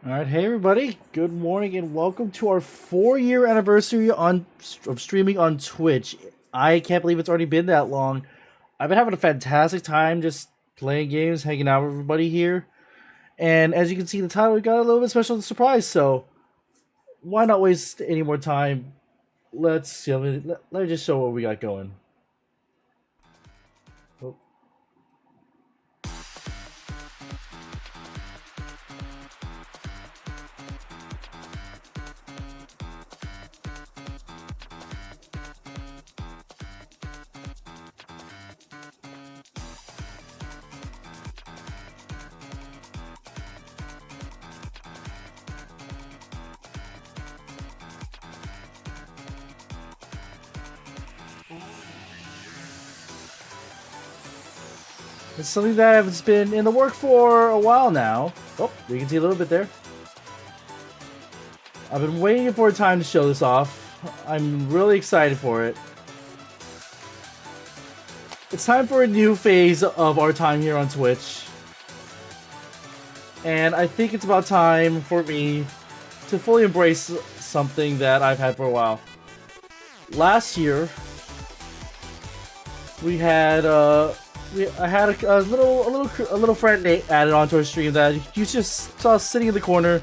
All right, hey everybody. Good morning and welcome to our 4-year anniversary of streaming on Twitch. I can't believe it's already been that long. I've been having a fantastic time just playing games, hanging out with everybody here. And as you can see in the title, we got a little bit special surprise, so why not waste any more time? Let me just show what we got going. Oh. It's something that has been in the work for a while now. Oh, you can see a little bit there. I've been waiting for a time to show this off. I'm really excited for it. It's time for a new phase of our time here on Twitch. And I think it's about time for me to fully embrace something that I've had for a while. Last year, we had I had a little friend added onto our stream that you just saw sitting in the corner,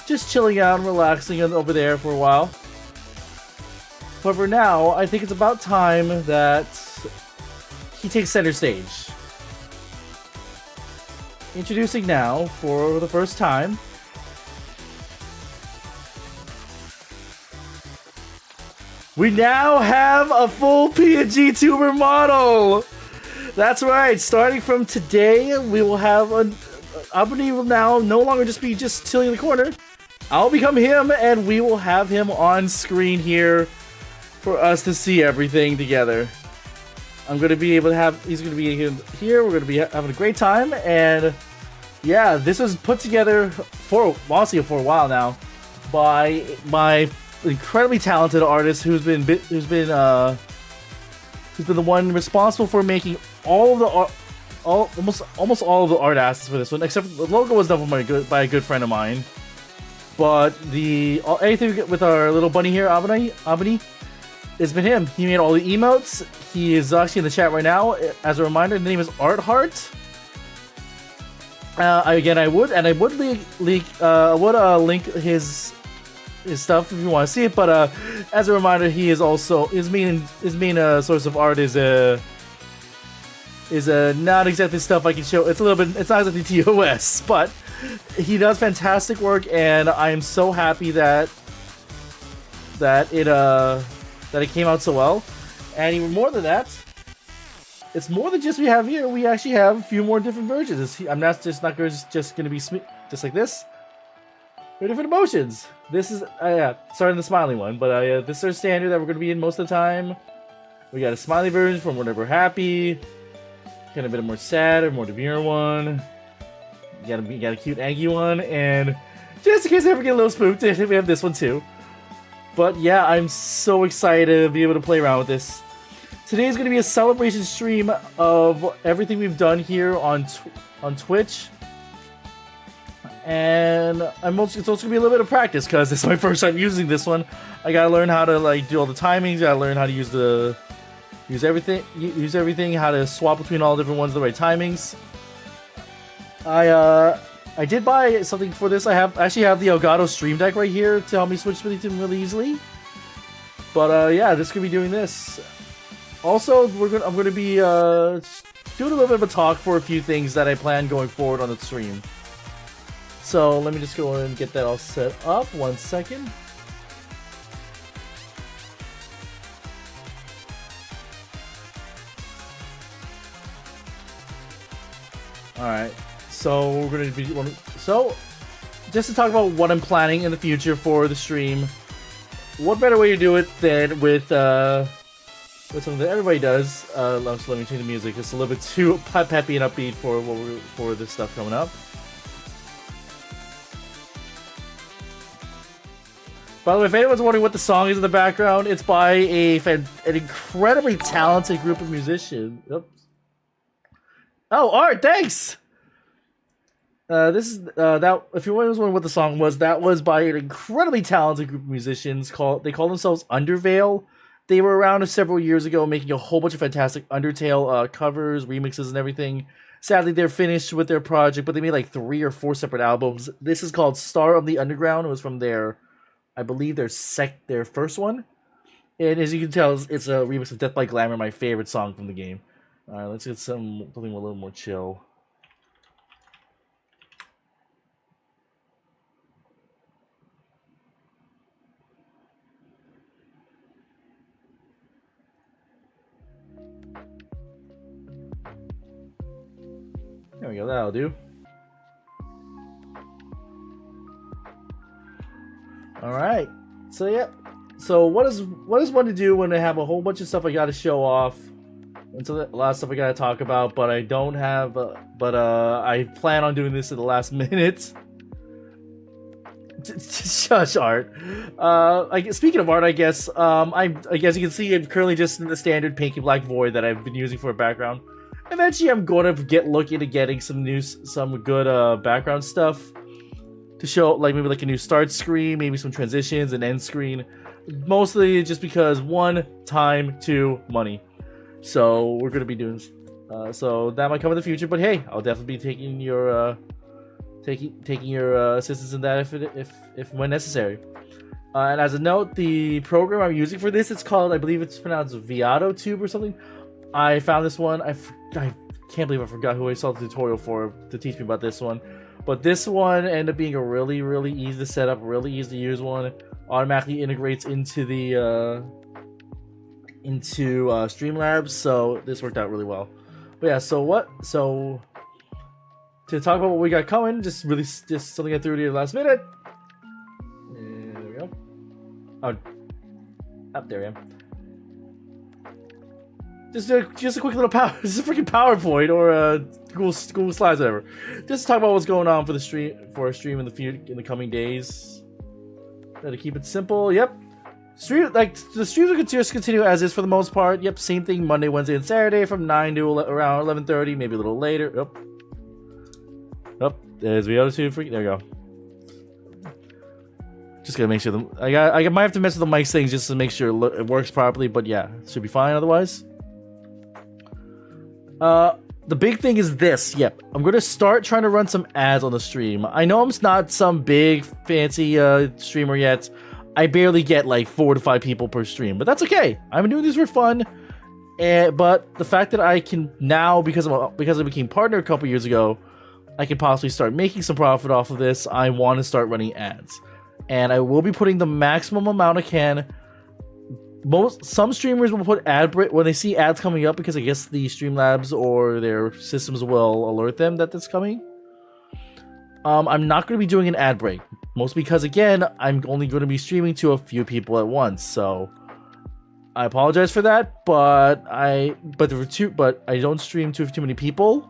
just chilling out and relaxing over there for a while. However, now I think it's about time that he takes center stage. Introducing now, for the first time, we now have a full PNG tuber model! That's right, starting from today, we will have Abuni will now no longer just be chilling in the corner. I'll become him, and we will have him on screen here for us to see everything together. I'm going to be able to have, he's going to be here, we're going to be having a great time, and yeah, this was put together honestly for a while now by my incredibly talented artist who's been the one responsible for making all the art, almost all of the art assets for this one, except for the logo was done by a good friend of mine. But anything with our little bunny here, Abani, it's been him. He made all the emotes. He is actually in the chat right now. As a reminder, the name is Art Heart. I would link his stuff if you want to see it. But as a reminder, he is also his main source of art is not exactly stuff I can show. It's not exactly TOS, but he does fantastic work, and I am so happy that it came out so well. And even more than that, it's more than just we have here. We actually have a few more different versions. I'm not just going to be just like this. There are different emotions. This is starting the smiley one, but this is our standard that we're going to be in most of the time. We got a smiley version from whenever we're happy. Kind of a bit more sad or more demure one. You got a cute Aggie one, and just in case I ever get a little spooked, we have this one too. But yeah, I'm so excited to be able to play around with this. Today is going to be a celebration stream of everything we've done here on Twitch. And it's also going to be a little bit of practice because it's my first time using this one. I got to learn how to do all the timings. Got to learn how to use everything, how to swap between all the different ones, the right timings. I did buy something for this. I actually have the Elgato Stream Deck right here to help me switch between them really easily. But yeah, this could be doing this. Also, I'm gonna be doing a little bit of a talk for a few things that I plan going forward on the stream. So let me just go and get that all set up. 1 second. All right. So we're going to be just to talk about what I'm planning in the future for the stream. What better way to do it than with something that everybody does? So let me change the music. It's a little bit too peppy and upbeat for this stuff coming up. By the way, if anyone's wondering what the song is in the background, it's by an incredibly talented group of musicians. Oops. Oh, Art, thanks! This is that. If you was wondering what the song was, that was by an incredibly talented group of musicians they call themselves Undervale. They were around several years ago, making a whole bunch of fantastic Undertale covers, remixes, and everything. Sadly, they're finished with their project, but they made like 3 or 4 separate albums. This is called "Star of the Underground." It was from their, I believe, their first one. And as you can tell, it's a remix of "Death by Glamour," my favorite song from the game. All right, let's get something a little more chill. There we go, that'll do. Alright. So yeah. So what is one to do when I have a whole bunch of stuff I gotta show off? And so a lot of stuff I gotta talk about, but I don't have I plan on doing this at the last minute. Shush, Art. Speaking of art, I guess I guess you can see I'm currently just in the standard pink and black void that I've been using for a background. Eventually, I'm going to look into getting some good background stuff to show, like maybe like a new start screen, maybe some transitions and end screen. Mostly just because 1, time, 2, money. So we're gonna be doing. So that might come in the future, but hey, I'll definitely be taking your taking your assistance in that if when necessary. And as a note, the program I'm using for this, it's called, I believe it's pronounced ViadoTube or something. I found this one. I can't believe I forgot who I saw the tutorial for to teach me about this one. But this one ended up being a really, really easy to set up, really easy to use one. Automatically integrates into the Streamlabs, so this worked out really well. But yeah, so to talk about what we got coming, just something I threw to you last minute. And there we go. Oh, up there I am. Just a quick little just a freaking PowerPoint or Google Slides, whatever. Just to talk about what's going on for the stream in the coming days. Gotta keep it simple. Yep. The streams will just continue as is for the most part. Yep, same thing Monday, Wednesday, and Saturday from 9 to around 11:30, maybe a little later. There's ViadoTube freak. There we go. Just gotta make sure I might have to mess with the mic things just to make sure it works properly, but yeah, it should be fine otherwise. The big thing is this. Yep, I'm gonna start trying to run some ads on the stream. I know I'm not some big fancy streamer yet. I barely get like 4 to 5 people per stream, but that's okay. I'm doing this for fun. But the fact that I can now, because I became partner a couple years ago, I can possibly start making some profit off of this. I want to start running ads, and I will be putting the maximum amount I can. Some streamers will put ad break when they see ads coming up, because I guess the Streamlabs or their systems will alert them that that's coming. I'm not going to be doing an ad break, mostly because again I'm only going to be streaming to a few people at once. So I apologize for that, but I don't stream to too many people.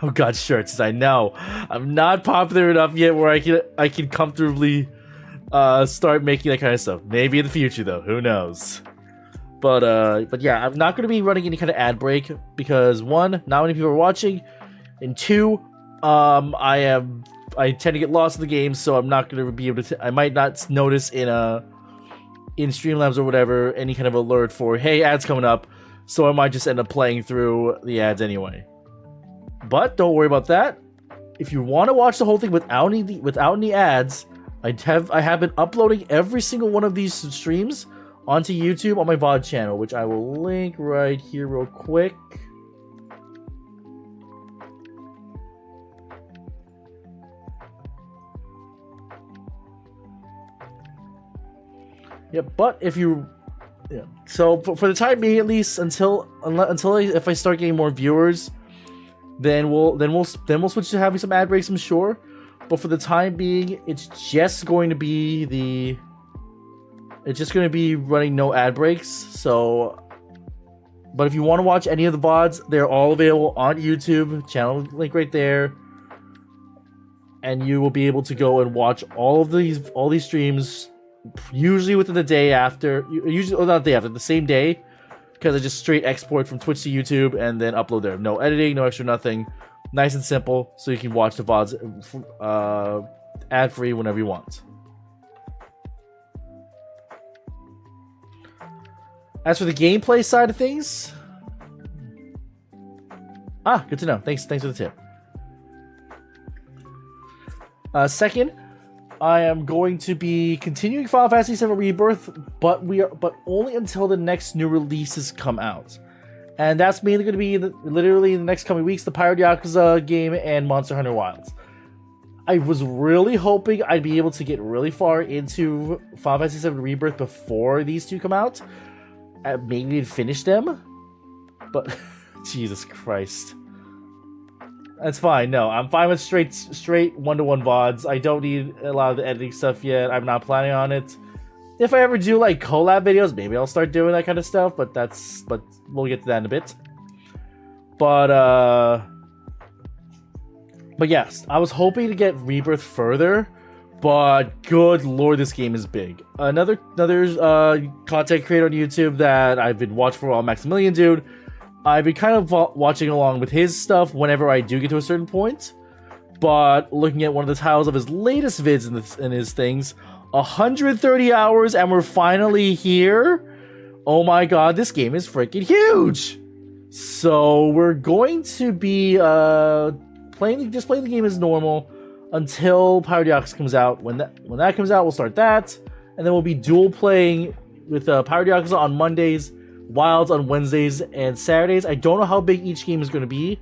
Oh god, shirts! I know I'm not popular enough yet where I can comfortably start making that kind of stuff. Maybe in the future though, who knows? But yeah, I'm not going to be running any kind of ad break because 1, not many people are watching, and 2, I tend to get lost in the game, so I'm not going to be able to. I might not notice in Streamlabs or whatever any kind of alert for, hey, ads coming up, so I might just end up playing through the ads anyway. But don't worry about that. If you want to watch the whole thing without any ads, I have been uploading every single one of these streams onto YouTube on my VOD channel, which I will link right here real quick. Yeah, but if you, yeah. So for the time being, at least until if I start getting more viewers, then we'll switch to having some ad breaks, I'm sure. But for the time being, it's just going to be running no ad breaks. So, but if you want to watch any of the VODs, they're all available on YouTube. Channel link right there, and you will be able to go and watch all these streams. Usually within the day after, not the day after, the same day, because I just straight export from Twitch to YouTube and then upload there. No editing, no extra nothing. Nice and simple, so you can watch the VODs ad-free whenever you want. As for the gameplay side of things, good to know. Thanks for the tip. Second, I am going to be continuing Final Fantasy VII Rebirth, but only until the next new releases come out, and that's mainly going to be literally in the next coming weeks: the Pirate Yakuza game and Monster Hunter Wilds. I was really hoping I'd be able to get really far into Final Fantasy VII Rebirth before these two come out. Maybe finish them, but Jesus Christ, that's fine. No, I'm fine with straight 1-to-1 VODs. I don't need a lot of the editing stuff yet. I'm not planning on it. If I ever do like collab videos, maybe I'll start doing that kind of stuff. But we'll get to that in a bit. But yes, I was hoping to get Rebirth further. But good lord, this game is big. Another content creator on YouTube that I've been watching for a while, Maximilian Dude. I've been kind of watching along with his stuff whenever I do get to a certain point. But looking at one of the titles of his latest vids in his things, 130 hours and we're finally here. Oh my god, this game is freaking huge. So we're going to be playing the game as normal until Pirate Yakuza comes out. When that comes out, we'll start that, and then we'll be dual playing with Pirate Yakuza on Mondays, Wilds on Wednesdays and Saturdays. I don't know how big each game is going to be.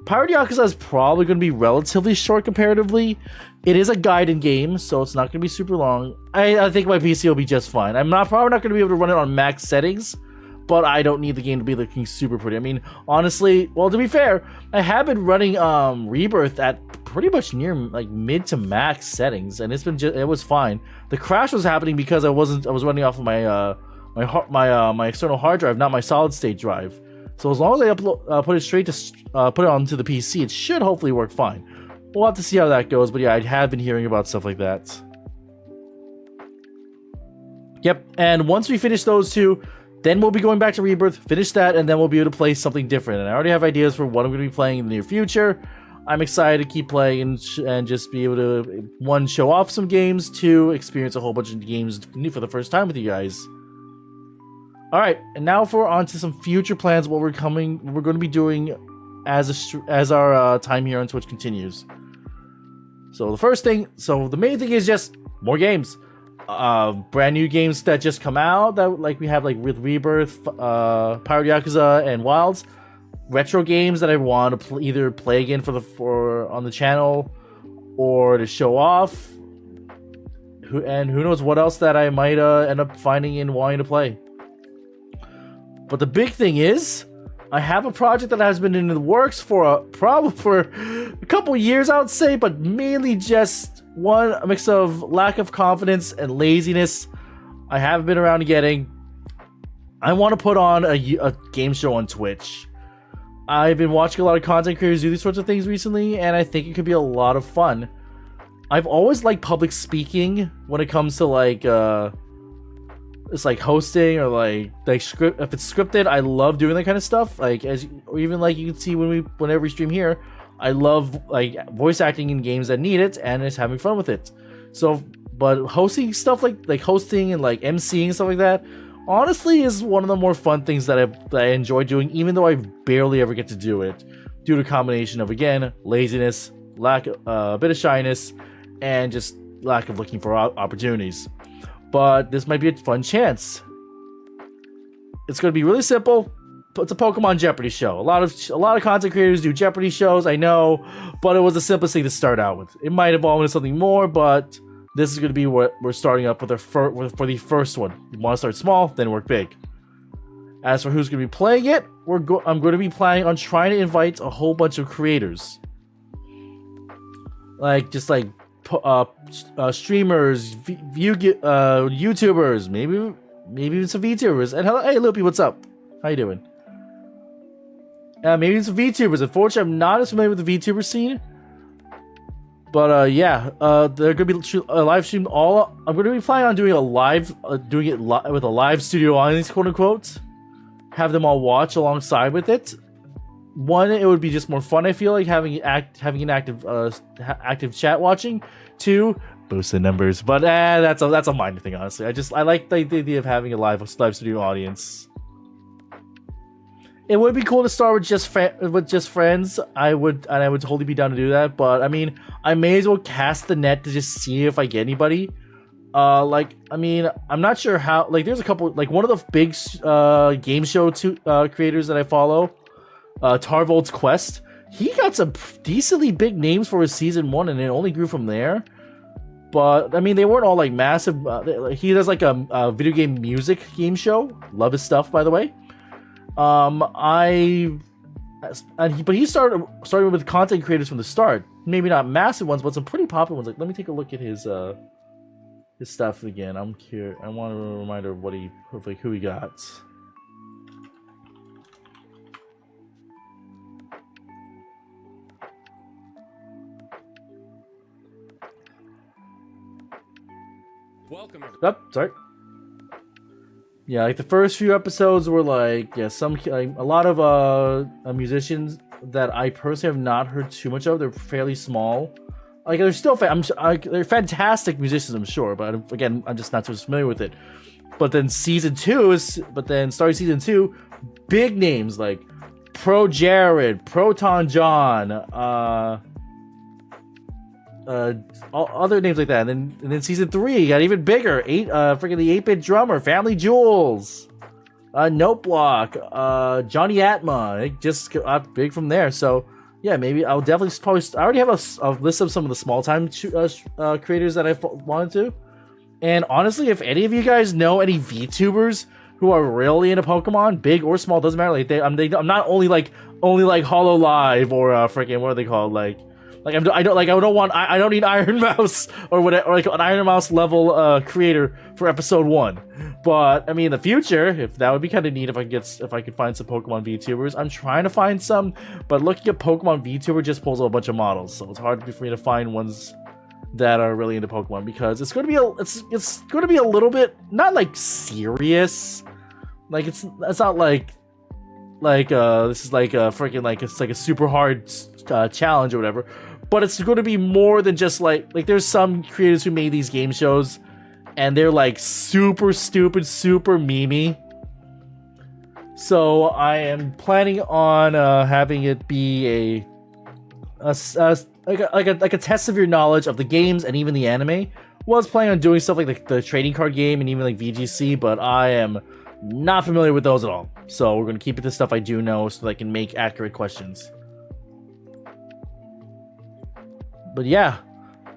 Pirate Yakuza is probably going to be relatively short comparatively. It is a guided game, so it's not going to be super long. I think my PC will be just fine. I'm probably not going to be able to run it on max settings, but I don't need the game to be looking super pretty. I mean, honestly, well, to be fair, I have been running Rebirth at pretty much near like mid to max settings, and it was fine. The crash was happening because I was running off of my external hard drive, not my solid state drive. So as long as I put it onto the PC, it should hopefully work fine. We'll have to see how that goes, but yeah, I have been hearing about stuff like that. Yep, and once we finish those two, then we'll be going back to Rebirth, finish that, and then we'll be able to play something different. And I already have ideas for what I'm going to be playing in the near future. I'm excited to keep playing and just be able to, one, show off some games, two, experience a whole bunch of games for the first time with you guys. Alright, and now on to some future plans, what we're going to be doing as our time here on Twitch continues. So the main thing is just more games. Brand new games that just come out, that like we have like with Rebirth, Pirate Yakuza, and Wilds. Retro games that I want to either play again for on the channel or to show off. Who knows what else that I might end up finding and wanting to play. But the big thing is, I have a project that has been in the works for a couple years, I would say, but mainly just a mix of lack of confidence and laziness. I haven't been around to getting. I want to put on a game show on Twitch. I've been watching a lot of content creators do these sorts of things recently, and I think it could be a lot of fun. I've always liked public speaking when it comes to like it's like hosting or like script. If it's scripted, I love doing that kind of stuff. Like or even like you can see whenever we stream here, I love like voice acting in games that need it and just having fun with it. So, but hosting stuff like hosting and like MCing and stuff like that, honestly, is one of the more fun things that I enjoy doing, even though I barely ever get to do it, due to a combination of, again, laziness, lack of a bit of shyness, and just lack of looking for opportunities. But this might be a fun chance. It's going to be really simple. It's a Pokemon Jeopardy show. A lot of content creators do Jeopardy shows, I know, but it was the simplest thing to start out with. It might evolve into something more, but this is going to be what we're starting up with for the first one. You want to start small, then work big. As for who's going to be playing it, I'm going to be planning on trying to invite a whole bunch of creators, like streamers, YouTubers, maybe even some VTubers. And hey, Loopy, what's up? How you doing? Maybe some VTubers. Unfortunately, I'm not as familiar with the VTuber scene. But they're gonna be a live stream. I'm gonna be planning on doing it with a live studio audience, quote unquote. Have them all watch alongside with it. one, it would be just more fun. I feel like having an active chat watching. Two, boost the numbers. But that's a minor thing, honestly. I like the idea of having a live studio audience. It would be cool to start with just friends. I would totally be down to do that. But I mean, I may as well cast the net to just see if I get anybody. Like, I mean, I'm not sure how. Like, there's a couple. Like, one of the big game show creators that I follow, Tarvold's Quest. He got some decently big names for his season 1, and it only grew from there. But I mean, they weren't all like massive. He does like a video game music game show. Love his stuff, by the way. But he started with content creators from the start. Maybe not massive ones, but some pretty popular ones. Like, let me take a look at his stuff again. I'm curious. I want a reminder of who he got. Welcome. Sorry. Yeah, like the first few episodes were like, a lot of musicians that I personally have not heard too much of. They're fairly small. Like, they're still they're fantastic musicians, I'm sure, but again, I'm just not so familiar with it. But then starting season 2, big names like Pro Jared, Proton John, other names like that. And then season 3 got even bigger. The 8-bit drummer, Family Jewels, Note Block, Johnny Atma. It just got big from there. So yeah, maybe I'll definitely I already have a list of some of the small time creators that I wanted to. And honestly, if any of you guys know any VTubers who are really into Pokemon, big or small, doesn't matter. Like I'm not only like Hollow Live or freaking, what are they called? I don't need Iron Mouse or whatever, or like an Iron Mouse level creator for episode 1. But I mean, in the future, if that would be kind of neat if I could find some Pokemon VTubers. I'm trying to find some, but looking at Pokemon VTuber just pulls up a bunch of models, so it's hard for me to find ones that are really into Pokemon, because it's going to be a little bit not like serious. Like it's not like this is like a freaking, like it's like a super hard challenge or whatever. But it's going to be more than just like there's some creators who made these game shows and they're like super stupid, super memey. So I am planning on having it be a test of your knowledge of the games and even the anime. Was planning on doing stuff like the trading card game and even like VGC, but I am not familiar with those at all. So we're going to keep it to stuff I do know so that I can make accurate questions. But yeah,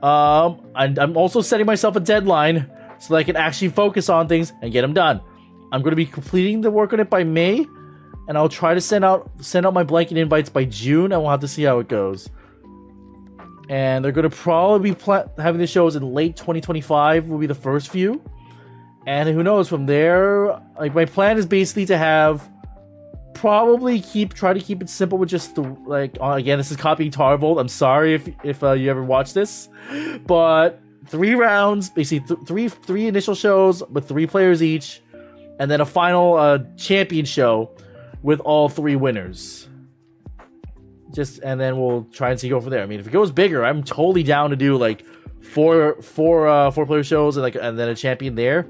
I'm also setting myself a deadline so that I can actually focus on things and get them done. I'm going to be completing the work on it by May, and I'll try to send out my blanket invites by June, and we'll have to see how it goes. And they're going to probably be having the shows in late 2025 will be the first few. And who knows, from there, like, my plan is basically to have try to keep it simple with just again, this is copying Tarvold. I'm sorry if you ever watch this, but 3 rounds, basically three initial shows with 3 players each, and then a final champion show with all 3 winners. And then we'll try and see go from there. I mean, if it goes bigger, I'm totally down to do like four player shows and then a champion there.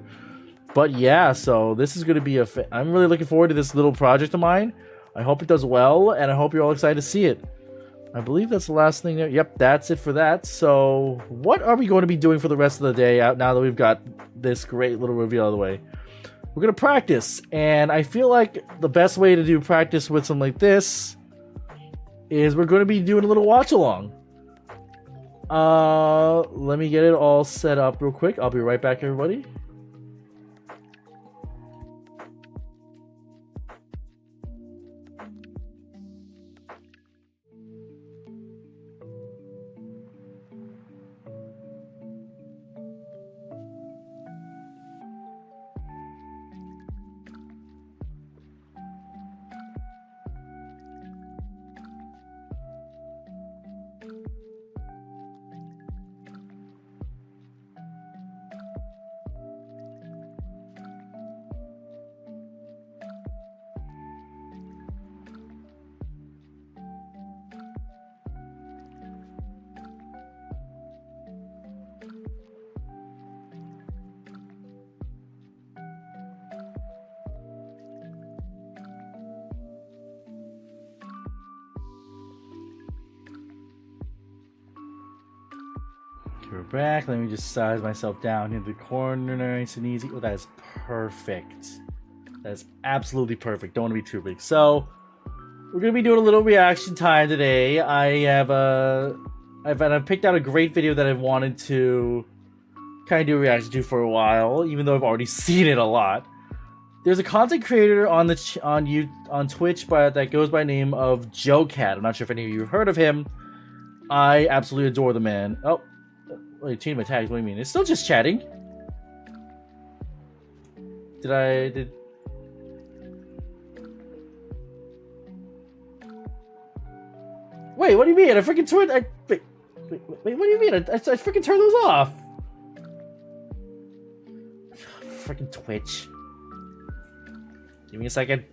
But yeah, so this is going to be I'm really looking forward to this little project of mine. I hope it does well, and I hope you're all excited to see it. I believe that's the last thing there. Yep, that's it for that. So what are we going to be doing for the rest of the day out now that we've got this great little reveal out of the way? We're going to practice, and I feel like the best way to do practice with something like this is we're going to be doing a little watch along. Let me get it all set up real quick. I'll be right back, everybody. Okay, we're back. Let me just size myself down in the corner, nice and easy. Oh, that is perfect. That is absolutely perfect. Don't want to be too big. So, we're gonna be doing a little reaction time today. I've picked out a great video that I've wanted to kind of do a reaction to for a while, even though I've already seen it a lot. There's a content creator on Twitch that goes by the name of JoeCat. I'm not sure if any of you have heard of him. I absolutely adore the man. Oh, wait, change my tags. What do you mean? It's still just chatting. Did? Wait, what do you mean? I freaking turned. Wait, what do you mean? I freaking turned those off. Freaking Twitch. Give me a second.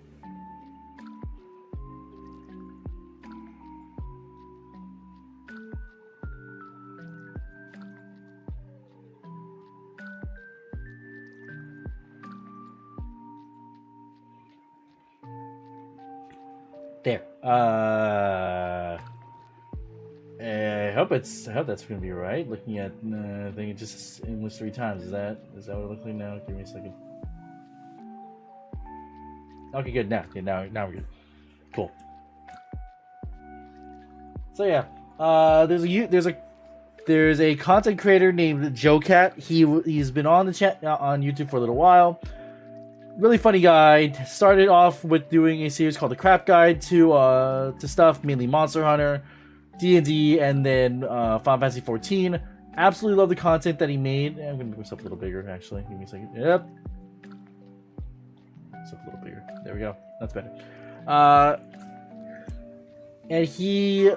There. I hope that's gonna be right. Looking at, I think it just English 3 times. Is that what it looks like now? Give me a second. Okay, good. Now we're good. Cool. So yeah, there's a content creator named JoeCat. He's been on the chat on YouTube for a little while. Really funny guy. Started off with doing a series called The Crap Guide to stuff, mainly Monster Hunter, D&D, and then Final Fantasy 14. Absolutely love the content that he made. I'm gonna make myself a little bigger, actually. Give me a second. Yep. Myself a little bigger. There we go. That's better. And he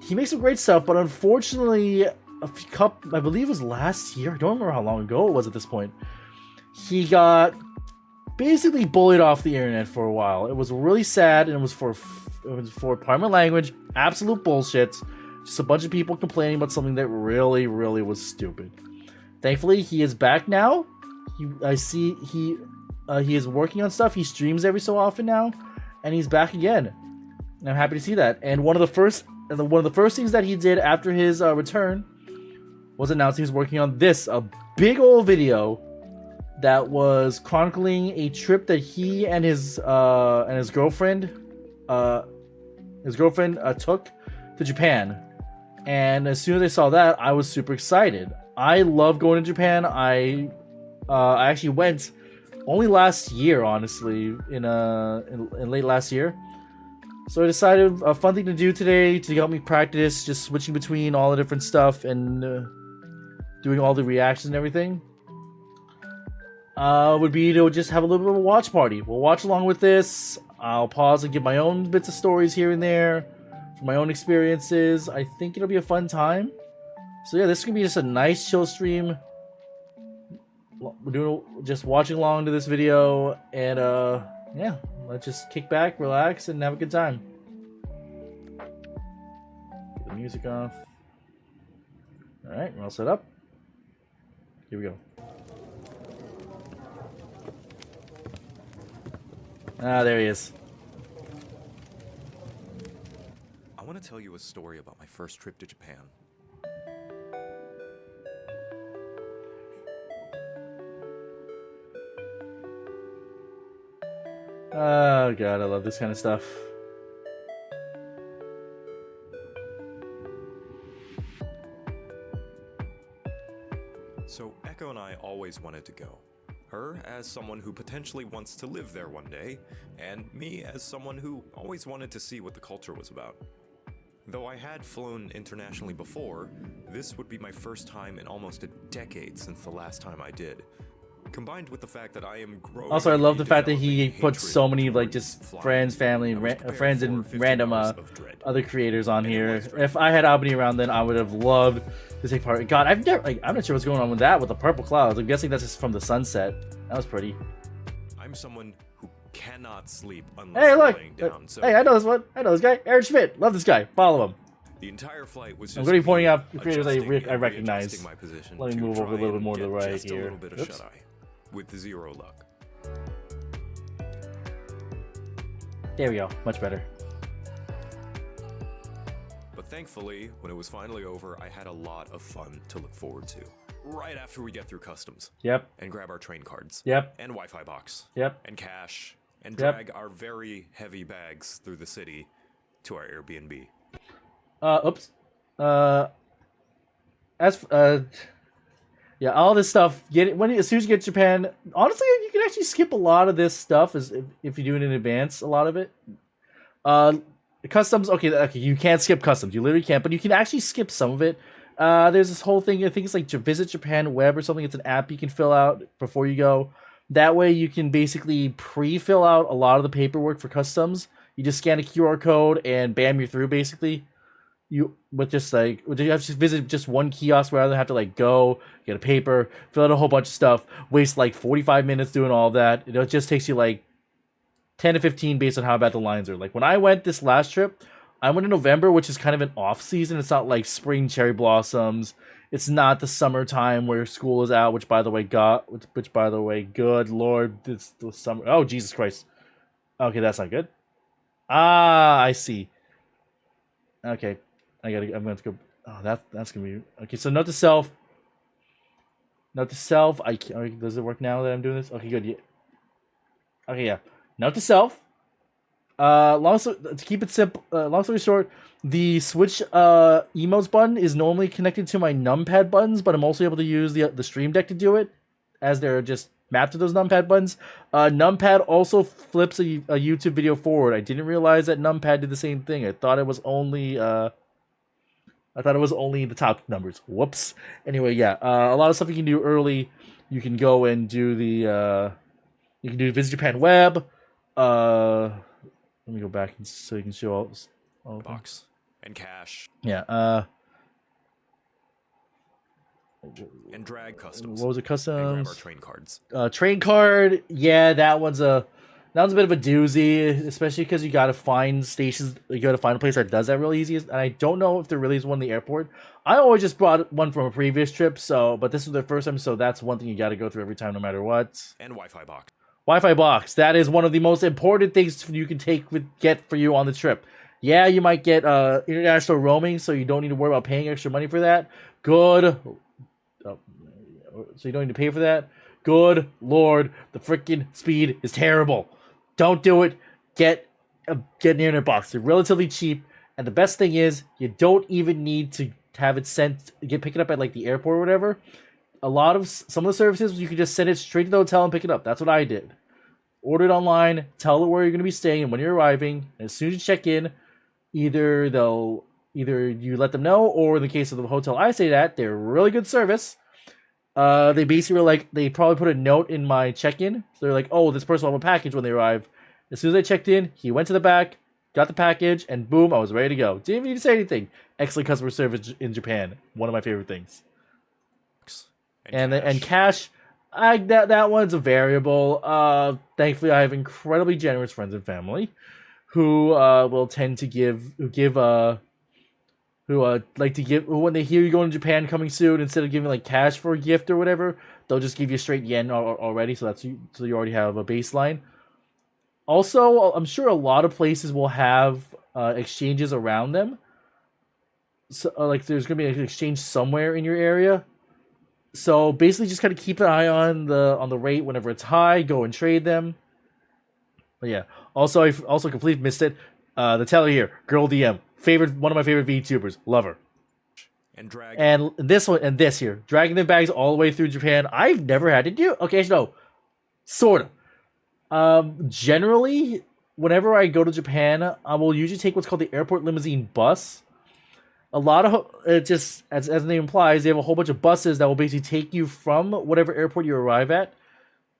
makes some great stuff, but unfortunately, I believe it was last year. I don't remember how long ago it was at this point. He got basically bullied off the internet for a while. It was really sad, and it was for pardon my language, absolute bullshit. Just a bunch of people complaining about something that really, really was stupid. Thankfully, he is back now. I see he is working on stuff. He streams every so often now, and he's back again. And I'm happy to see that. And one of the first things that he did after his return was announce he was working on a big old video that was chronicling a trip that he and his girlfriend took to Japan. And as soon as I saw that, I was super excited. I love going to Japan. I actually went only last year, honestly, in late last year. So I decided a fun thing to do today to help me practice, just switching between all the different stuff and doing all the reactions and everything. Would be to just have a little bit of a watch party. We'll watch along with this. I'll pause and give my own bits of stories here and there from my own experiences. I think it'll be a fun time. So yeah, this is gonna be just a nice chill stream. We're just watching along to this video, and yeah, let's just kick back, relax, and have a good time. Get the music off. All right, we're all set up. Here we go. Ah, there he is. I want to tell you a story about my first trip to Japan. Oh god, I love this kind of stuff. So Echo and I always wanted to go. Her as someone who potentially wants to live there one day, and me as someone who always wanted to see what the culture was about. Though I had flown internationally before, this would be my first time in almost a decade since the last time I did. Combined with the fact that I am growing. Also, I love the fact that he puts so many like just friends, family, friends, and random other creators on here. If I had Albany around, then I would have loved to take part. God, I'm not sure what's going on with that with the purple clouds. I'm guessing that's just from the sunset. That was pretty. I'm someone who cannot sleep unless Hey, look! laying down. So hey, I know this one. I know this guy. Aaron Schmidt. Love this guy. Follow him. the entire flight was just I'm going to be pointing out the creators I adjusting and recognize. readjusting my position Let me to move over a try little bit and more to the get right just here. a little bit of Oops. shut-eye, with zero luck. There we go. Much better. But Thankfully, when it was finally over, I had a lot of fun to look forward to. Right after we get through customs. Yep. And grab our train cards. Yep. And Wi-Fi box. Yep. And cash. And Yep. drag our very heavy bags through the city to our Airbnb. Oops. Yeah, all this stuff. As soon as you get to Japan, honestly, you can actually skip a lot of this stuff if you do it in advance. A lot of it. Customs. Okay, you can't skip customs. You literally can't, but you can actually skip some of it. There's this whole thing. I think it's like Visit Japan Web or something. It's an app you can fill out before you go. That way, you can basically pre-fill out a lot of the paperwork for customs. You just scan a QR code and bam, you're through. Basically, you have to visit just one kiosk rather than have to like go get a paper, fill out a whole bunch of stuff, waste like 45 minutes doing all of that. It just takes you like 10 to 15 based on how bad the lines are. Like when I went this last trip, I went in November, which is kind of an off season. It's not like spring cherry blossoms. It's not the summertime where school is out, which by the way, good Lord, it's the summer. Oh, Jesus Christ. Okay, that's not good. Ah, I see. Okay. I'm going to go. Oh, that's going to be. Okay, so note to self. Does it work now that I'm doing this? Okay, good. Yeah. Okay, yeah. Note to self. To keep it simple, long story short, the Switch emotes button is normally connected to my numpad buttons, but I'm also able to use the Stream Deck to do it, as they're just mapped to those numpad buttons. Numpad also flips a YouTube video forward. I didn't realize that numpad did the same thing. I thought it was only the top numbers. Whoops. Anyway, yeah, a lot of stuff you can do early. You can go and do you can do Visit Japan Web. Let me go back so you can show all box and cash. Yeah. And drag customs. What was it? Customs. And grab our train cards. Train card. Yeah, that one's a bit of a doozy, especially because you gotta find stations. You gotta find a place that does that really easy. And I don't know if there really is one in the airport. I always just brought one from a previous trip, but this was the first time, so that's one thing you gotta go through every time, no matter what. And Wi-Fi box. Wi-Fi box. That is one of the most important things you can get for you on the trip. Yeah, you might get international roaming, so you don't need to worry about paying extra money for that. Good. So you don't need to pay for that. Good Lord, the freaking speed is terrible. Don't do it. Get an internet box. They're relatively cheap, and the best thing is you don't even need to have it pick it up at like the airport or whatever. Some of the services you can just send it straight to the hotel and pick it up. That's what I did. Order it online, tell it where you're going to be staying and when you're arriving. And as soon as you check in, either you let them know, or in the case of the hotel I stayed at, they're really good service. They basically were like, they probably put a note in my check-in. So they're like, oh, this person will have a package when they arrive. As soon as I checked in, he went to the back, got the package, and boom, I was ready to go. Didn't even need to say anything. Excellent customer service in Japan. One of my favorite things. And cash, that one's a variable. Thankfully, I have incredibly generous friends and family who will tend to when they hear you're going to Japan coming soon, instead of giving like cash for a gift or whatever, they'll just give you straight yen already. So you already have a baseline. Also, I'm sure a lot of places will have exchanges around them. So like there's gonna be an exchange somewhere in your area. So basically, just kind of keep an eye on the rate. Whenever it's high, go and trade them. But yeah. Also, I also completely missed it. The teller here, Girl DM, one of my favorite VTubers, love her. And this here, dragging the bags all the way through Japan. I've never had to do. Okay, no, sort of. Generally, whenever I go to Japan, I will usually take what's called the airport limousine bus. A lot of it just as the name implies, they have a whole bunch of buses that will basically take you from whatever airport you arrive at,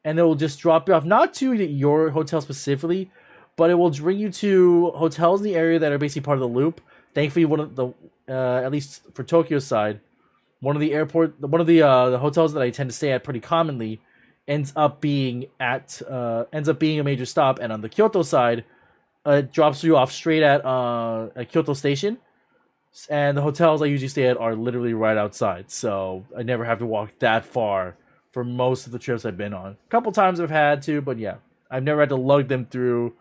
and it will just drop you off, not to your hotel specifically, but it will bring you to hotels in the area that are basically part of the loop. Thankfully, one of the at least for Tokyo's side, one of the hotels that I tend to stay at pretty commonly ends up being a major stop, and on the Kyoto side, it drops you off straight at Kyoto Station. And the hotels I usually stay at are literally right outside, so I never have to walk that far for most of the trips I've been on. A couple times I've had to, but yeah, I've never had to lug them through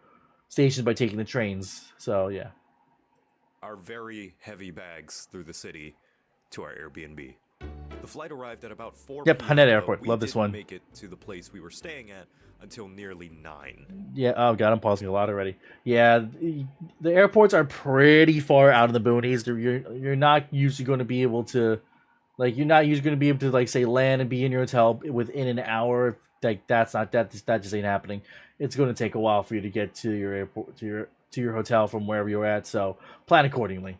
stations by taking the trains, so yeah. our very heavy bags through the city to our Airbnb. The flight arrived at about 4 Yep, p.m., Haneda but Airport. we Love this didn't one. make it to the place we were staying at until nearly 9. Yeah, oh god, I'm pausing a lot already. Yeah, the airports are pretty far out in the boonies. You're not usually going to be able to, like, you're not usually going to be able to, like, say, land and be in your hotel within an hour. Like, that just ain't happening. It's going to take a while for you to get to your airport, to your hotel from wherever you're at. So plan accordingly.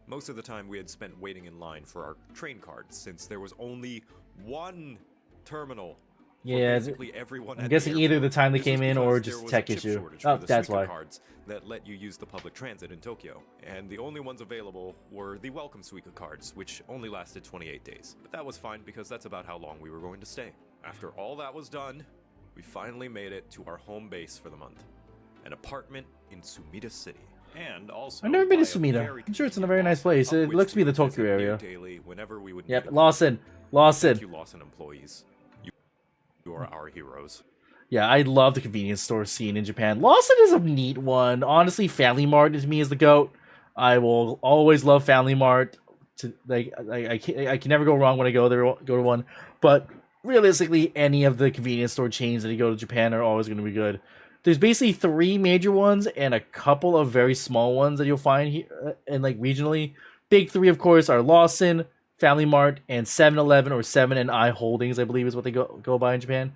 Most of the time we had spent waiting in line for our train cards, since there was only one terminal. Yeah, basically everyone. I'm guessing either the time they came in or just a tech issue. Oh, that's why. Cards that let you use the public transit in Tokyo, and the only ones available were the Welcome Suica cards, which only lasted 28 days. But that was fine because that's about how long we were going to stay. After all that was done, we finally made it to our home base for the month, an apartment in Sumida City. And also, I've never been to Sumida. I'm sure it's in a very nice place. It looks to be the Tokyo area. Daily whenever we would. Yep, Lawson. Thank you, Lawson employees. You are our heroes. Yeah, I love the convenience store scene in Japan. Lawson is a neat one. Honestly, Family Mart to me is the GOAT. I will always love Family Mart. I can never go wrong when I go to one. But realistically, any of the convenience store chains that you go to Japan are always going to be good. There's basically 3 major ones and a couple of very small ones that you'll find here and like regionally. Big 3, of course, are Lawson, Family Mart, and 7-Eleven or 7 & I Holdings, I believe is what they go by in Japan.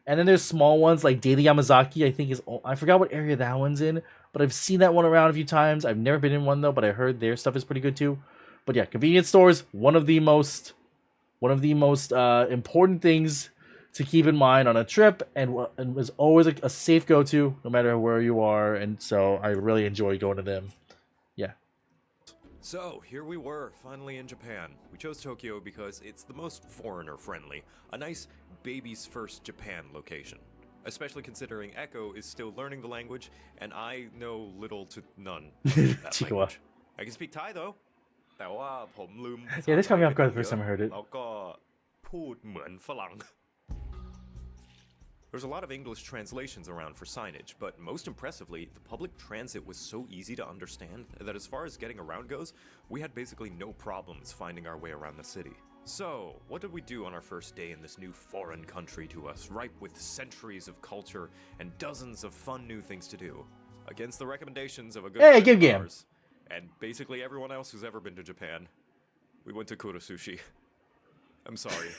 And then there's small ones like Daily Yamazaki, I think I forgot what area that one's in, but I've seen that one around a few times. I've never been in one though, but I heard their stuff is pretty good too. But yeah, convenience stores, one of the most important things to keep in mind on a trip, and was always a safe go-to no matter where you are, and so I really enjoy going to them. Yeah. So, here we were, finally in Japan. We chose Tokyo because it's the most foreigner-friendly, a nice baby's first Japan location. Especially considering Echo is still learning the language, and I know little to none of that language. I can speak Thai though. Yeah, this caught me off guard the first time I heard it. There's a lot of English translations around for signage, but most impressively, the public transit was so easy to understand that as far as getting around goes, we had basically no problems finding our way around the city. So, what did we do on our first day in this new foreign country to us, ripe with centuries of culture and dozens of fun new things to do? Against the recommendations of a good friend good of game. ours, and basically everyone else who's ever been to Japan, we went to Kura Sushi. I'm sorry.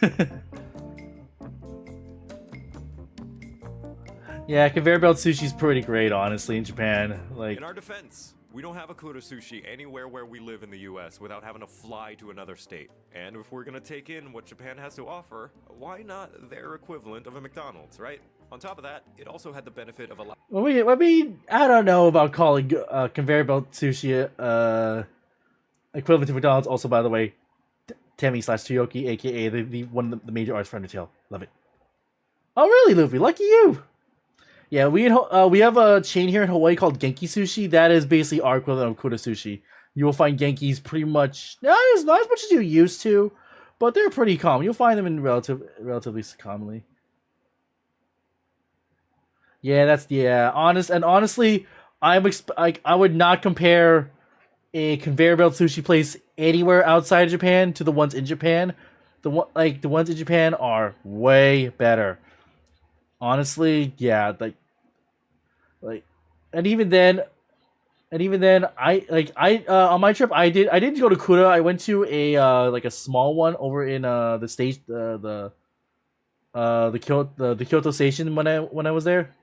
Yeah, conveyor belt sushi's pretty great, honestly, in Japan. Like, in our defense, we don't have a Kura Sushi anywhere where we live in the US without having to fly to another state. And if we're gonna take in what Japan has to offer, why not their equivalent of a McDonald's, right? On top of that, it also had the benefit of a lot. I don't know about calling conveyor belt sushi equivalent to McDonald's. Also, by the way, Temi/Toyoki, aka the one of the major arts for Undertale. Love it. Oh, really, Luffy? Lucky you. Yeah, we have a chain here in Hawaii called Genki Sushi. That is basically our equivalent of Kura Sushi. You will find Genkis pretty much not as much as you used to, but they're pretty common. You'll find them in relatively commonly. Yeah, honestly, I would not compare a conveyor belt sushi place anywhere outside of Japan to the ones in Japan. The ones in Japan are way better. Honestly, yeah, and even then, I on my trip I didn't go to Kura. I went to a small one over in the state the Kyoto station when I was there.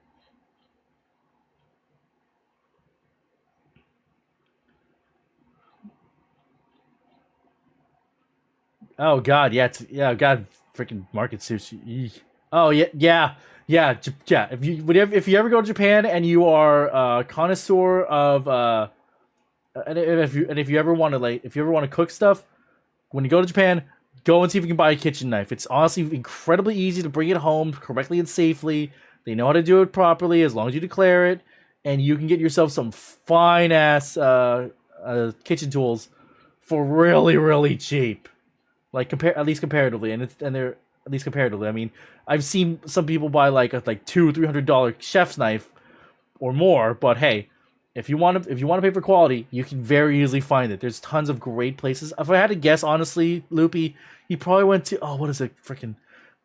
Oh God, God, freaking market sushi. Eek. Oh yeah. If you ever go to Japan and you are a connoisseur of and if you ever want to cook stuff, when you go to Japan, go and see if you can buy a kitchen knife. It's honestly incredibly easy to bring it home correctly and safely. They know how to do it properly as long as you declare it, and you can get yourself some fine ass kitchen tools for really, really cheap. Like at least comparatively, and they're at least comparatively. I mean, I've seen some people buy like $200-300 chef's knife or more, but hey, if you want to pay for quality, you can very easily find it. There's tons of great places. If I had to guess, honestly, Loopy, he probably went to what is it? Freaking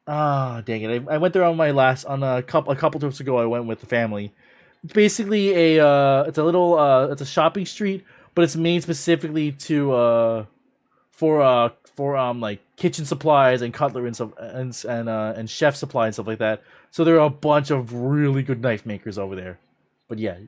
dang it! I went there on a couple trips ago. I went with the family. It's basically it's a shopping street, but it's made specifically to for like kitchen supplies and cutlery and stuff and chef supply and stuff like that. So there are a bunch of really good knife makers over there. But yeah,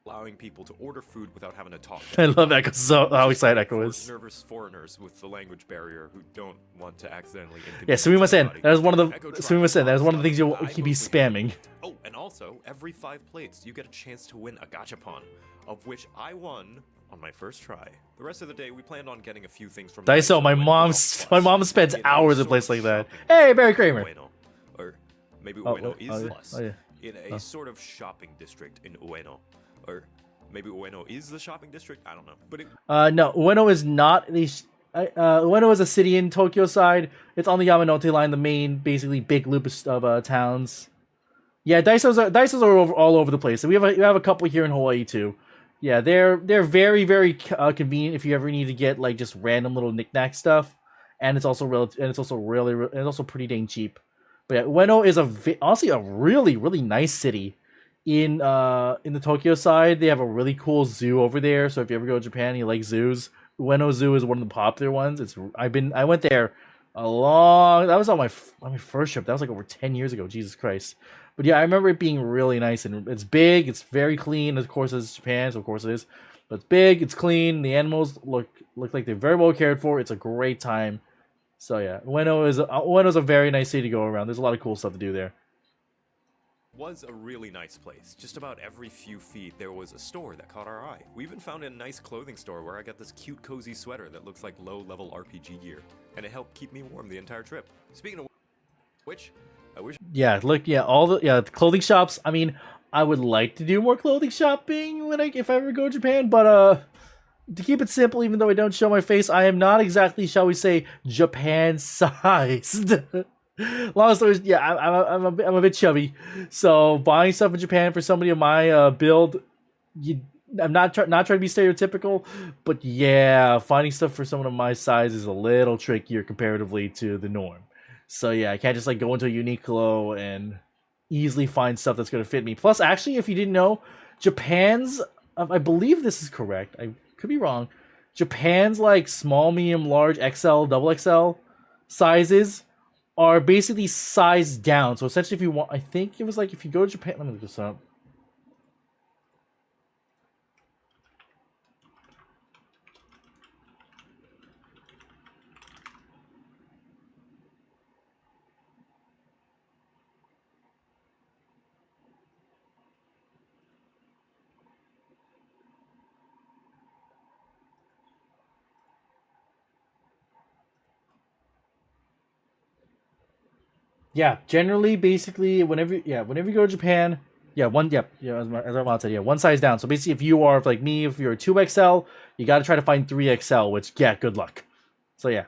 allowing people to order food without having to talk. I love Echo so how excited Echo is. Nervous foreigners with the language barrier who don't want to accidentally. Yeah, Sumimasen. That is one of the Sumimasen. That is one of the things you'll keep spamming. Oh, and also every 5 plates you get a chance to win a gachapon, of which I won on my first try. The rest of the day we planned on getting a few things from Daiso. My mom spends hours in places like that. Hey, Barry Kramer. Or maybe Ueno is plus. Yeah. In a sort of shopping district in Ueno. Or maybe Ueno is the shopping district? I don't know. But no, Ueno is not the... Ueno is a city in Tokyo side. It's on the Yamanote line, the main, basically, big loop of towns. Yeah, Daisos are all over the place. So we have a couple here in Hawaii, too. Yeah, they're very, very convenient if you ever need to get, like, just random little knick-knack stuff. And it's also pretty dang cheap. But yeah, Ueno is honestly a really, really nice city. In the Tokyo side, they have a really cool zoo over there. So if you ever go to Japan and you like zoos, Ueno Zoo is one of the popular ones. I went there that was on my first trip. That was like over 10 years ago. Jesus Christ. But yeah, I remember it being really nice, and it's big, it's very clean. Of course, it's Japan, so of course it is. But it's big, it's clean. The animals look like they're very well cared for. It's a great time. So yeah, Ueno is a very nice city to go around. There's a lot of cool stuff to do there. Was a really nice place. Just about every few feet there was a store that caught our eye. We even found a nice clothing store where I got this cute cozy sweater that looks like low-level RPG gear, and it helped keep me warm the entire trip. Speaking of which, I wish... Yeah, look, yeah, the clothing shops. I mean, I would like to do more clothing shopping if I ever go to Japan, but to keep it simple, even though I don't show my face, I am not exactly, shall we say, Japan-sized. Long story, yeah, I'm a bit chubby, so buying stuff in Japan for somebody of my build, I'm not trying to be stereotypical, but yeah, finding stuff for someone of my size is a little trickier comparatively to the norm. So yeah, I can't just like go into a Uniqlo and easily find stuff that's going to fit me. Plus, actually, if you didn't know, Japan's, I believe this is correct, I could be wrong, Japan's like small, medium, large, XL, double XL sizes are basically sized down. So essentially, if you want, I think it was like if you go to Japan, let me look this up. Yeah, generally, basically, whenever you go to Japan, as Armand said, one size down. So basically, if you are like me, if you're a 2XL, you got to try to find 3XL, which, yeah, good luck. So yeah.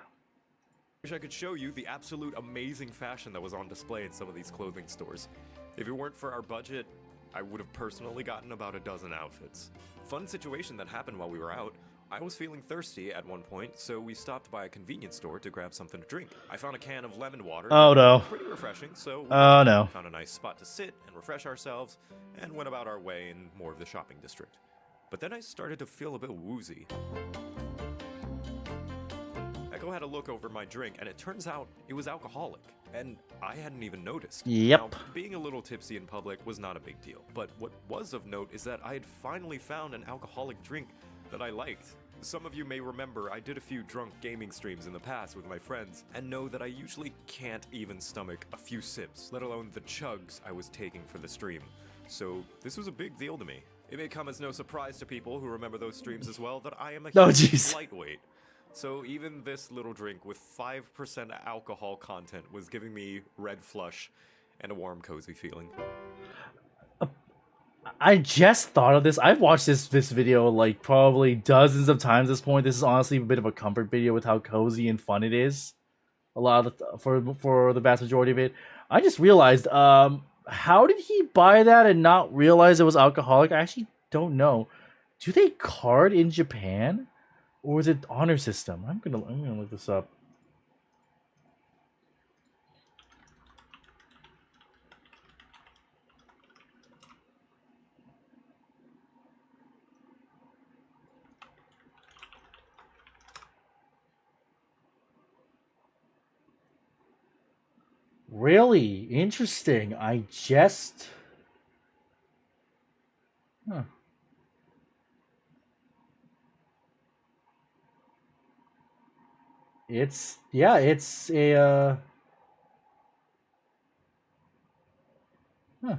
Wish I could show you the absolute amazing fashion that was on display in some of these clothing stores. If it weren't for our budget, I would have personally gotten about a dozen outfits. Fun situation that happened while we were out. I was feeling thirsty at one point, so we stopped by a convenience store to grab something to drink. I found a can of lemon water. Oh no. Pretty refreshing, so we found a nice spot to sit and refresh ourselves, and went about our way in more of the shopping district. But then I started to feel a bit woozy. Echo had a look over my drink, and it turns out it was alcoholic, and I hadn't even noticed. Yep. Now, being a little tipsy in public was not a big deal, but what was of note is that I had finally found an alcoholic drink that I liked. Some of you may remember I did a few drunk gaming streams in the past with my friends, and know that I usually can't even stomach a few sips, let alone the chugs I was taking for the stream. So this was a big deal to me. It may come as no surprise to people who remember those streams as well that I am a huge lightweight. So even this little drink with 5% alcohol content was giving me red flush and a warm, cozy feeling. I just thought of this. I've watched this video like probably dozens of times at this point. This is honestly a bit of a comfort video with how cozy and fun it is. A lot of for the vast majority of it. I just realized how did he buy that and not realize it was alcoholic? I actually don't know. Do they card in Japan, or is it honor system? I'm gonna look this up. Really interesting. I just. Huh. It's yeah, it's a huh.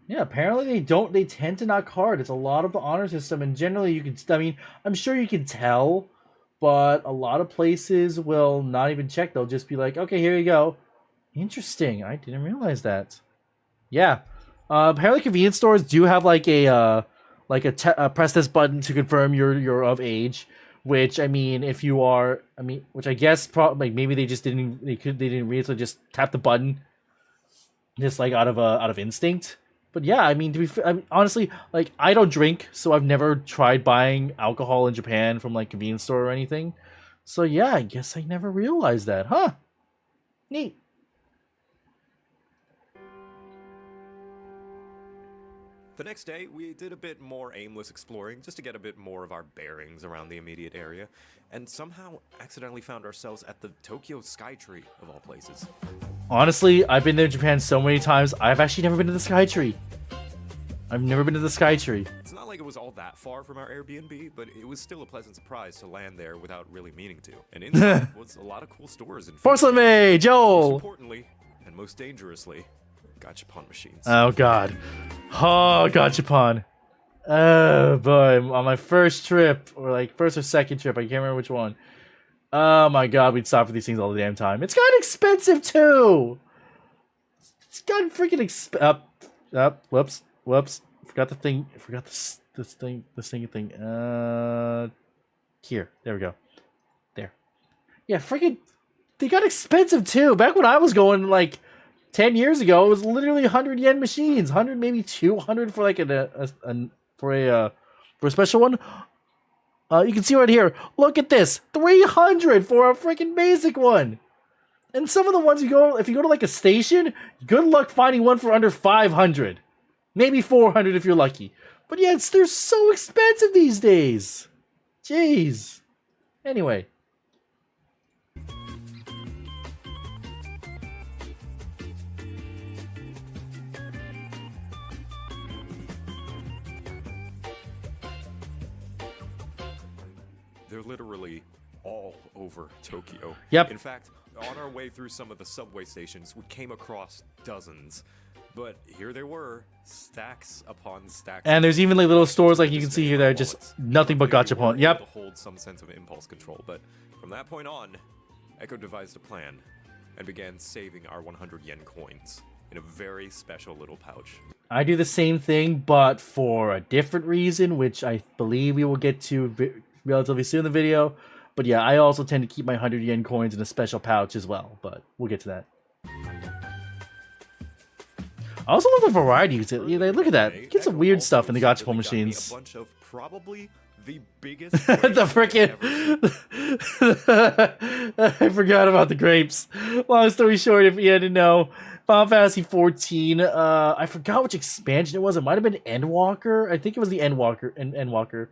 Yeah, apparently they don't. They tend to not card. It's a lot of the honor system, and generally you can. I mean, I'm sure you can tell, but a lot of places will not even check. They'll just be like, "Okay, here you go." Interesting. I didn't realize that. Yeah. Apparently, convenience stores do have press this button to confirm you're of age. Which I mean, if you are, I mean, which I guess probably like maybe they didn't read, so just tap the button, just like out of instinct. But yeah, I mean, I mean, honestly, like I don't drink, so I've never tried buying alcohol in Japan from like convenience store or anything. So yeah, I guess I never realized that, huh? Neat. The next day, we did a bit more aimless exploring just to get a bit more of our bearings around the immediate area, and somehow accidentally found ourselves at the Tokyo Skytree, of all places. Honestly, I've been to Japan so many times. I've actually never been to the Skytree. I've never been to the Skytree. It's not like it was all that far from our Airbnb, but it was still a pleasant surprise to land there without really meaning to. And inside was a lot of cool stores and Porcelain May, most Joel. importantly, and most dangerously, gachapon machines. Oh god. Oh, gachapon. Oh boy, on my first trip, or like first or second trip, I can't remember which one. Oh my god, we'd stop for these things all the damn time. It's gotten expensive too. It's gotten freaking whoops. Forgot the thing. Forgot this thing. Here. There we go. There. Yeah, freaking. They got expensive too. Back when I was going, like 10 years ago, it was literally 100 yen machines, 100 maybe 200 for like for a special one. You can see right here. Look at this, 300 for a freaking basic one. And some of the ones if you go to like a station, good luck finding one for under 500, maybe 400 if you're lucky. But yeah, they're so expensive these days. Jeez. Anyway. They're literally all over Tokyo. Yep. In fact, on our way through some of the subway stations, we came across dozens. But here they were, stacks upon stacks. And there's even like little stores like you can see here that are just nothing but gachapon. Yep. To hold some sense of impulse control, but from that point on, Echo devised a plan and began saving our 100 yen coins in a very special little pouch. I do the same thing, but for a different reason, which I believe we will get to relatively soon in the video. But yeah, I also tend to keep my 100 yen coins in a special pouch as well, but we'll get to that. I also love the variety. Look at that. Get some weird stuff in the gachapon machines. A bunch of probably the biggest The frickin' I forgot about the grapes. Long story short, if you had to know, Final Fantasy 14. I forgot which expansion it was. It might have been Endwalker. I think it was the Endwalker.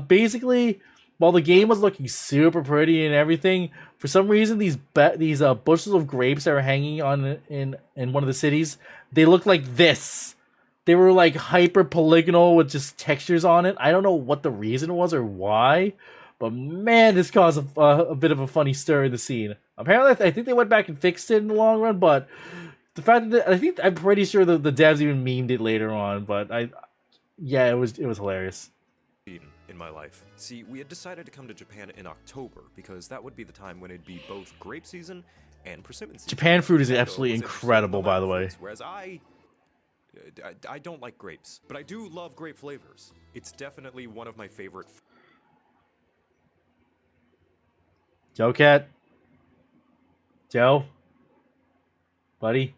Basically, while the game was looking super pretty and everything, for some reason these bushels of grapes that were hanging on in one of the cities, they looked like this. They were like hyper polygonal with just textures on it. I don't know what the reason was or why, but man, this caused a bit of a funny stir in the scene. Apparently, I think they went back and fixed it in the long run, but the fact that I'm pretty sure the devs even memed it later on. But it was hilarious. In my life. See, we had decided to come to Japan in October because that would be the time when it'd be both grape season and persimmon season. Japan fruit is absolutely incredible, by the way. Whereas I don't like grapes, but I do love grape flavors. It's definitely one of my favorite. Joe Cat. Joe. Buddy.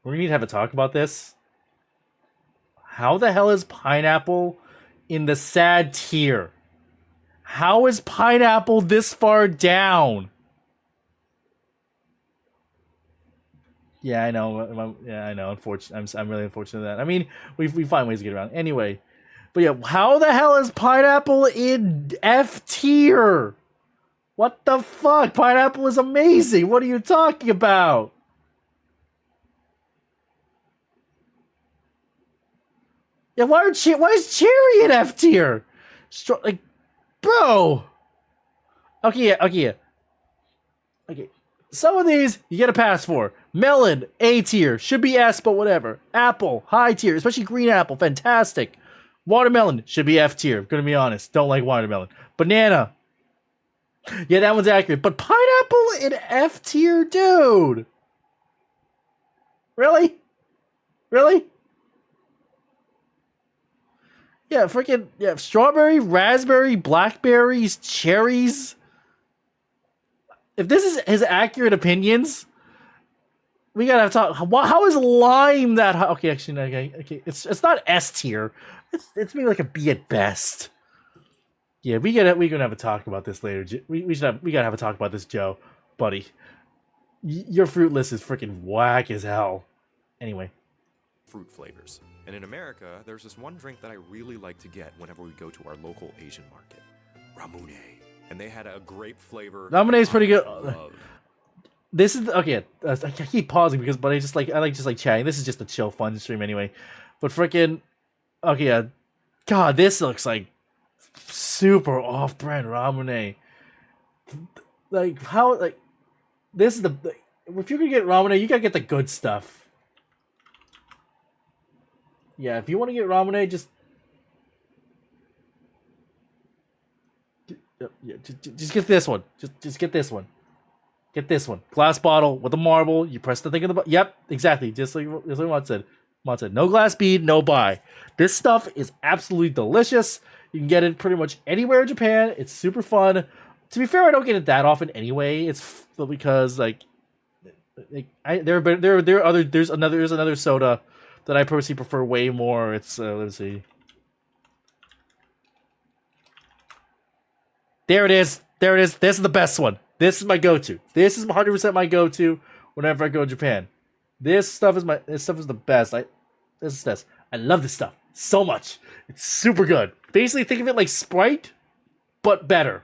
we're gonna need to have a talk about this. How the hell is pineapple in the sad tier? How is pineapple this far down? Yeah, I know. Yeah, I know. Unfortunately, I'm really unfortunate that. I mean, we find ways to get around. Anyway, but yeah, how the hell is pineapple in F tier? What the fuck? Pineapple is amazing. What are you talking about? Yeah, why is cherry in F tier? Like, bro. Okay, yeah. Okay. Some of these you get a pass for. Melon, A tier. Should be S, but whatever. Apple, high tier. Especially green apple, fantastic. Watermelon should be F tier. Gonna be honest. Don't like watermelon. Banana. Yeah, that one's accurate. But pineapple in F tier, dude. Really? Really? Yeah, freaking yeah, strawberry, raspberry, blackberries, cherries. If this is his accurate opinions, we gotta have talk. How is lime that? Okay, actually, okay. It's not S tier. It's maybe like a B at best. Yeah, we're gonna have a talk about this later. We gotta have a talk about this, Joe, buddy. Your fruit list is freaking whack as hell. Anyway, fruit flavors. And in America, there's this one drink that I really like to get whenever we go to our local Asian market, Ramune. And they had a grape flavor. Ramune is pretty good. This is okay. I keep pausing because, but I like just chatting. This is just a chill, fun stream anyway. But freaking, okay, yeah. God, this looks like super off-brand Ramune. Like how like this is the if you're gonna get Ramune, you gotta get the good stuff. Yeah, if you want to get Ramune, just get this one. Just get this one. Get this one. Glass bottle with a marble. You press the thing in the bottom. Yep, exactly. Just like Mont said. Mont said, no glass bead, no buy. This stuff is absolutely delicious. You can get it pretty much anywhere in Japan. It's super fun. To be fair, I don't get it that often anyway. It's because there's another soda that I personally prefer way more. It's let's see. There it is. This is the best one. This is my go-to. This is 100% my go-to whenever I go to Japan. This stuff is the best. This is this. I love this stuff so much. It's super good. Basically, think of it like Sprite, but better.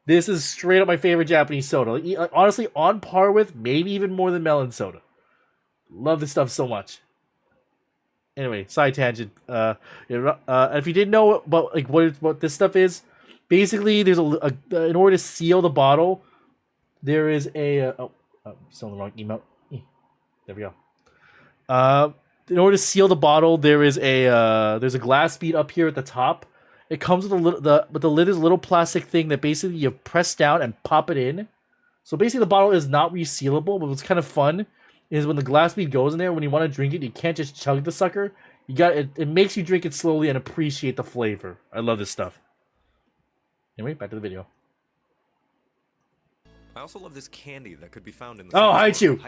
This is straight up my favorite Japanese soda. Honestly, on par with, maybe even more than melon soda. Love this stuff so much. Anyway, side tangent. If you didn't know about what this stuff is, basically there's in order to seal the bottle, there is still in the wrong emote. There we go. In order to seal the bottle, there's a glass bead up here at the top. It comes with the lid is a little plastic thing that basically you press down and pop it in. So basically the bottle is not resealable, but what's kind of fun is when the glass bead goes in there, when you want to drink it, you can't just chug the sucker. You got it. It makes you drink it slowly and appreciate the flavor. I love this stuff. Anyway, back to the video. I also love this candy that could be found in the Haichu.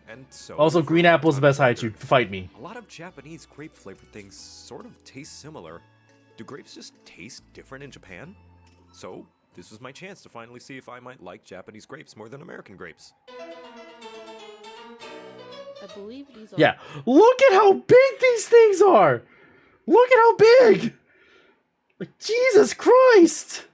And so Also, green apple is the best Haichu. Fight me. A lot of Japanese grape flavored things sort of taste similar. Do grapes just taste different in Japan? So, this was my chance to finally see if I might like Japanese grapes more than American grapes. I believe these are... Yeah, look at how big these things are! Look at how big! Like, Jesus Christ!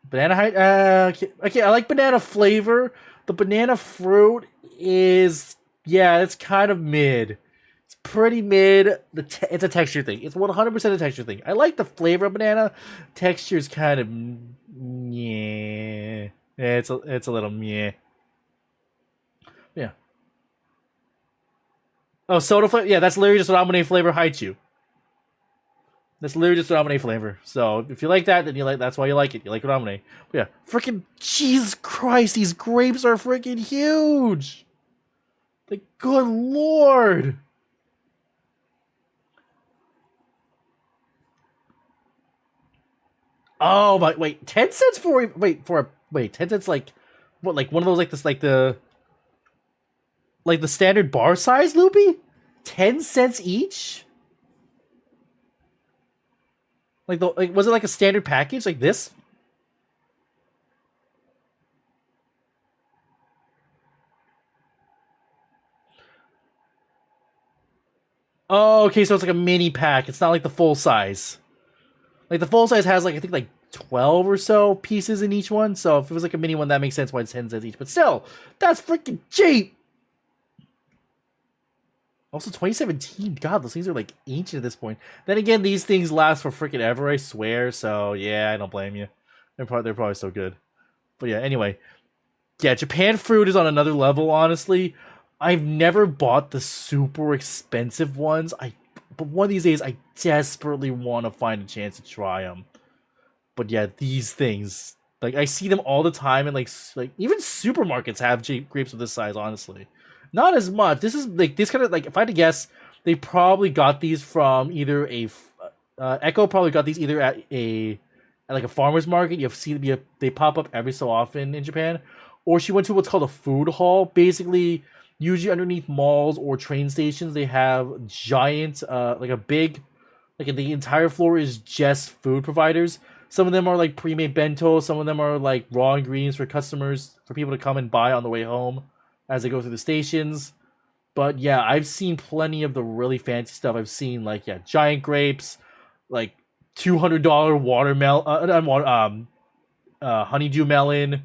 Banana okay, I like banana flavor. The banana fruit is, yeah, it's kind of mid. It's pretty mid. It's a texture thing. It's 100% a texture thing. I like the flavor of banana. Texture is kind of, yeah. It's a little meh. Yeah. Oh, soda flavor. Yeah, that's literally just Ramune flavor Haichu. That's literally just Ramune flavor. So if you like that, then that's why you like it. You like Ramune. But yeah, freaking Jesus Christ, these grapes are freaking huge. Like, good lord. Oh my, wait, 10 cents for 10 cents like what, like one of those, like this, like the standard bar size, Loopy? 10 cents each? Like was it like a standard package like this? Oh, okay, so it's like a mini pack. It's not like the full size. Like the full size has like I think like 12 or so pieces in each one. So if it was like a mini one, that makes sense why it's 10 cents each. But still, that's freaking cheap. Also, 2017. God, those things are like ancient at this point. Then again, these things last for freaking ever, I swear. So yeah, I don't blame you. They're probably so good. But yeah, anyway. Yeah, Japan fruit is on another level, honestly. I've never bought the super expensive ones. But one of these days, I desperately want to find a chance to try them. But yeah, these things, like I see them all the time, and like even supermarkets have grapes of this size. Honestly, not as much. This is like this kind of like if I had to guess, they probably got these from either Echo probably got these either at like a farmer's market. You have seen they pop up every so often in Japan, or she went to what's called a food hall. Basically, usually underneath malls or train stations, they have giant, like a big, like the entire floor is just food providers. Some of them are like pre-made bento. Some of them are like raw ingredients for customers, for people to come and buy on the way home as they go through the stations. But yeah, I've seen plenty of the really fancy stuff. I've seen like giant grapes, like $200 watermelon, honeydew melon.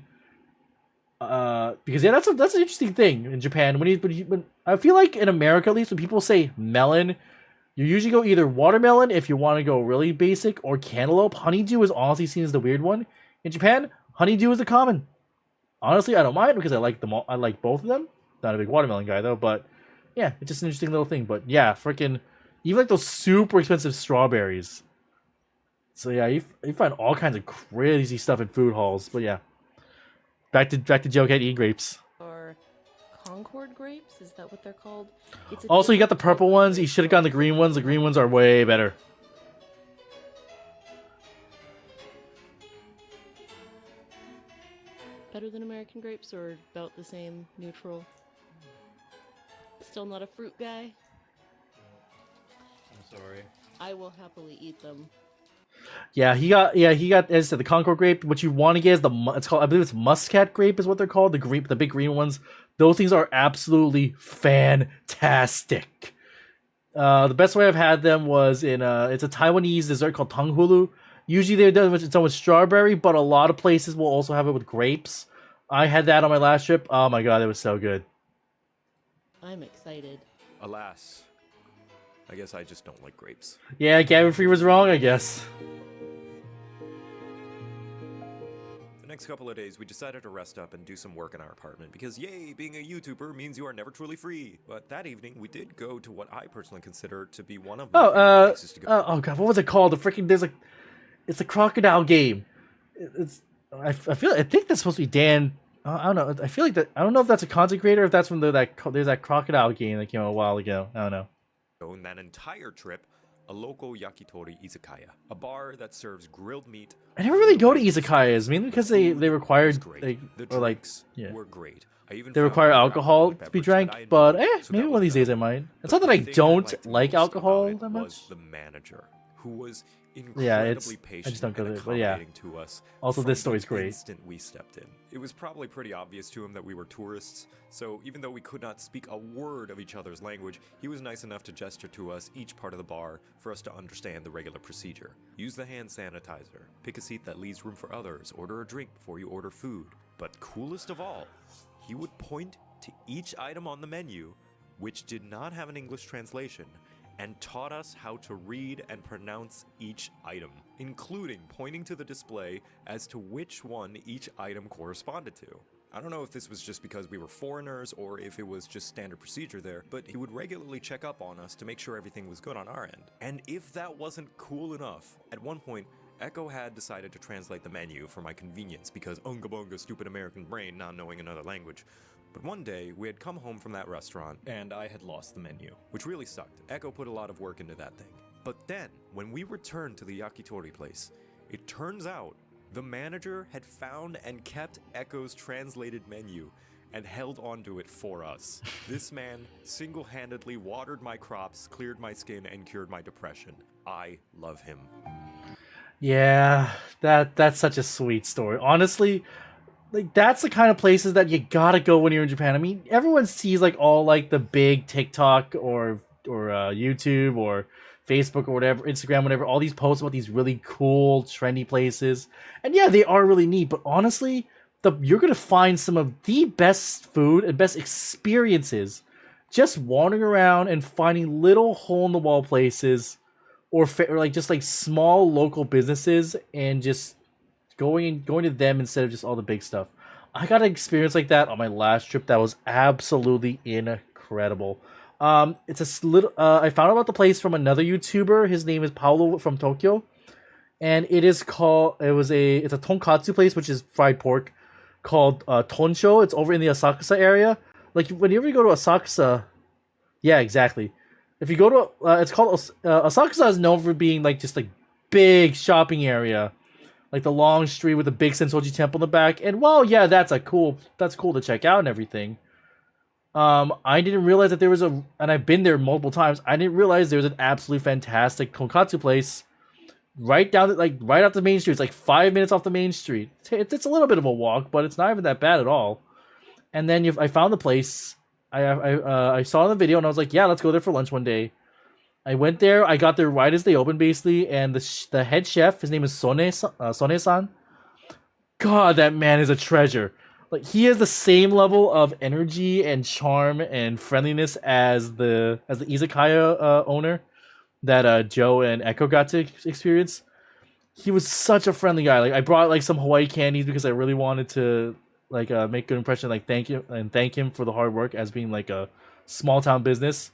Because yeah, that's an interesting thing in Japan. When I feel like in America at least, when people say melon, you usually go either watermelon if you want to go really basic, or cantaloupe. Honeydew is honestly seen as the weird one. In Japan, honeydew is the common. Honestly, I don't mind because I like them all. I like both of them. Not a big watermelon guy though, but yeah, it's just an interesting little thing. But yeah, freaking even like those super expensive strawberries. So yeah, you find all kinds of crazy stuff in food halls. But yeah, back to Jughead eating grapes. Or Concord grapes? Is that what they're called? Also, you got the purple ones. You should have gotten the green ones. The green ones are way better. Better than American grapes, or about the same, neutral? Still not a fruit guy? I'm sorry. I will happily eat them. Yeah, he got as I said, the Concord grape. What you want to get is it's called, I believe it's Muscat grape is what they're called. The big green ones. Those things are absolutely fantastic. The best way I've had them was in it's a Taiwanese dessert called Tanghulu. Usually they're done with strawberry, but a lot of places will also have it with grapes. I had that on my last trip. Oh my god, it was so good. I'm excited. Alas, I guess I just don't like grapes. Yeah, Gavin Free was wrong, I guess. The next couple of days, we decided to rest up and do some work in our apartment because, yay, being a YouTuber means you are never truly free. But that evening, we did go to what I personally consider to be one of my favorite places to go. Oh god, what was it called? It's a crocodile game. I think that's supposed to be Dan. I don't know. I feel like that. I don't know if that's a content creator. If that's from there's that crocodile game that came out a while ago. I don't know. On that entire trip, a local yakitori izakaya, a bar that serves grilled meat. I never really go to izakayas, mainly because they required the drinks were great. They require alcohol to be drank, but maybe one of these days I might. It's not that I don't like alcohol that much. Was the manager, who was I incredibly patient just don't go and there, but yeah. accommodating to us. Also, from this story's the great. instant we stepped in. It was probably pretty obvious to him that we were tourists, so even though we could not speak a word of each other's language, he was nice enough to gesture to us each part of the bar for us to understand the regular procedure. Use the hand sanitizer, pick a seat that leaves room for others, order a drink before you order food. But coolest of all, he would point to each item on the menu, which did not have an English translation, and taught us how to read and pronounce each item, including pointing to the display as to which one each item corresponded to. I don't know if this was just because we were foreigners or if it was just standard procedure there, but he would regularly check up on us to make sure everything was good on our end. And if that wasn't cool enough, at one point, Echo had decided to translate the menu for my convenience because unga bunga stupid American brain not knowing another language. But one day, we had come home from that restaurant, and I had lost the menu, which really sucked. Echo put a lot of work into that thing. But then, when we returned to the yakitori place, it turns out The manager had found and kept Echo's translated menu and held onto it for us. This man single-handedly watered my crops, cleared my skin, and cured my depression. I love him. Yeah, that's such a sweet story. Honestly, like that's the kind of places that you gotta go when you're in Japan. I mean, everyone sees like all like the big TikTok or YouTube or Facebook or whatever, Instagram, whatever, all these posts about these really cool, trendy places. And yeah, they are really neat, but honestly, you're gonna find some of the best food and best experiences just wandering around and finding little hole-in-the-wall places or like just like small local businesses and just going to them instead of just all the big stuff. I got an experience like that on my last trip that was absolutely incredible. It's a little. I found out about the place from another YouTuber. His name is Paolo from Tokyo, and it's a tonkatsu place, which is fried pork, called Tonsho. It's over in the Asakusa area. Like whenever you go to Asakusa, yeah, exactly. If you go to, it's called Asakusa is known for being like just like big shopping area, like the long street with the big Sensoji temple in the back. And well, yeah, that's cool to check out and everything. I didn't realize that there was and I've been there multiple times. I didn't realize there was an absolutely fantastic tonkatsu place right off the main street. It's like 5 minutes off the main street. It's a little bit of a walk, but it's not even that bad at all. And then I found the place. I saw the video and I was like, yeah, let's go there for lunch one day. I went there. I got there right as they opened, basically, and the head chef, his name is Sone-san. God, that man is a treasure. Like he has the same level of energy and charm and friendliness as the izakaya owner that Joe and Echo got to experience. He was such a friendly guy. Like I brought like some Hawaii candies because I really wanted to like make good impression, like thank him for the hard work as being like a small town business.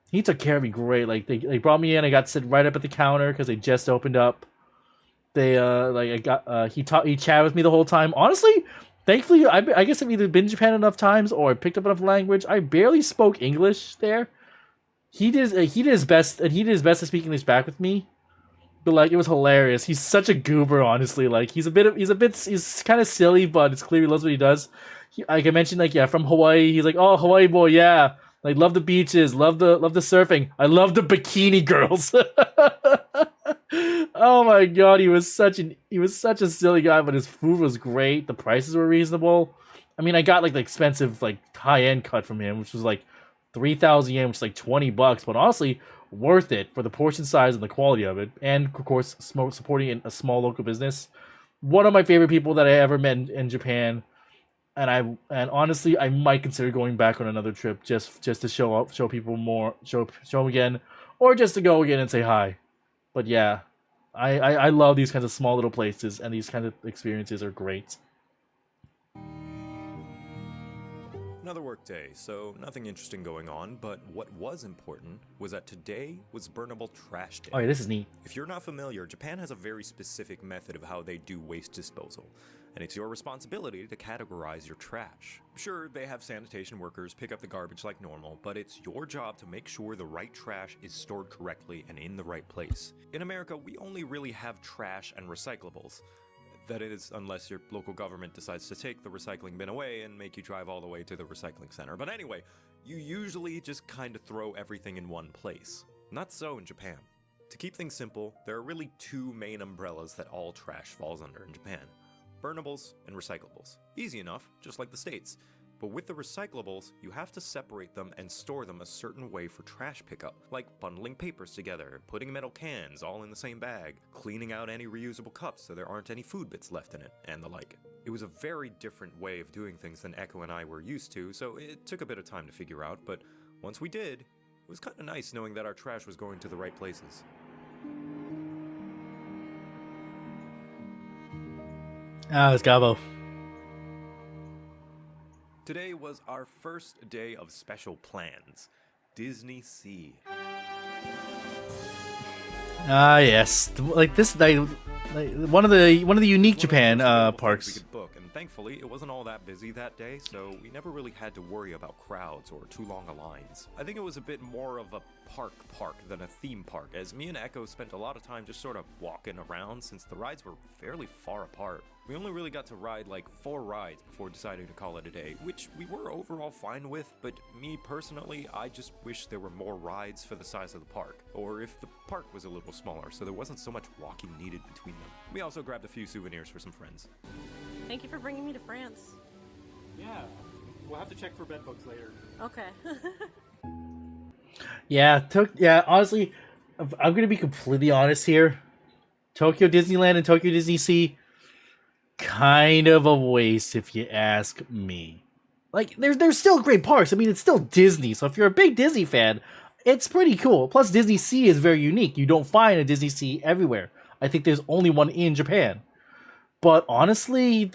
He took care of me great. Like they brought me in. I got to sit right up at the counter because they just opened up. They he chatted with me the whole time. Honestly, thankfully, I guess I've either been to Japan enough times or I picked up enough language. I barely spoke English there. He did his best, and he did his best to speak English back with me. But like it was hilarious. He's such a goober, honestly. Like he's kind of silly, but it's clear he loves what he does. Like I mentioned, like yeah, from Hawaii. He's like, oh, Hawaii boy, yeah. Like love the beaches, love the surfing. I love the bikini girls. Oh my god, he was such a silly guy, but his food was great. The prices were reasonable. I mean, I got like the expensive like high-end cut from him, which was like 3,000 yen, which is like $20, but honestly worth it for the portion size and the quality of it, and of course supporting a small local business. One of my favorite people that I ever met in Japan, and honestly I might consider going back on another trip just to show people more, show them again, or just to go again and say hi. But yeah, I love these kinds of small little places, and these kinds of experiences are great. Another work day, so nothing interesting going on, but what was important was that today was Burnable Trash Day. Oh yeah, this is neat. If you're not familiar, Japan has a very specific method of how they do waste disposal, and it's your responsibility to categorize your trash. Sure, they have sanitation workers pick up the garbage like normal, but it's your job to make sure the right trash is stored correctly and in the right place. In America, we only really have trash and recyclables. That is, unless your local government decides to take the recycling bin away and make you drive all the way to the recycling center. But anyway, you usually just kind of throw everything in one place. Not so in Japan. To keep things simple, there are really two main umbrellas that all trash falls under in Japan: burnables and recyclables. Easy enough, just like the States. But with the recyclables, you have to separate them and store them a certain way for trash pickup, like bundling papers together, putting metal cans all in the same bag, cleaning out any reusable cups so there aren't any food bits left in it, and the like. It was a very different way of doing things than Echo and I were used to, so it took a bit of time to figure out, but once we did, it was kind of nice knowing that our trash was going to the right places. Ah, it's Gabo. Today was our first day of special plans. Disney Sea. Ah, yes. Like this, like one of the unique Japan parks. We could book, and thankfully it wasn't all that busy that day, so we never really had to worry about crowds or too long a lines. I think it was a bit more of a park than a theme park, as me and Echo spent a lot of time just sort of walking around since the rides were fairly far apart. We only really got to ride like 4 rides before deciding to call it a day, which we were overall fine with, but me personally, I just wish there were more rides for the size of the park, or if the park was a little smaller so there wasn't so much walking needed between them. We also grabbed a few souvenirs for some friends. Thank you for bringing me to France. Yeah, we'll have to check for bedbugs later. Okay. Yeah, honestly, I'm gonna be completely honest here. Tokyo Disneyland and Tokyo Disney Sea, kind of a waste if you ask me. Like, there's still great parks. I mean, it's still Disney, so if you're a big Disney fan, it's pretty cool. Plus, Disney Sea is very unique. You don't find a Disney Sea everywhere. I think there's only one in Japan. But honestly,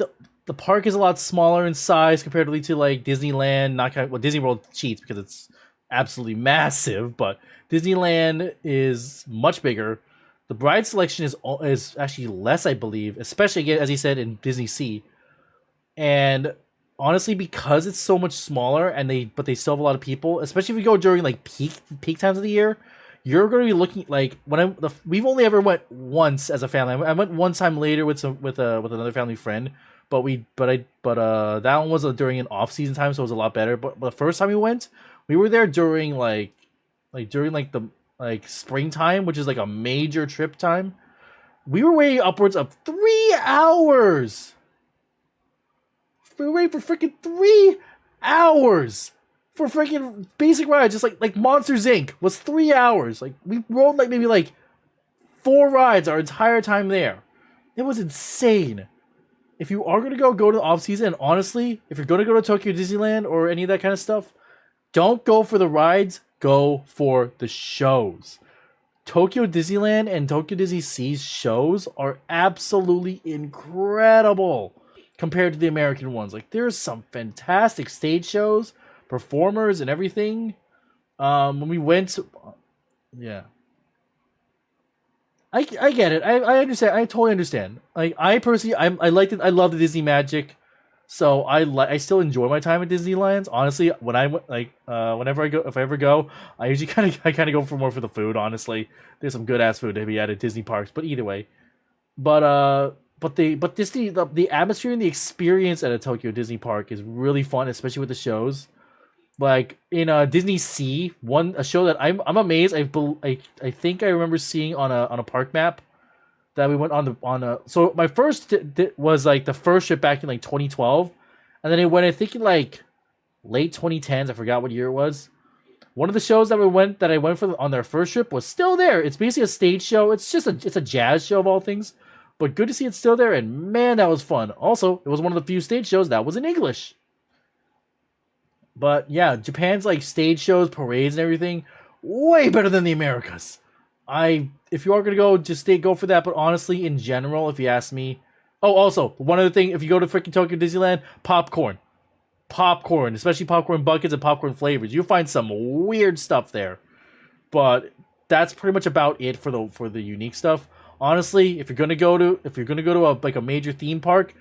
the park is a lot smaller in size comparatively to like Disneyland. Disney World cheats because it's absolutely massive, but Disneyland is much bigger. The bride selection is actually less, I believe, especially again, as he said, in Disney Sea. And honestly, because it's so much smaller and they still have a lot of people, especially if you go during like peak times of the year, you're going to be looking like we've only ever went once as a family. I went one time later with another family friend, but that one was during an off season time, so it was a lot better. But the first time we were there during the springtime, which is like a major trip time. We were waiting upwards of 3 hours. We were waiting for freaking 3 hours for freaking basic rides, just like Monsters Inc. was 3 hours. Like, we rode maybe 4 rides our entire time there. It was insane. If you are gonna go to the off season, and honestly, if you're gonna go to Tokyo Disneyland or any of that kind of stuff, don't go for the rides, go for the shows. Tokyo Disneyland and Tokyo Disney Sea's shows are absolutely incredible compared to the American ones. Like, there's some fantastic stage shows, performers, and everything. When we went, yeah. I get it. I understand. I totally understand. Like, I personally, I like it. I love the Disney magic. So I still enjoy my time at Disneyland. Honestly, when whenever I go, if I ever go, I usually kind of go for more for the food. Honestly, there's some good ass food to be at Disney parks. But either way, the atmosphere and the experience at a Tokyo Disney park is really fun, especially with the shows. Like in Disney Sea, a show that I'm amazed. I think I remember seeing on a park map that we went so my first was like the first trip back in like 2012, and then it went, I think, in like late 2010s. I forgot what year it was. One of the shows that I went for on their first trip was still there. It's basically a stage show. It's a jazz show of all things, but good to see it's still there. And man, that was fun. Also, it was one of the few stage shows that was in English. But yeah, Japan's like stage shows, parades, and everything, way better than the Americas. If you are gonna go, just go for that. But honestly, in general, if you ask me, also one other thing, if you go to freaking Tokyo Disneyland, popcorn, especially popcorn buckets and popcorn flavors, you'll find some weird stuff there. But that's pretty much about it for the unique stuff. Honestly, if you're gonna go to a major theme park,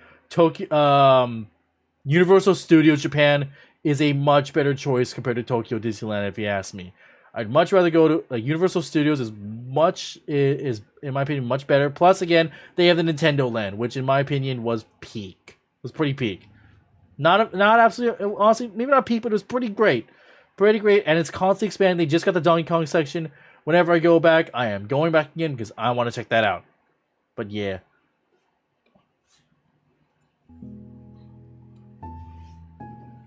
Universal Studios Japan is a much better choice compared to Tokyo Disneyland, if you ask me. I'd much rather go to Universal Studios. Is in my opinion much better. Plus, again, they have the Nintendo Land, which in my opinion was peak. It was pretty peak. Not absolutely, honestly, maybe not peak, but it was pretty great, and it's constantly expanding. They just got the Donkey Kong section. Whenever I go back, I am going back again because I want to check that out. But yeah.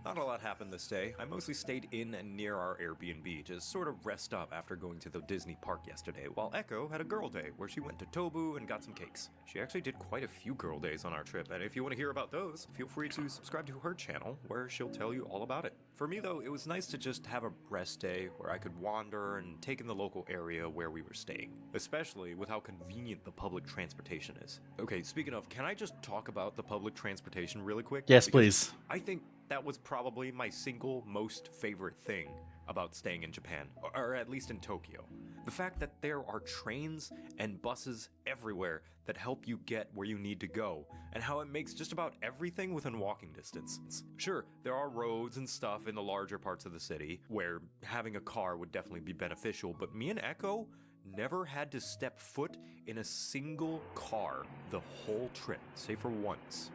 Not a lot happened this day. I mostly stayed in and near our Airbnb to sort of rest up after going to the Disney park yesterday, while Echo had a girl day where she went to Tobu and got some cakes. She actually did quite a few girl days on our trip, and if you want to hear about those, feel free to subscribe to her channel where she'll tell you all about it. For me though, it was nice to just have a rest day where I could wander and take in the local area where we were staying, especially with how convenient the public transportation is. Okay, speaking of, can I just talk about the public transportation really quick? Yes, Because please. I think that was probably my single most favorite thing about staying in Japan, or at least in Tokyo. The fact that there are trains and buses everywhere that help you get where you need to go, and how it makes just about everything within walking distance. Sure, there are roads and stuff in the larger parts of the city where having a car would definitely be beneficial, but me and Echo never had to step foot in a single car the whole trip, save for once.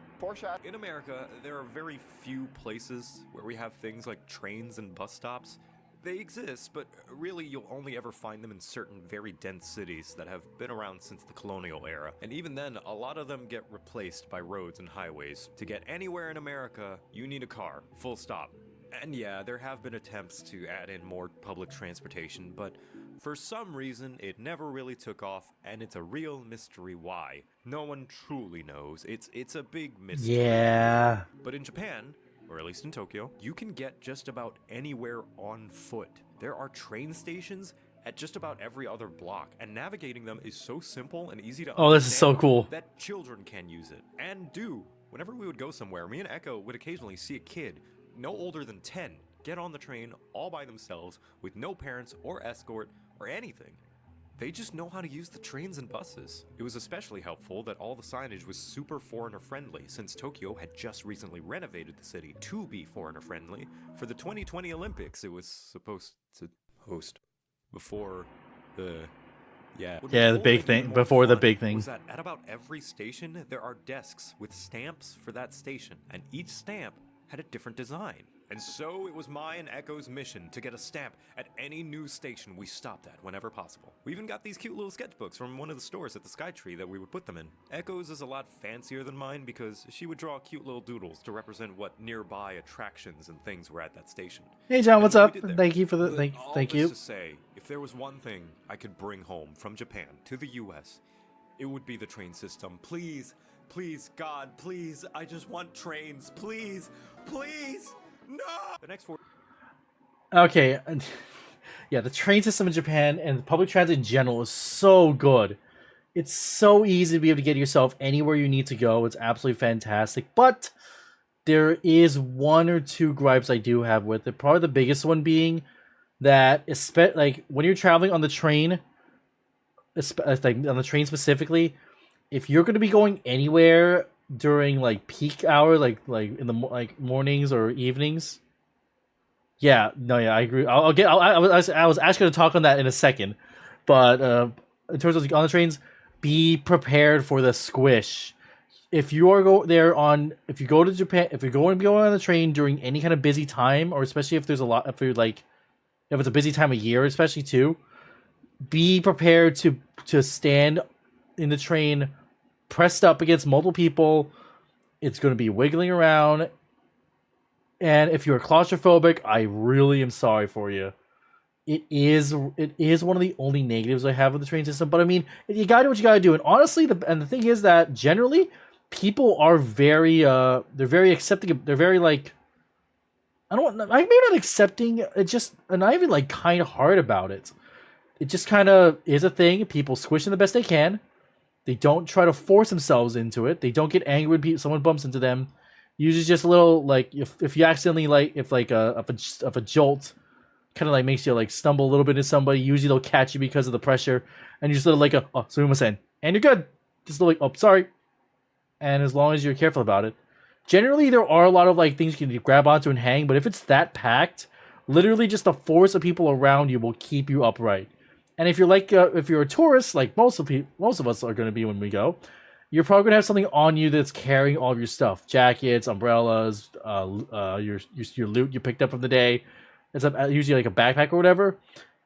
In America, there are very few places where we have things like trains and bus stops. They exist, but really you'll only ever find them in certain very dense cities that have been around since the colonial era. And even then, a lot of them get replaced by roads and highways. To get anywhere in America, you need a car, full stop. And yeah, there have been attempts to add in more public transportation, but for some reason, it never really took off, and it's a real mystery why. No one truly knows. It's a big mystery. Yeah. But in Japan, or at least in Tokyo, you can get just about anywhere on foot. There are train stations at just about every other block, and navigating them is so simple and easy to Oh, this is so understand cool. that children can use it, and do. Whenever we would go somewhere, me and Echo would occasionally see a kid, no older than 10, get on the train all by themselves with no parents or escort or anything. They just know how to use the trains and buses. It was especially helpful that all the signage was super foreigner-friendly, since Tokyo had just recently renovated the city to be foreigner-friendly for the 2020 Olympics it was supposed to host. Before the... Yeah, Yeah, the big thing. Before the big thing. was that at about every station, there are desks with stamps for that station, and each stamp had a different design. And so it was my and Echo's mission to get a stamp at any new station we stopped at whenever possible. We even got these cute little sketchbooks from one of the stores at the Skytree that we would put them in. Echo's is a lot fancier than mine because she would draw cute little doodles to represent what nearby attractions and things were at that station. Hey John, And what's we up? did there. Thank you for the But thank all thank this you. to say, if there was one thing I could bring home from Japan to the US, it would be the train system. Please, please, God, please, I just want trains. Please, please, no! The next 4 Okay, yeah, the train system in Japan and public transit in general is so good. It's so easy to be able to get yourself anywhere you need to go. It's absolutely fantastic. But there is one or two gripes I do have with it. Probably the biggest one being that, like when you're traveling on the train, like on the train specifically, if you're going to be going anywhere during like peak hour, like in the mornings or evenings. Yeah, no, yeah, I agree. I was actually going to talk on that in a second, but in terms of on the trains, be prepared for the squish. If you are if you go to Japan, if you're going to be going on the train during any kind of busy time, or especially if there's a lot, if it's a busy time of year, especially too, be prepared to stand in the train, pressed up against multiple people. It's going to be wiggling around. And if you're claustrophobic, I really am sorry for you. It is one of the only negatives I have with the train system. But I mean, you gotta do what you gotta do. And honestly, the thing is that generally people are very they're very accepting. They're very like maybe not accepting. It's just not even like kind of hard about it. It just kind of is a thing. People squishing the best they can. They don't try to force themselves into it. They don't get angry when someone bumps into them. Usually just a little, like, if you accidentally, like, if a jolt kind of, like, makes you, like, stumble a little bit into somebody, usually they'll catch you because of the pressure, and you're just like, oh, sumimasen, and you're good. Just like, oh, sorry. And as long as you're careful about it. Generally, there are a lot of, like, things you can grab onto and hang, but if it's that packed, literally just the force of people around you will keep you upright. And if you're, like, if you're a tourist, like most of us are going to be when we go, you're probably going to have something on you that's carrying all of your stuff. Jackets, umbrellas, your loot you picked up from the day. It's usually like a backpack or whatever.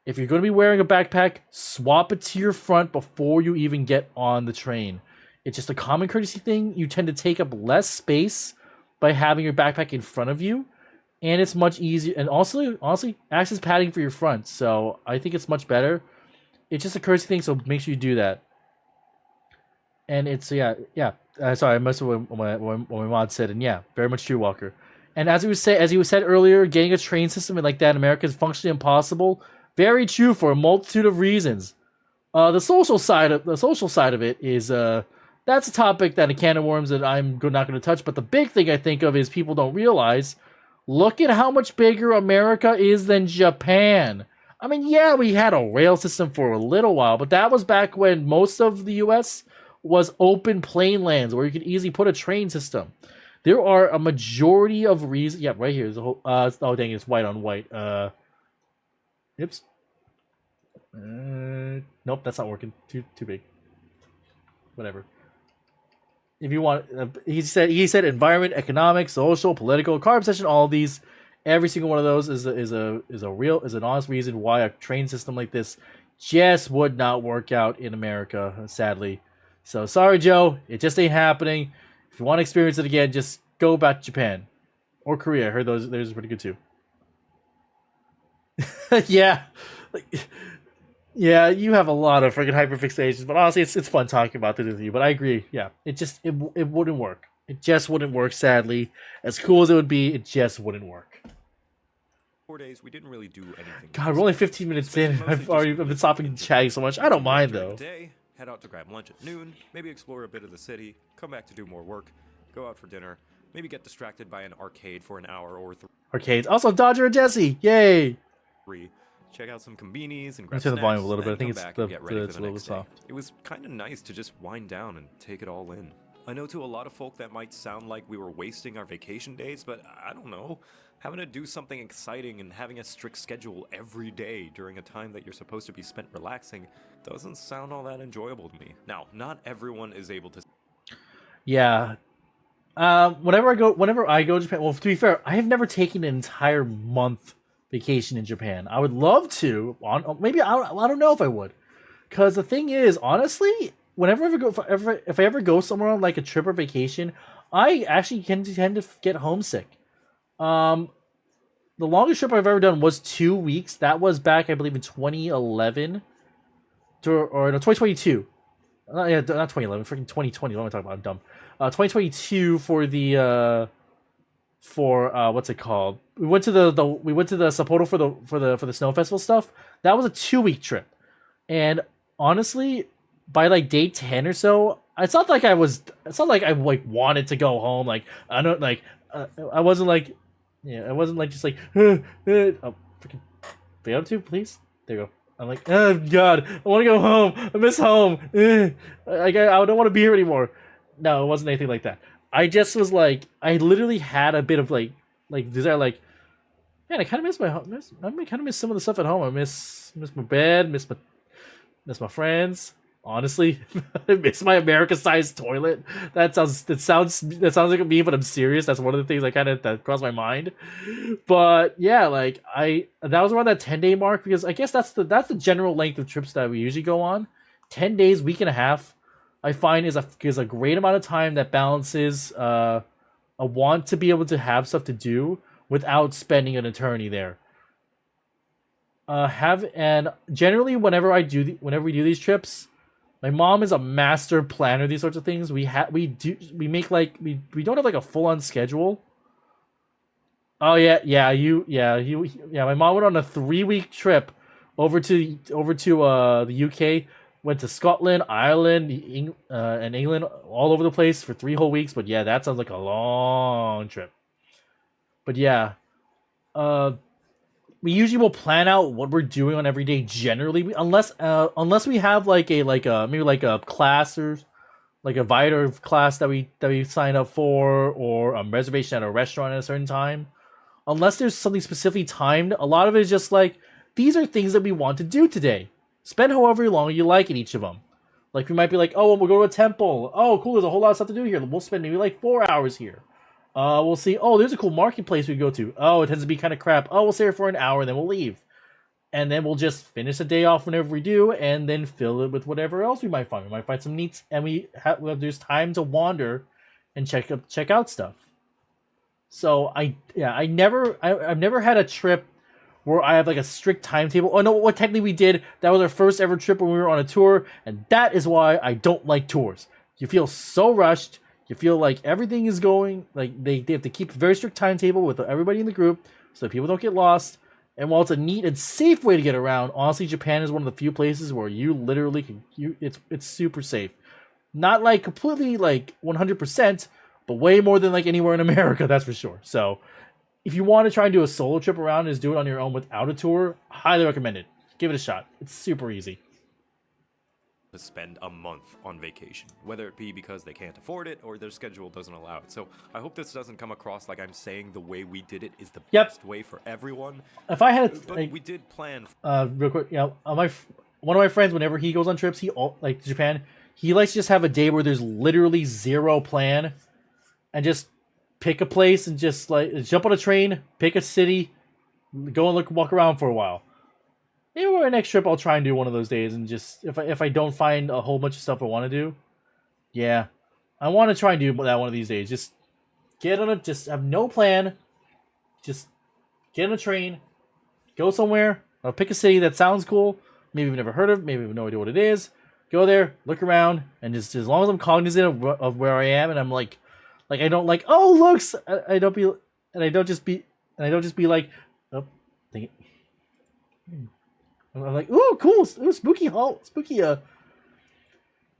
If you're going to be wearing a backpack, swap it to your front before you even get on the train. It's just a common courtesy thing. You tend to take up less space by having your backpack in front of you. And it's much easier. And also, honestly, acts as padding for your front. So I think it's much better. It's just a courtesy thing, so make sure you do that. And it's sorry, I missed what my mod said, and yeah, very much true, Walker. And as he said earlier, getting a train system like that in America is functionally impossible. Very true for a multitude of reasons. The social side of it is that's a topic that a can of worms that I'm not going to touch. But the big thing I think of is people don't realize. Look at how much bigger America is than Japan. I mean, yeah, we had a rail system for a little while, but that was back when most of the U.S. was open plain lands where you could easily put a train system. There are a majority of reasons. Yeah, right here. There's a whole. Oh dang, it's white on white. Oops. Nope, that's not working. Too big. Whatever. If you want, he said environment, economic, social, political, carbon session, all of these. Every single one of those is an honest reason why a train system like this just would not work out in America, sadly. So sorry, Joe, it just ain't happening. If you want to experience it again, just go back to Japan or Korea. I heard those are pretty good too. Yeah, yeah, you have a lot of freaking hyperfixations, but honestly, it's fun talking about this with you. But I agree, yeah, it wouldn't work. It just wouldn't work. Sadly, as cool as it would be, it just wouldn't work. 4 days, we didn't really do anything. God, we're only 15 minutes in. I've been stopping and chatting so much. I don't mind though. Day, head out to grab lunch at noon, maybe explore a bit of the city, come back to do more work, go out for dinner, maybe get distracted by an arcade for an hour or Arcades. Also, Dodger and Jesse. Yay! three. Check out some convenies and grab Turn the volume snacks, a little bit. I then think come it's back and the get ready for it's a the little next bit day. soft. It was kind of nice to just wind down and take it all in. I know to a lot of folk that might sound like we were wasting our vacation days, but I don't know. Having to do something exciting and having a strict schedule every day during a time that you're supposed to be spent relaxing doesn't sound all that enjoyable to me. Now, not everyone is able to. Yeah. Whenever I go to Japan, well, to be fair, I have never taken an entire month vacation in Japan. I would love to. Maybe I don't know if I would, because the thing is, honestly, whenever if I ever go somewhere on like a trip or vacation, I actually tend to get homesick. The longest trip I've ever done was 2 weeks. That was back, I believe, in 2011 or no, 2022. Yeah, not 2011, freaking 2020. What am I talking about? I'm dumb. 2022 for the what's it called? We went to the Sapporo for the snow festival stuff. That was a 2 week trip, and honestly, by like day 10 or so, it's not like I wanted to go home. Like I don't like I wasn't like, yeah, I wasn't like just like oh freaking be able to please. There you go. I'm like, oh god, I want to go home. I miss home. I don't want to be here anymore. No, it wasn't anything like that. I just was like, I literally had a bit of like desire, like, man, I kind of miss some of the stuff at home. I miss my bed, miss my friends. Honestly, I miss my America-sized toilet. That sounds like a meme, but I'm serious. That's one of the things that crossed my mind. But yeah, like that was around that 10-day mark, because I guess that's the general length of trips that we usually go on. 10 days, week and a half, I find is a great amount of time that balances a want to be able to have stuff to do without spending an eternity there. And generally whenever we do these trips, my mom is a master planner of these sorts of things. We don't have like a full on schedule. Oh yeah. My mom went on a 3-week trip over to the UK. Went to Scotland, Ireland, and England, all over the place for 3 whole weeks. But yeah, that sounds like a long trip. But yeah, we usually will plan out what we're doing on every day. Generally, unless we have maybe a class or like a Viator class that we sign up for, or a reservation at a restaurant at a certain time. Unless there's something specifically timed, a lot of it is just like, these are things that we want to do today. Spend however long you like in each of them. Like, we might be like, oh, we'll go to a temple. Oh, cool, there's a whole lot of stuff to do here. We'll spend maybe like 4 hours here. We'll see, oh, there's a cool marketplace we go to. Oh, it tends to be kind of crap. Oh, we'll stay here for an hour and then we'll leave. And then we'll just finish the day off whenever we do, and then fill it with whatever else we might find. We might find some neats, and there's time to wander and check out stuff. So I've never had a trip where I have like a strict timetable. Oh no, what technically we did, that was our first ever trip when we were on a tour, and that is why I don't like tours. You feel so rushed. You feel like everything is going, like they have to keep a very strict timetable with everybody in the group so that people don't get lost. And while it's a neat and safe way to get around, honestly, Japan is one of the few places where you literally it's super safe. Not like completely like 100%, but way more than like anywhere in America, that's for sure. So if you want to try and do a solo trip around and just do it on your own without a tour, highly recommend it. Give it a shot. It's super easy. To spend a month on vacation, whether it be because they can't afford it or their schedule doesn't allow it. So I hope this doesn't come across like I'm saying the way we did it is the best way for everyone. If I had, but like, we did plan. Real quick, one of my friends, whenever he goes on trips, like to Japan, he likes to just have a day where there's literally zero plan, and just pick a place and just like jump on a train, pick a city, go and walk around for a while. Maybe my next trip I'll try and do one of those days, and just if I don't find a whole bunch of stuff I want to do, yeah, I want to try and do that one of these days. Just just have no plan, just get on a train, go somewhere, or pick a city that sounds cool. Maybe you've never heard of, maybe you have no idea what it is. Go there, look around, and just as long as I'm cognizant of where I am, and I'm like I don't like, oh looks, I don't just be like, oh, dang it. I'm like, ooh, cool, ooh, spooky alleyway.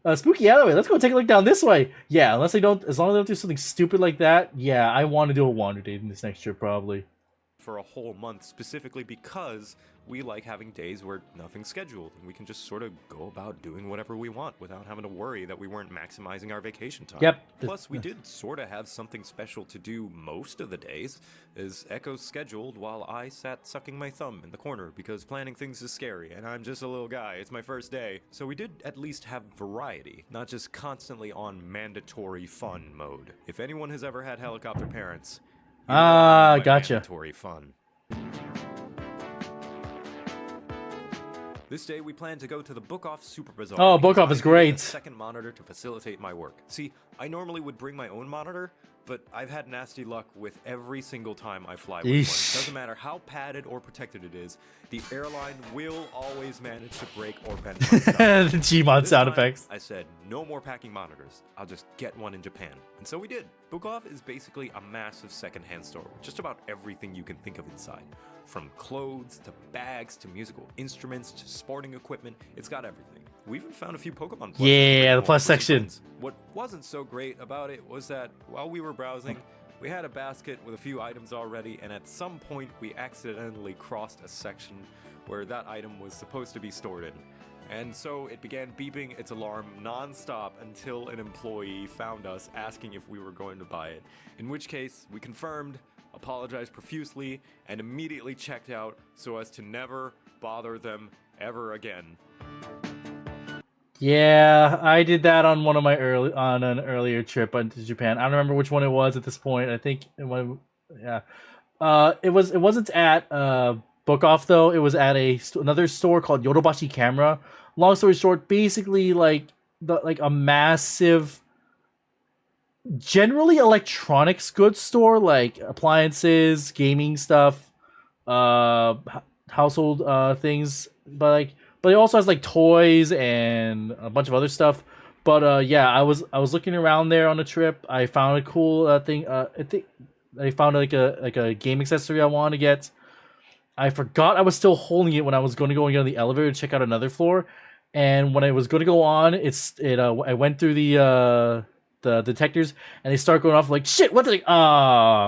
Let's go take a look down this way. Yeah, as long as I don't do something stupid like that, yeah, I want to do a wander date in this next trip probably. For a whole month, specifically because we like having days where nothing's scheduled and we can just sort of go about doing whatever we want without having to worry that we weren't maximizing our vacation time. Yep. Plus, we did sort of have something special to do most of the days, as Echo scheduled while I sat sucking my thumb in the corner because planning things is scary and I'm just a little guy. It's my first day. So we did at least have variety, not just constantly on mandatory fun mode. If anyone has ever had helicopter parents, gotcha. Mandatory fun. This day we plan to go to the Book Off Super Bazaar. Oh, Book Off is great. A second monitor to facilitate my work. See, I normally would bring my own monitor, but I've had nasty luck with every single time I fly with one. Doesn't matter how padded or protected it is, the airline will always manage to break or bend my stuff. The Gmod sound effects. I said, no more packing monitors. I'll just get one in Japan. And so we did. Book Off is basically a massive secondhand store with just about everything you can think of inside. From clothes, to bags, to musical instruments, to sporting equipment, it's got everything. We even found a few Pokemon plushs. Yeah, the plush section. What wasn't so great about it was that while we were browsing, we had a basket with a few items already, and at some point we accidentally crossed a section where that item was supposed to be stored in. And so it began beeping its alarm non-stop until an employee found us asking if we were going to buy it. In which case, we confirmed, apologized profusely, and immediately checked out so as to never bother them ever again. Yeah, I did that on an earlier trip to Japan. I don't remember which one it was at this point. I think it wasn't at Book Off though. It was at another store called Yodobashi Camera. Long story short, basically like a massive, generally electronics goods store, like appliances, gaming stuff, household things, but it also has like toys and a bunch of other stuff. But yeah, I was looking around there on the trip. I found a cool thing. I think I found like a game accessory I wanted to get. I forgot I was still holding it when I was going to go and get on the elevator to check out another floor. And when I was going to go on, I went through the detectors, and they start going off like, shit, what the,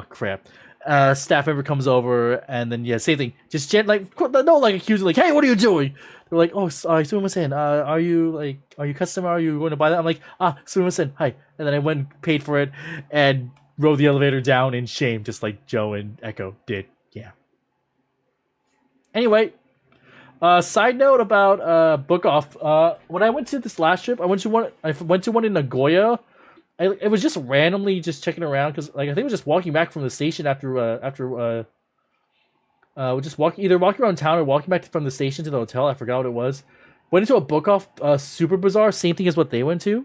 crap. Staff member comes over, and then, yeah, same thing. Just accusing, like, hey, what are you doing? They're like, oh, sumimasen, are you customer? Are you going to buy that? I'm like, sumimasen, hi. And then I went and paid for it, and rode the elevator down in shame, just like Joe and Echo did. Yeah. Anyway, side note about Book Off. When I went to this last trip, I went to one in Nagoya. It was just randomly just checking around because I think I was just walking back from the station after just walking around town or walking back from the station to the hotel. I forgot what it was. Went into a Book Off Super Bazaar, same thing as what they went to.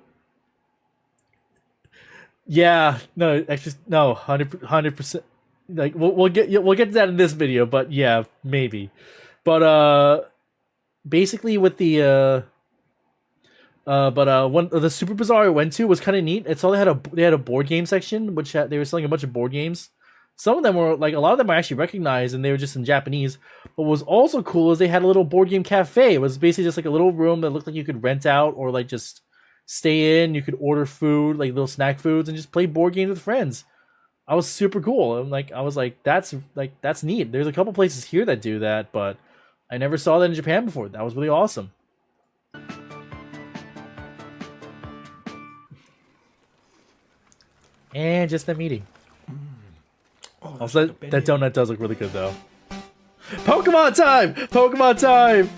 Yeah, no, actually, no, 100%. Like we'll get to that in this video, but yeah, maybe. But basically with the one the Super Bazaar I went to was kind of neat. It's all they had a board game section, which they were selling a bunch of board games. Some of them were like, a lot of them I actually recognized, and they were just in Japanese. But what was also cool is they had a little board game cafe. It was basically just like a little room that looked like you could rent out or like just stay in. You could order food, like little snack foods, and just play board games with friends. I was super cool. I was like, that's neat. There's a couple places here that do that, but I never saw that in Japan before. That was really awesome. And just that meeting. Also, that donut does look really good, though. Pokemon time! Pokemon time!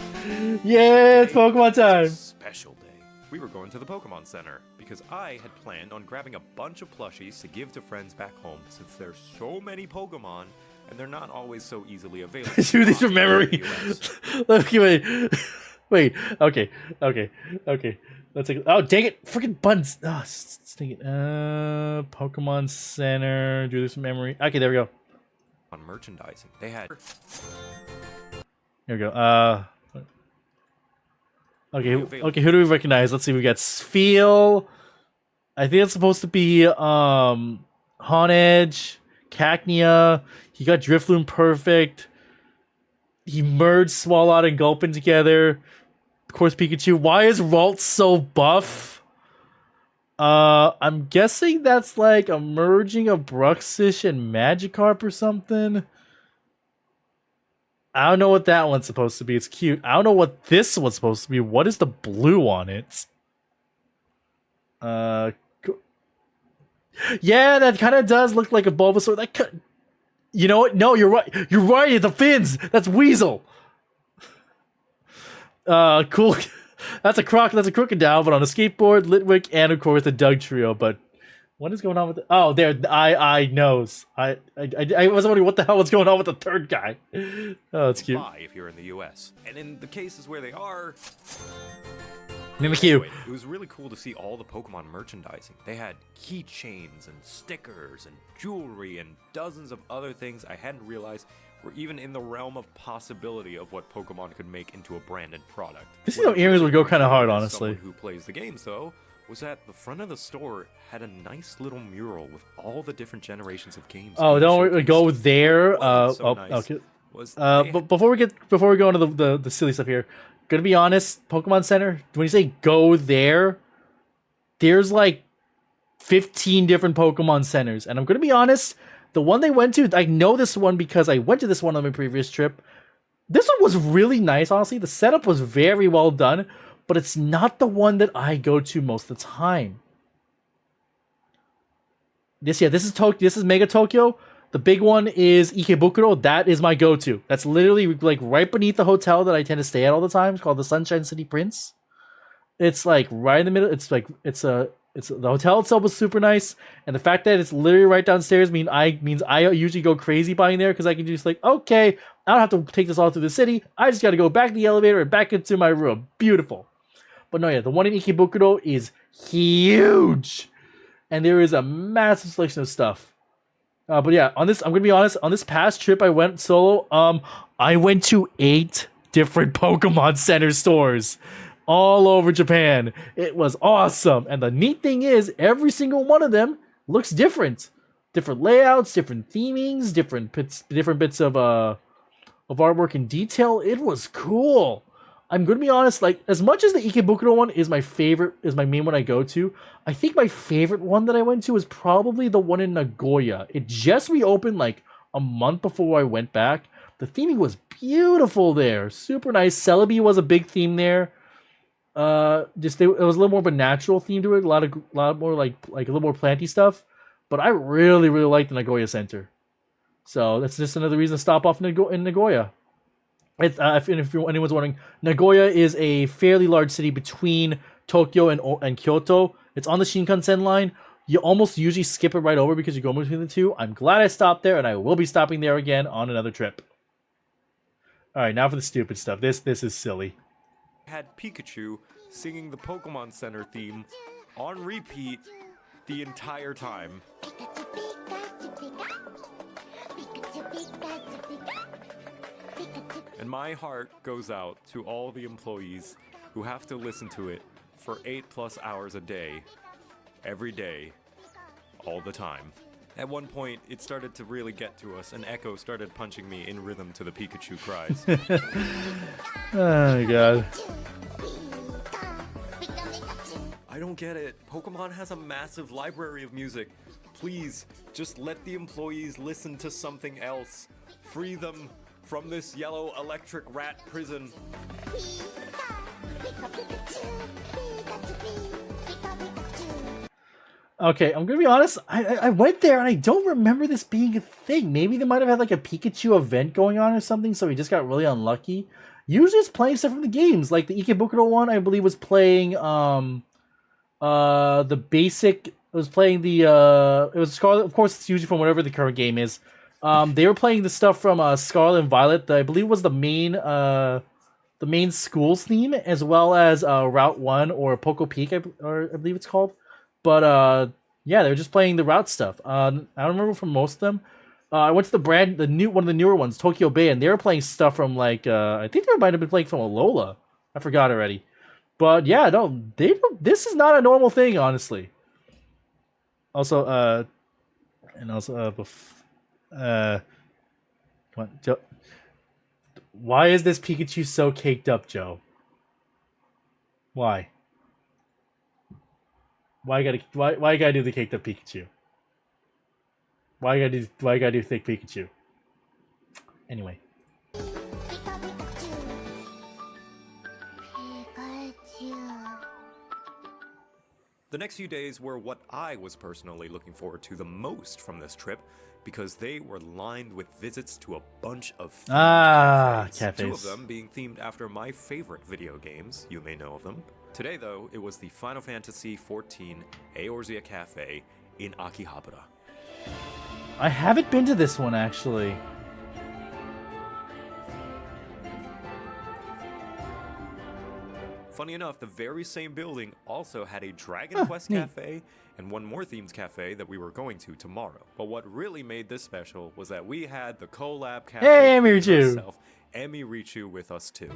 Yeah, it's Pokemon time! Special day. We were going to the Pokemon Center because I had planned on grabbing a bunch of plushies to give to friends back home since there's so many Pokemon and they're not always so easily available. Do these from memory. Okay, wait. Okay. Let's take. Oh, dang it! Freaking buttons. Oh, let's take it. Pokemon Center. Do this from memory. Okay, there we go. On merchandising, they had. Here we go. Okay. Who do we recognize? Let's see. We got Spheal. I think it's supposed to be Honedge, Cacnea. He got Drifloon perfect. He merged Swalot and Gulpin together. Of course, Pikachu. Why is Ralt so buff? I'm guessing that's like a merging of Bruxish and Magikarp or something. I don't know what that one's supposed to be. It's cute. I don't know what this one's supposed to be. What is the blue on it? Yeah, that kind of does look like a Bulbasaur. You know what? No, you're right. You're right. The fins. That's Weasel. Cool. That's a Crocodile, but on a skateboard, Litwick, and of course the Doug trio. But what is going on with oh, there, I knows. I was wondering what the hell was going on with the third guy. Oh, that's cute. Buy if you're in the U.S. And in the cases where they are. Mimikyu. Anyway, it was really cool to see all the Pokemon merchandising. They had keychains and stickers and jewelry and dozens of other things I hadn't realized were even in the realm of possibility of what Pokemon could make into a branded product. This is how earrings would go kind of hard, honestly. Someone who plays the games, though, was that the front of the store had a nice little mural with all the different generations of games. Oh, don't worry, go there. Okay. But before we go into the silly stuff here, gonna be honest, Pokemon Center. When you say go there, there's like 15 different Pokemon centers, and I'm gonna be honest. The one they went to, I know this one because I went to this one on my previous trip. This one was really nice, honestly. The setup was very well done, but it's not the one that I go to most of the time. This is Mega Tokyo. The big one is Ikebukuro. That is my go-to. That's literally like right beneath the hotel that I tend to stay at all the time. It's called the Sunshine City Prince. It's like right in the middle. The hotel itself was super nice, and the fact that it's literally right downstairs means I usually go crazy buying there because I can just like, okay, I don't have to take this all through the city. I just got to go back to the elevator and back into my room. Beautiful. But no, yeah, the one in Ikebukuro is huge, and there is a massive selection of stuff. But yeah, I'm gonna be honest. On this past trip I went solo, I went to 8 different Pokemon Center stores. All over Japan. It was awesome. And the neat thing is, every single one of them looks different. Different layouts, different themings, different bits of artwork and detail. It was cool. I'm gonna be honest, like, as much as the Ikebukuro one is my main one I go to, I think my favorite one that I went to is probably the one in Nagoya. It just reopened like a month before I went back. The theming was beautiful there. Super nice. Celebi was a big theme there. It was a little more of a natural theme to it, a lot more like a little more planty stuff. But I really liked the Nagoya Center, so that's just another reason to stop off in Nagoya. If anyone's wondering, Nagoya is a fairly large city between Tokyo and Kyoto. It's on the Shinkansen line. You almost usually skip it right over because you go between the two. I'm glad I stopped there, and I will be stopping there again on another trip. All right, now for the stupid stuff. This is silly. Had Pikachu singing the Pokemon Center theme on repeat the entire time. And my heart goes out to all the employees who have to listen to it for 8+ hours a day, every day, all the time. At one point, it started to really get to us, and Echo started punching me in rhythm to the Pikachu cries. Oh my god. I don't get it. Pokemon has a massive library of music. Please, just let the employees listen to something else. Free them from this yellow electric rat prison. Okay, I'm gonna be honest. I went there and I don't remember this being a thing. Maybe they might have had like a Pikachu event going on or something, so we just got really unlucky. Usually, it's playing stuff from the games. Like the Ikebukuro one, I believe, was playing the basic. It was playing the it was Scarlet. Of course, it's usually from whatever the current game is. They were playing the stuff from Scarlet and Violet. That I believe was the main school's theme, as well as Route 1 or Poco Peak, I believe it's called. But yeah, they were just playing the route stuff. I don't remember from most of them. I went to one of the newer ones, Tokyo Bay, and they were playing stuff from like I think they might have been playing from Alola. I forgot already. But yeah, no, this is not a normal thing, honestly. Also, come on, Joe. Why is this Pikachu so caked up, Joe? Why? Why you gotta do the caked up Pikachu? Why you gotta do thick Pikachu? Anyway. The next few days were what I was personally looking forward to the most from this trip, because they were lined with visits to a bunch of themed cafes. Two of them being themed after my favorite video games. You may know of them. Today, though, it was the Final Fantasy XIV Eorzea Cafe in Akihabara. I haven't been to this one, actually. Funny enough, the very same building also had a Dragon Quest cafe and one more themed cafe that we were going to tomorrow. But what really made this special was that we had the collab cafe herself, Emi Richu, with us too.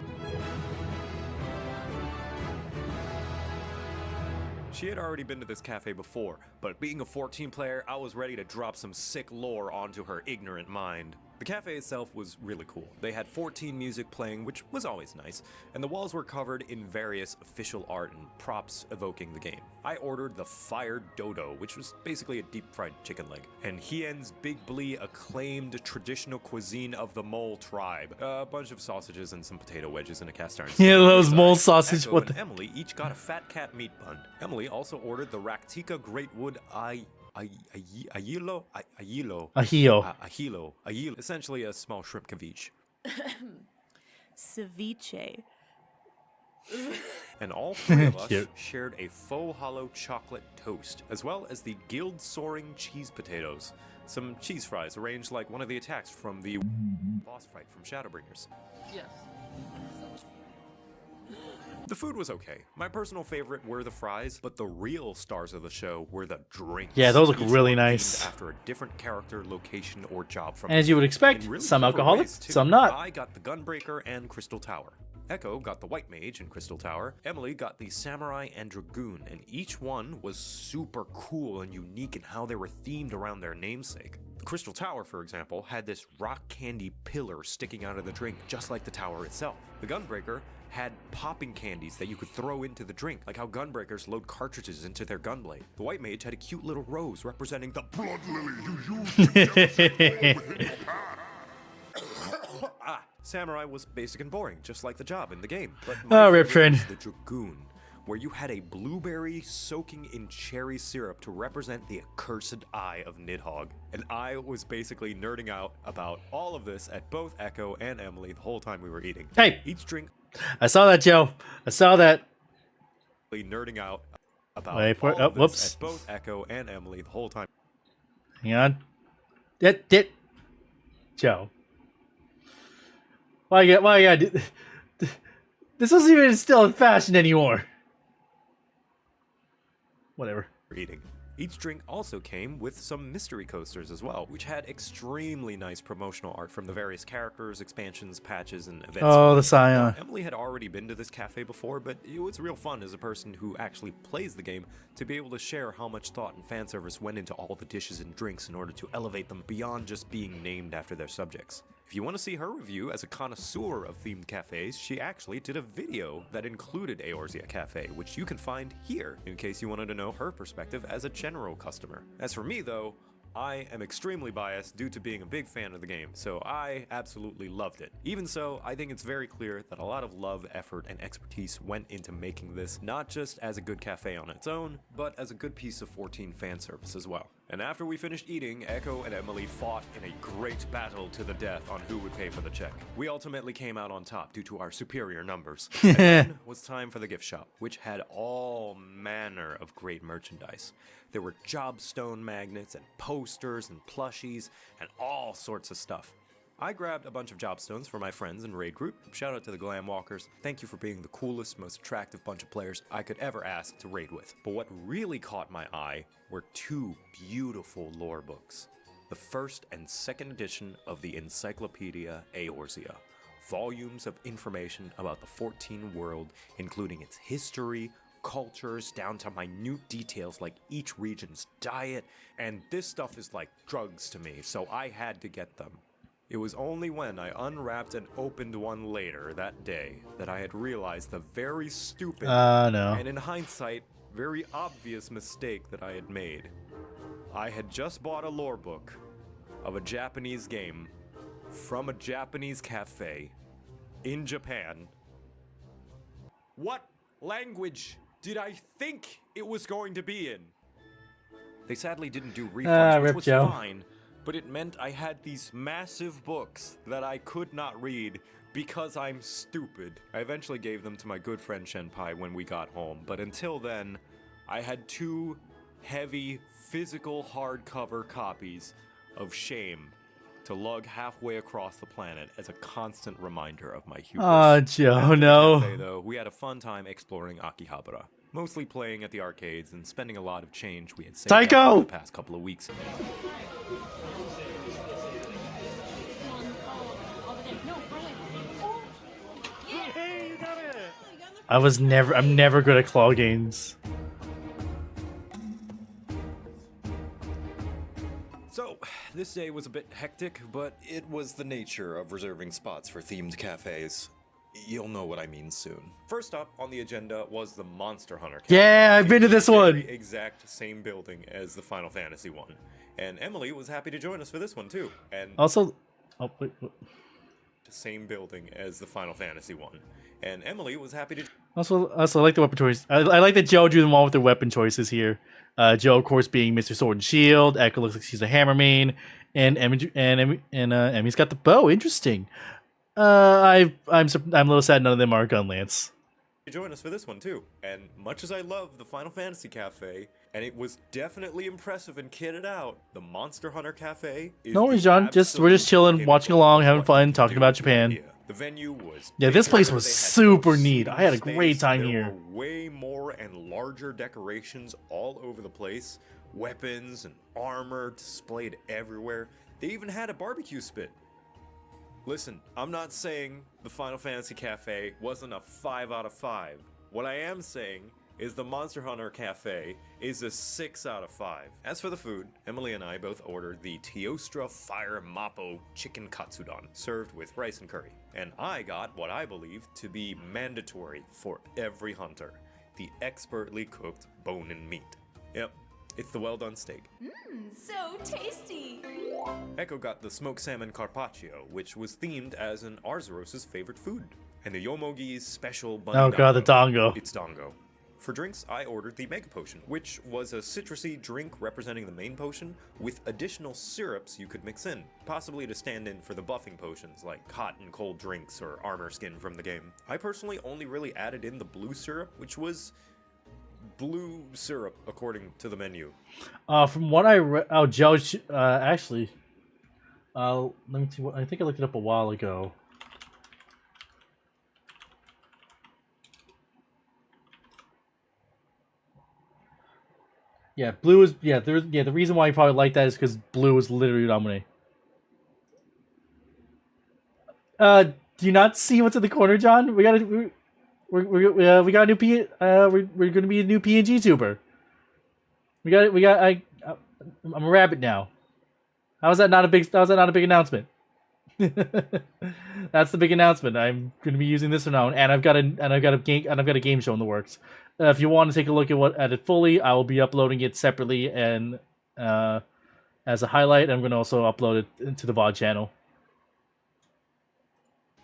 She had already been to this cafe before, but being a 14 player, I was ready to drop some sick lore onto her ignorant mind. The cafe itself was really cool. They had 14 music playing, which was always nice, and the walls were covered in various official art and props evoking the game. I ordered the Fire Dodo, which was basically a deep-fried chicken leg, and Hien's Big Blee acclaimed traditional cuisine of the Mole tribe. A bunch of sausages and some potato wedges in a cast iron. Yeah, those mole sausage. Echo and Emily each got a Fat Cat meat bun. Emily also ordered the Raktika Greatwood Ahilo. Essentially a small shrimp ceviche. Ceviche. And all three of us shared a faux hollow chocolate toast, as well as the guild soaring cheese potatoes. Some cheese fries arranged like one of the attacks from the boss fight from Shadowbringers. Yes. The food was okay. My personal favorite were the fries, but the real stars of the show were the drinks. Yeah, those look Each really one nice. themed after a different character, location, or job from As you would expect, in really some clever alcoholic, ways, too. some not. I got the Gunbreaker and Crystal Tower. Echo got the White Mage and Crystal Tower. Emily got the Samurai and Dragoon, and each one was super cool and unique in how they were themed around their namesake. The Crystal Tower, for example, had this rock candy pillar sticking out of the drink, just like the tower itself. The Gunbreaker had popping candies that you could throw into the drink, like how gunbreakers load cartridges into their gunblade. The White Mage had a cute little rose representing the blood lily you used to within your path. Samurai was basic and boring, just like the job in the game. But my Rip favorite Train. was the Dragoon, where you had a blueberry soaking in cherry syrup to represent the accursed eye of Nidhogg. And I was basically nerding out about all of this at both Echo and Emily the whole time we were eating. Hey! Each drink I saw that, Joe. I saw that. nerding out about Wait for it. all Oh, of this whoops. at both Echo and Emily the whole time. Hang on. Joe. Why you gotta do... This wasn't even still in fashion anymore. Whatever. Eating. Each drink also came with some mystery coasters as well, which had extremely nice promotional art from the various characters, expansions, patches, and events. Oh, the Scion. Emily had already been to this cafe before, but it was real fun as a person who actually plays the game to be able to share how much thought and fan service went into all the dishes and drinks in order to elevate them beyond just being named after their subjects. If you want to see her review as a connoisseur of themed cafes, she actually did a video that included Eorzea Cafe, which you can find here in case you wanted to know her perspective as a general customer. As for me though, I am extremely biased due to being a big fan of the game, so I absolutely loved it. Even so, I think it's very clear that a lot of love, effort, and expertise went into making this, not just as a good cafe on its own, but as a good piece of 14 fan service as well. And after we finished eating, Echo and Emily fought in a great battle to the death on who would pay for the check. We ultimately came out on top due to our superior numbers. And then was time for the gift shop, which had all manner of great merchandise. There were Jobstone magnets and posters and plushies and all sorts of stuff. I grabbed a bunch of Jobstones for my friends and raid group. Shout out to the Glam Walkers. Thank you for being the coolest, most attractive bunch of players I could ever ask to raid with. But what really caught my eye were two beautiful lore books. The first and second edition of the Encyclopedia Eorzea. Volumes of information about the 14 world, including its history, cultures, down to minute details like each region's diet, and this stuff is like drugs to me, so I had to get them. It was only when I unwrapped and opened one later that day that I had realized the very stupid, no. and in hindsight, very obvious mistake that I had made. I had just bought a lore book of a Japanese game from a Japanese cafe in Japan. What language did I think it was going to be in? They sadly didn't do refunds, which Rip was Joe. fine, but it meant I had these massive books that I could not read because I'm stupid. I eventually gave them to my good friend Shenpai when we got home, but until then, I had two heavy, physical hardcover copies of Shame to lug halfway across the planet as a constant reminder of my hubris. Oh, Joe, After the no. cafe, though, we had a fun time exploring Akihabara, mostly playing at the arcades and spending a lot of change we had saved up Tycho! for the past couple of weeks. Hey, you got it! I'm never good at claw games. So, this day was a bit hectic, but it was the nature of reserving spots for themed cafes. You'll know what I mean soon. First up on the agenda was the Monster Hunter Cafe. Yeah, I've been to this In the one. very exact same building as the Final Fantasy one. And Emily was happy to join us for this one too. And Also, oh, wait. same building as the Final Fantasy one. And Emily was happy to Also, I like the weapon choice. I like that Joe drew them all with their weapon choices here. Joe, of course, being Mr. Sword and Shield. Echo looks like she's a hammer main, and Emmy's got the bow. Interesting. I'm a little sad none of them are gun lance. join us for this one too. And much as I love the Final Fantasy Cafe, and it was definitely impressive and kitted out, the Monster Hunter Cafe is No worries, the John. We're just chilling, absolute watching pinnacle along, of having what fun, you can talking do about with Japan. media. The venue was Yeah, this place bigger, was they had super more neat. I had a seating great space, time there here. were way more and larger decorations all over the place. Weapons and armor displayed everywhere. They even had a barbecue spit. Listen, I'm not saying the Final Fantasy Cafe wasn't a 5 out of 5. What I am saying is the Monster Hunter Cafe is a 6 out of 5. As for the food, Emily and I both ordered the Teostra Fire Mappo Chicken Katsudon, served with rice and curry. And I got what I believe to be mandatory for every hunter, the expertly cooked bone and meat. Yep, it's the well-done steak. So tasty! Echo got the smoked salmon carpaccio, which was themed as an Arzuros' favorite food. And the Yomogi's special bunny Oh god, the dongo. It's dongo. For drinks, I ordered the Mega Potion, which was a citrusy drink representing the main potion, with additional syrups you could mix in, possibly to stand in for the buffing potions like hot and cold drinks or armor skin from the game. I personally only really added in the blue syrup, which was blue syrup according to the menu. From what I read, Joe, actually, let me see. I think I looked it up a while ago. Yeah, blue is the reason why you probably like that is because blue is literally dominate. Do you not see what's in the corner, John? We got a new we're gonna be a new PNG tuber. I'm a rabbit now. How is that not a big announcement? That's the big announcement. I'm gonna be using this from now on, and I've got a game show in the works. If you want to take a look at it fully, I will be uploading it separately and as a highlight. I'm going to also upload it into the VOD channel.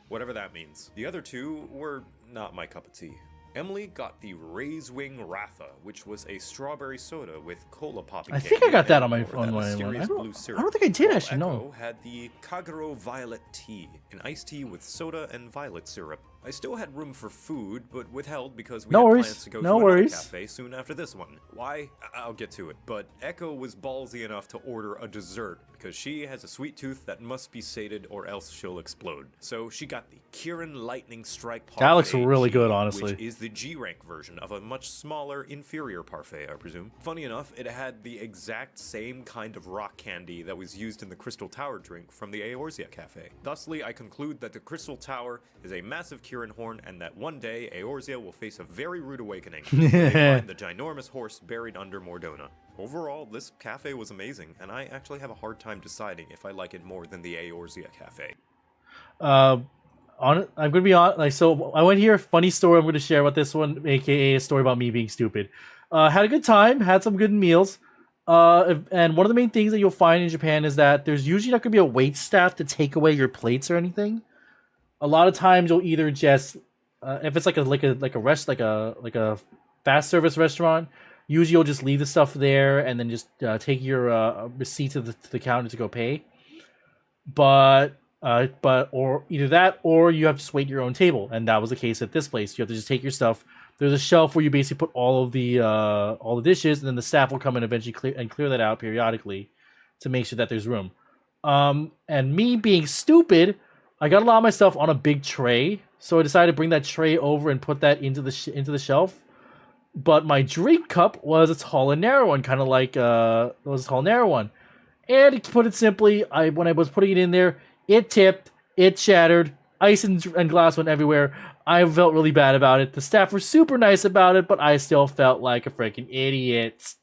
Whatever that means. The other two were not my cup of tea. Emily got the Ray's Wing Ratha, which was a strawberry soda with cola popping. I think I got that on my one. I Blue don't syrup. think I did While actually. Echo No. had the Kagero Violet Tea, an iced tea with soda and violet syrup. I still had room for food, but withheld because we No had worries. plans to go No to another worries. cafe soon after this one. Why? I'll get to it. But Echo was ballsy enough to order a dessert because she has a sweet tooth that must be sated or else she'll explode. So she got the Kirin Lightning Strike Parfait. That looks really G, good, honestly. Which is the G rank version of a much smaller, inferior parfait, I presume. Funny enough, it had the exact same kind of rock candy that was used in the Crystal Tower drink from the Eorzea Cafe. Thusly, I conclude that the Crystal Tower is a massive Kirin horn and that one day Eorzea will face a very rude awakening when they find the ginormous horse buried under Mordona. Overall, this cafe was amazing, and I actually have a hard time deciding if I like it more than the Eorzea Cafe. I'm gonna be on. Like, so I went here. Funny story. I'm gonna share about this one, aka a story about me being stupid. Had a good time. Had some good meals. And one of the main things that you'll find in Japan is that there's usually not gonna be a wait staff to take away your plates or anything. A lot of times you'll either just if it's like a fast service restaurant, usually you'll just leave the stuff there and then just take your receipt to the counter to go pay. But or either that or you have to just wait your own table, and that was the case at this place. You have to just take your stuff. There's a shelf where you basically put all the dishes, and then the staff will come and eventually clear that out periodically to make sure that there's room. And me being stupid, I got a lot of my stuff on a big tray, so I decided to bring that tray over and put that into the shelf. But my drink cup was a tall and narrow one, kind of like it was a tall and narrow one. And to put it simply, when I was putting it in there, it tipped, it shattered, ice and glass went everywhere. I felt really bad about it. The staff were super nice about it, but I still felt like a freaking idiot.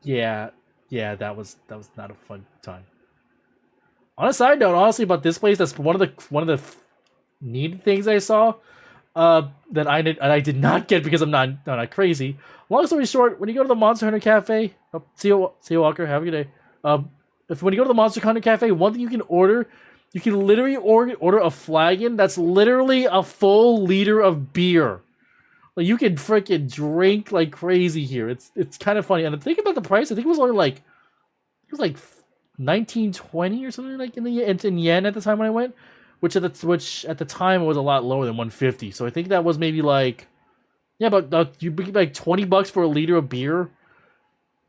Yeah, that was not a fun time. On a side note, honestly, about this place, that's one of the neat things I saw that I did not get because I'm not crazy. Long story short, when you go to the Monster Hunter Cafe, see you Walker, have a good day. When you go to the Monster Hunter Cafe, one thing you can order, you can literally order a flagon that's literally a full liter of beer. Like, you can freaking drink like crazy here. It's kind of funny. And the thing about the price, I think it was only like 1920 or something like in yen at the time when I went, which at the time was a lot lower than 150. So I think that was maybe like, yeah, but you like $20 for a liter of beer,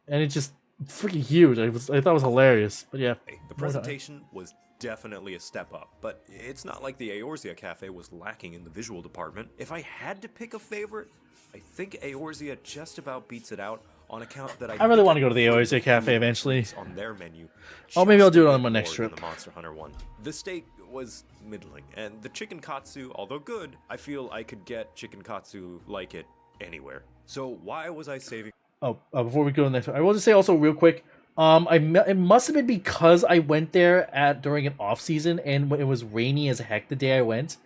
and it's just freaking huge. I thought it was hilarious. But yeah, The presentation was definitely a step up, but it's not like the Eorzea Cafe was lacking in the visual department. If I had to pick a favorite, I think Eorzea just about beats it out on account that I really want to go to the Eorzea Cafe eventually. on their menu. Oh, maybe I'll do it just on my a bit next more trip. than the Monster Hunter one. The steak was middling, and the chicken katsu, although good, I feel I could get chicken katsu like it anywhere. So why was I saving? Before we go to the next one, I will just say also real quick. It must have been because I went there during an off season and it was rainy as heck the day I went.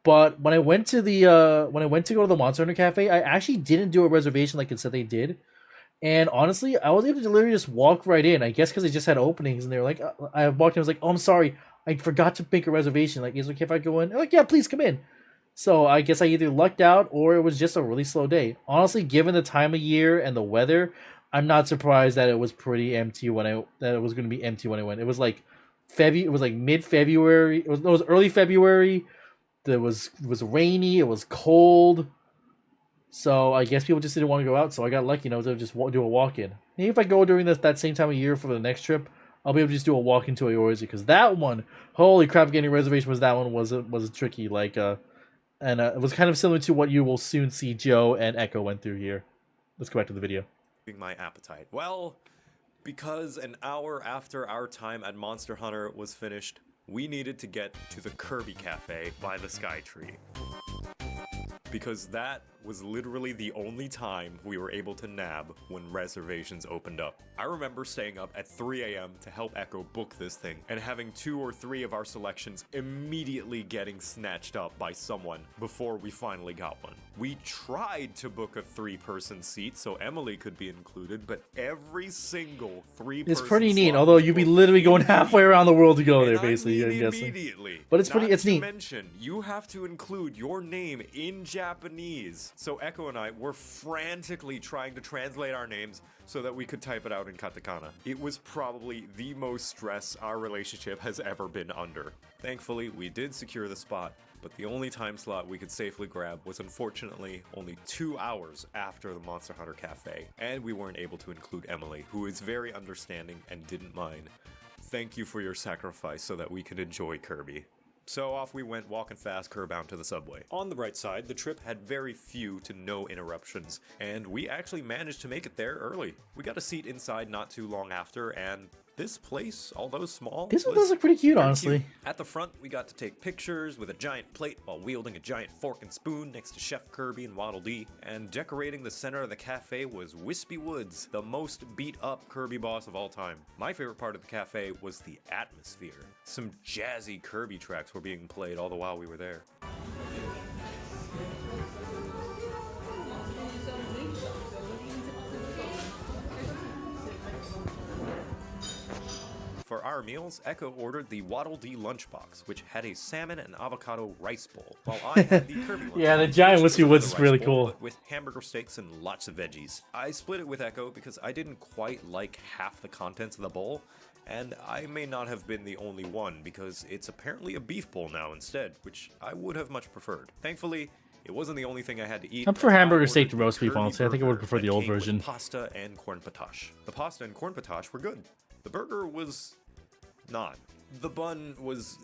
But when I went to go to the Monster Hunter Cafe, I actually didn't do a reservation like it said they did. And honestly, I was able to literally just walk right in. I guess because they just had openings, and they were like, I walked in, I was like, oh, I'm sorry, I forgot to make a reservation. Like, is it okay if I go in? They're like, yeah, please come in. So I guess I either lucked out or it was just a really slow day. Honestly, given the time of year and the weather, I'm not surprised that it was pretty empty that it was going to be empty when I went. It was like it was like mid-February. It was early February. It was rainy. It was cold. So I guess people just didn't want to go out. So I got lucky enough to just do a walk-in. Maybe if I go during that same time of year for the next trip, I'll be able to just do a walk-in to Eorzea, because that one, holy crap, getting a reservation was tricky. Like and it was kind of similar to what you will soon see Joe and Echo went through here. Let's go back to the video. My appetite? Well, because an hour after our time at Monster Hunter was finished, we needed to get to the Kirby Cafe by the Sky Tree. Because that was literally the only time we were able to nab when reservations opened up. I remember staying up at 3 a.m. to help Echo book this thing, and having 2 or 3 of our selections immediately getting snatched up by someone before we finally got one. We tried to book a 3-person seat so Emily could be included, but every single 3-person It's pretty neat, slot although was you'd be booked literally going halfway around the world to go there, and basically, I mean I'm guessing. immediately. But it's pretty, Not it's to neat. mention, you have to include your name in Japanese. So Echo and I were frantically trying to translate our names so that we could type it out in katakana. It was probably the most stress our relationship has ever been under. Thankfully, we did secure the spot, but the only time slot we could safely grab was unfortunately only 2 hours after the Monster Hunter Cafe, and we weren't able to include Emily, who is very understanding and didn't mind. Thank you for your sacrifice so that we could enjoy Kirby. So off we went, walking fast, curb-bound to the subway. On the bright side, the trip had very few to no interruptions, and we actually managed to make it there early. We got a seat inside not too long after, and this place, although small, This one was does look pretty cute, very honestly. cute. At the front, we got to take pictures with a giant plate while wielding a giant fork and spoon next to Chef Kirby and Waddle Dee. And decorating the center of the cafe was Wispy Woods, the most beat-up Kirby boss of all time. My favorite part of the cafe was the atmosphere. Some jazzy Kirby tracks were being played all the while we were there. For our meals, Echo ordered the Waddle Dee lunchbox, which had a salmon and avocado rice bowl, while I had the Kirby lunchbox. Yeah, the giant which Wispy was Woods the is rice really bowl, cool. but with hamburger steaks and lots of veggies. I split it with Echo because I didn't quite like half the contents of the bowl, and I may not have been the only one because it's apparently a beef bowl now instead, which I would have much preferred. Thankfully, it wasn't the only thing I had to eat. I prefer as hamburger ordered steak to the roast beef, Kirby honestly. I think I would burger prefer the that old came with version. Pasta and corn potash. The pasta and corn potash were good. The burger was not. The bun was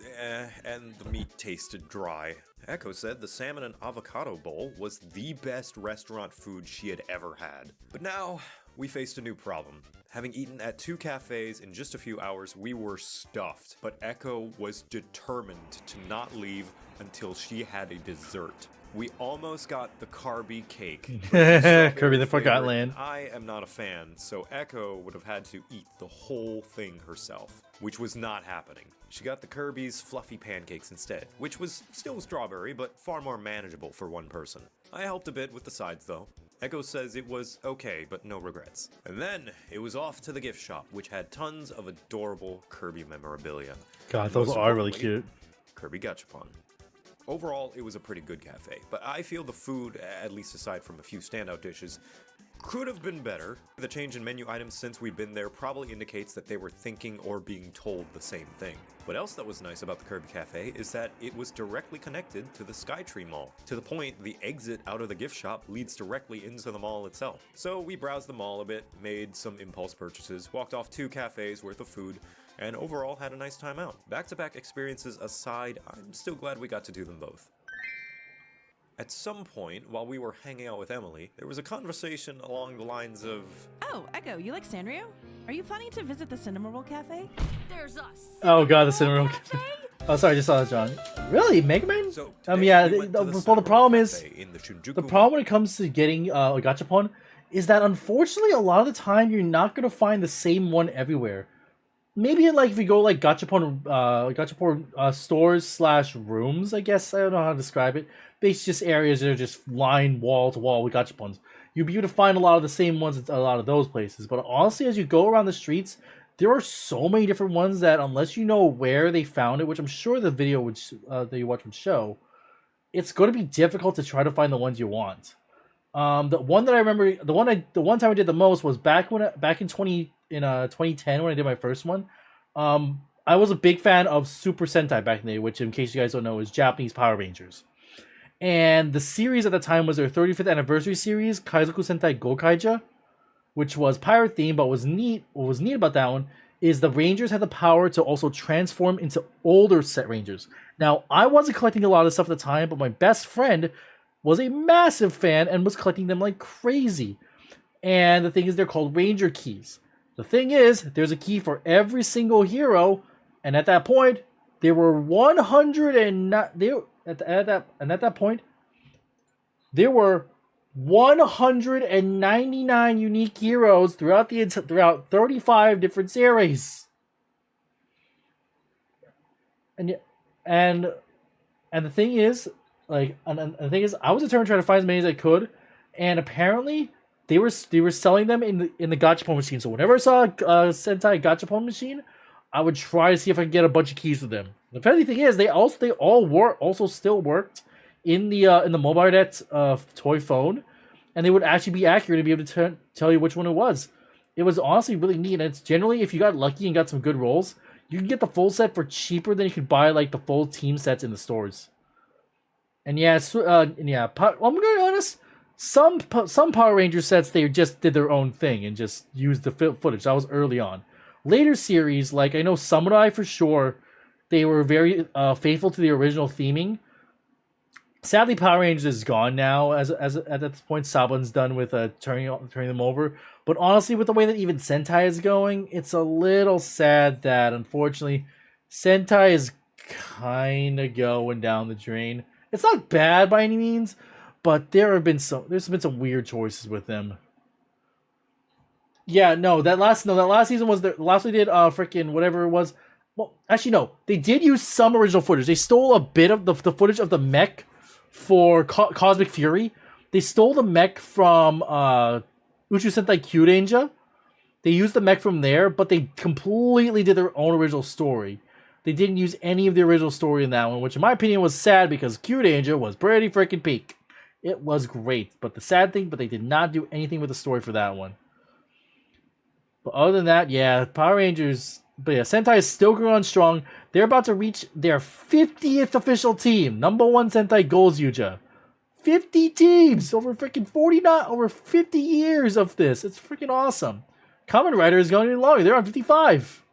and the meat tasted dry. Echo said the salmon and avocado bowl was the best restaurant food she had ever had. But now, we faced a new problem. Having eaten at 2 cafes in just a few hours, we were stuffed. But Echo was determined to not leave until she had a dessert. We almost got the Kirby cake. Kirby the Forgotten Land. I am not a fan, so Echo would have had to eat the whole thing herself, which was not happening. She got the Kirby's fluffy pancakes instead, which was still strawberry, but far more manageable for one person. I helped a bit with the sides though. Echo says it was okay, but no regrets. And then it was off to the gift shop, which had tons of adorable Kirby memorabilia. God, those Most are really importantly, cute. Kirby Gachapon. Overall, it was a pretty good cafe, but I feel the food, at least aside from a few standout dishes, could have been better. The change in menu items since we've been there probably indicates that they were thinking or being told the same thing. What else that was nice about the Kirby Cafe is that it was directly connected to the Skytree Mall, to the point the exit out of the gift shop leads directly into the mall itself. So we browsed the mall a bit, made some impulse purchases, walked off 2 cafes worth of food, and overall had a nice time out. Back-to-back experiences aside, I'm still glad we got to do them both. At some point, while we were hanging out with Emily, there was a conversation along the lines of, Oh, Echo, you like Sanrio? Are you planning to visit the Cinema Roll Cafe? There's us. Oh god, the Cinema. Oh, sorry, I just saw that, John. Really, Mega Man? So Yeah. today we went to Well, the Cinema problem Roll is, Cafe in the Shinjuku the Mall. problem when it comes to getting a gachapon is that unfortunately a lot of the time you're not gonna find the same one everywhere. Maybe like if you go like gachapon stores slash rooms, I guess, I don't know how to describe it. But it's just areas that are just lined wall to wall with gachapons. You'll be able to find a lot of the same ones at a lot of those places. But honestly, as you go around the streets, there are so many different ones that unless you know where they found it, which I'm sure the video would that you watch would show, it's going to be difficult to try to find the ones you want. The one that I remember, the one time I did the most was back in 2010 when I did my first one. I was a big fan of Super Sentai back in the day, which in case you guys don't know is Japanese Power Rangers. And the series at the time was their 35th anniversary series, Kaizoku Sentai Gokaija, which was pirate themed, but what was neat about that one is the Rangers had the power to also transform into older set Rangers. Now, I wasn't collecting a lot of stuff at the time, but my best friend was a massive fan and was collecting them like crazy. And the thing is, they're called Ranger keys. The thing is, there's a key for every single hero, and at that point, there were 100 and not there at that point, there were 199 unique heroes throughout 35 different series. And the thing is, like, and the thing is, I was determined to try to find as many as I could, and apparently they were selling them in the gachapon machine. So whenever I saw a Sentai gachapon machine, I would try to see if I could get a bunch of keys for them. The funny thing is, they all still worked in the MobileNet toy phone, and they would actually be accurate and be able to tell you which one it was. It was honestly really neat, and it's generally, if you got lucky and got some good rolls, you can get the full set for cheaper than you could buy like the full team sets in the stores. And yeah, I'm gonna be honest. Some Power Ranger sets, they just did their own thing and just used the footage. That was early on. Later series, like I know Samurai for sure, they were very faithful to the original theming. Sadly, Power Rangers is gone now. As at this point, Saban's done with turning them over. But honestly, with the way that even Sentai is going, it's a little sad that unfortunately, Sentai is kind of going down the drain. It's not bad by any means, but there's been some weird choices with them. Yeah, that last season was the last we did freaking whatever it was. Well, actually no, they did use some original footage. They stole a bit of the footage of the mech for Cosmic Fury. They stole the mech from Uchu Sentai Kyudanger. They used the mech from there, but they completely did their own original story. They didn't use any of the original story in that one, which in my opinion was sad because Kyudanger was pretty freaking peak. It was great, but they did not do anything with the story for that one. But other than that, yeah, Power Rangers. But yeah, Sentai is still growing strong. They're about to reach their 50th official team. Number 1 Sentai Goals Yuja. 50 teams over freaking 50 years of this. It's freaking awesome. Kamen Rider is going even longer. They're on 55.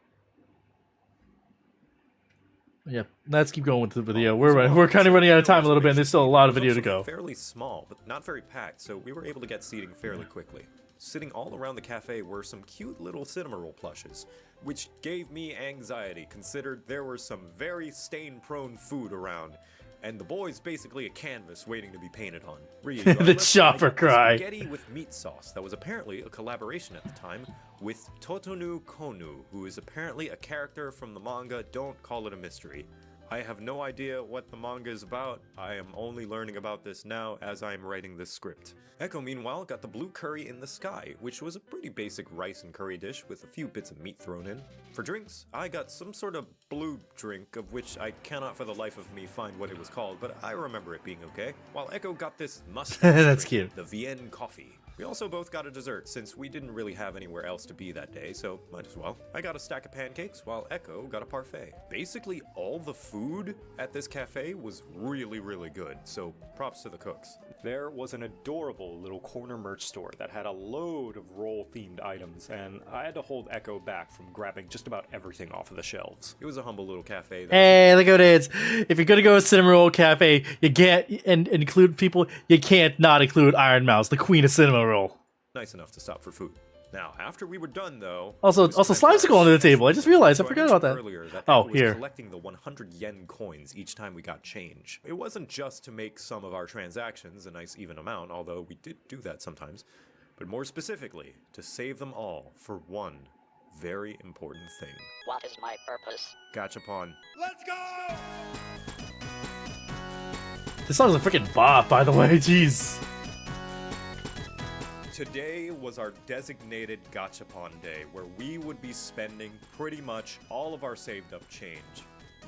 Yeah, let's keep going with the video. We're kind of running out of time a little bit, and there's still a lot of video to go. Fairly small, but not very packed, so we were able to get seating fairly quickly. Sitting all around the cafe were some cute little Cinnamoroll plushes, which gave me anxiety, considered there were some very stain-prone food around, and the boy's basically a canvas waiting to be painted on. The chopper cry. Spaghetti with meat sauce that was apparently a collaboration at the time with Totonu Konu, who is apparently a character from the manga Don't Call It a Mystery. I have no idea what the manga is about. I am only learning about this now as I am writing this script. Echo, meanwhile, got the blue curry in the sky, which was a pretty basic rice and curry dish with a few bits of meat thrown in. For drinks, I got some sort of blue drink, of which I cannot for the life of me find what it was called, but I remember it being okay. While Echo got this must That's drink, cute. the Vienne coffee. We also both got a dessert, since we didn't really have anywhere else to be that day, so might as well. I got a stack of pancakes, while Echo got a parfait. Basically, all the food at this cafe was really, really good, so props to the cooks. There was an adorable little corner merch store that had a load of roll-themed items, and I had to hold Echo back from grabbing just about everything off of the shelves. It was a humble little cafe. Hey, look how it is. If you're gonna go to Cinnamoroll Cafe, you can't include people. You can't not include Iron Mouse, the queen of Cinnamoroll. Nice enough to stop for food. Now, after we were done, though... Also, Slimesicle onto the table. I just realized. I forgot about that. Earlier that Oh, Echo was here. collecting the 100 yen coins each time we got change. It wasn't just to make some of our transactions a nice even amount, although we did do that sometimes, but more specifically, to save them all for one very important thing. What is my purpose? Gachapon. Let's go! This song's a freaking bop, by the way. Jeez. Today was our designated Gachapon day, where we would be spending pretty much all of our saved up change.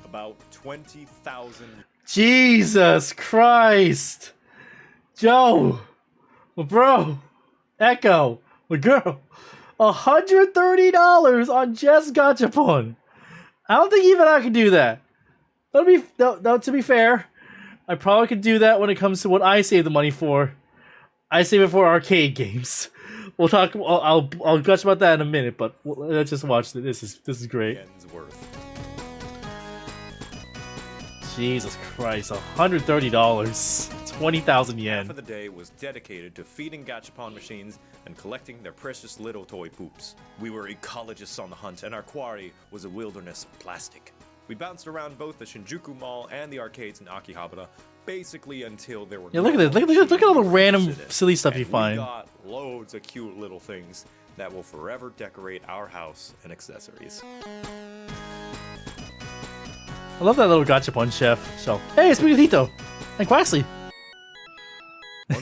About 20,000. Jesus Christ. Joe. My bro. Echo. My girl. $130 on just Gachapon. I don't think even I can do that. To be fair, I probably could do that when it comes to what I save the money for. I save it for arcade games. We'll talk. I'll gush about that in a minute, but let's just watch it. This is great. Yen's worth. Jesus Christ, $130, 20,000 yen. Half of the day was dedicated to feeding Gachapon machines and collecting their precious little toy poops. We were ecologists on the hunt, and our quarry was a wilderness of plastic. We bounced around both the Shinjuku Mall and the arcades in Akihabara, basically until there were. Yeah, look at this. Look at all the random silly stuff you We find. got loads of cute little things that will forever decorate our house and accessories. I love that little gachapon chef shelf. Hey, it's Spaghettito and Quaxley.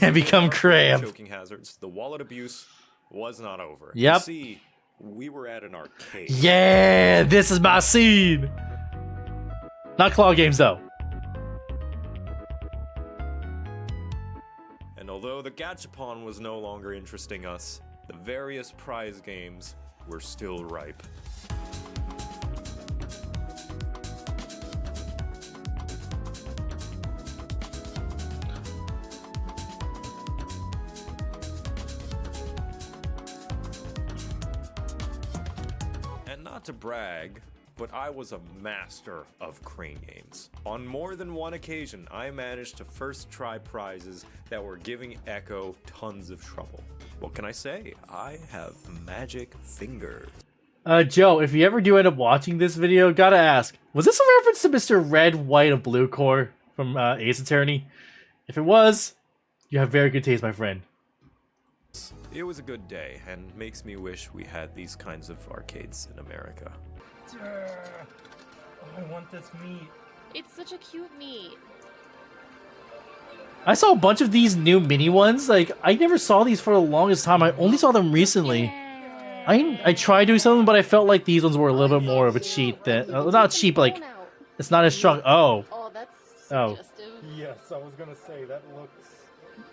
And become cramp. Choking hazards. The wallet abuse was not over. Yep. You see, we were at an arcade. Yeah, this is my scene. Not claw games though. And although the gachapon was no longer interesting us, the various prize games were still ripe. And not to brag, but I was a master of crane games. On more than one occasion, I managed to first try prizes that were giving Echo tons of trouble. What can I say? I have magic fingers. Joe, if you ever do end up watching this video, gotta ask, was this a reference to Mr. Red, White, and Blue Core from Ace Attorney? If it was, you have very good taste, my friend. It was a good day, and makes me wish we had these kinds of arcades in America. I want this meat. It's such a cute meat. I saw a bunch of these new mini ones. Like, I never saw these for the longest time. I only saw them recently. I tried doing something, but I felt like these ones were a little bit more of a cheat. Than not cheap, but like it's not as strong. Oh, Oh, that's Oh. suggestive. Yes, I was gonna say that looks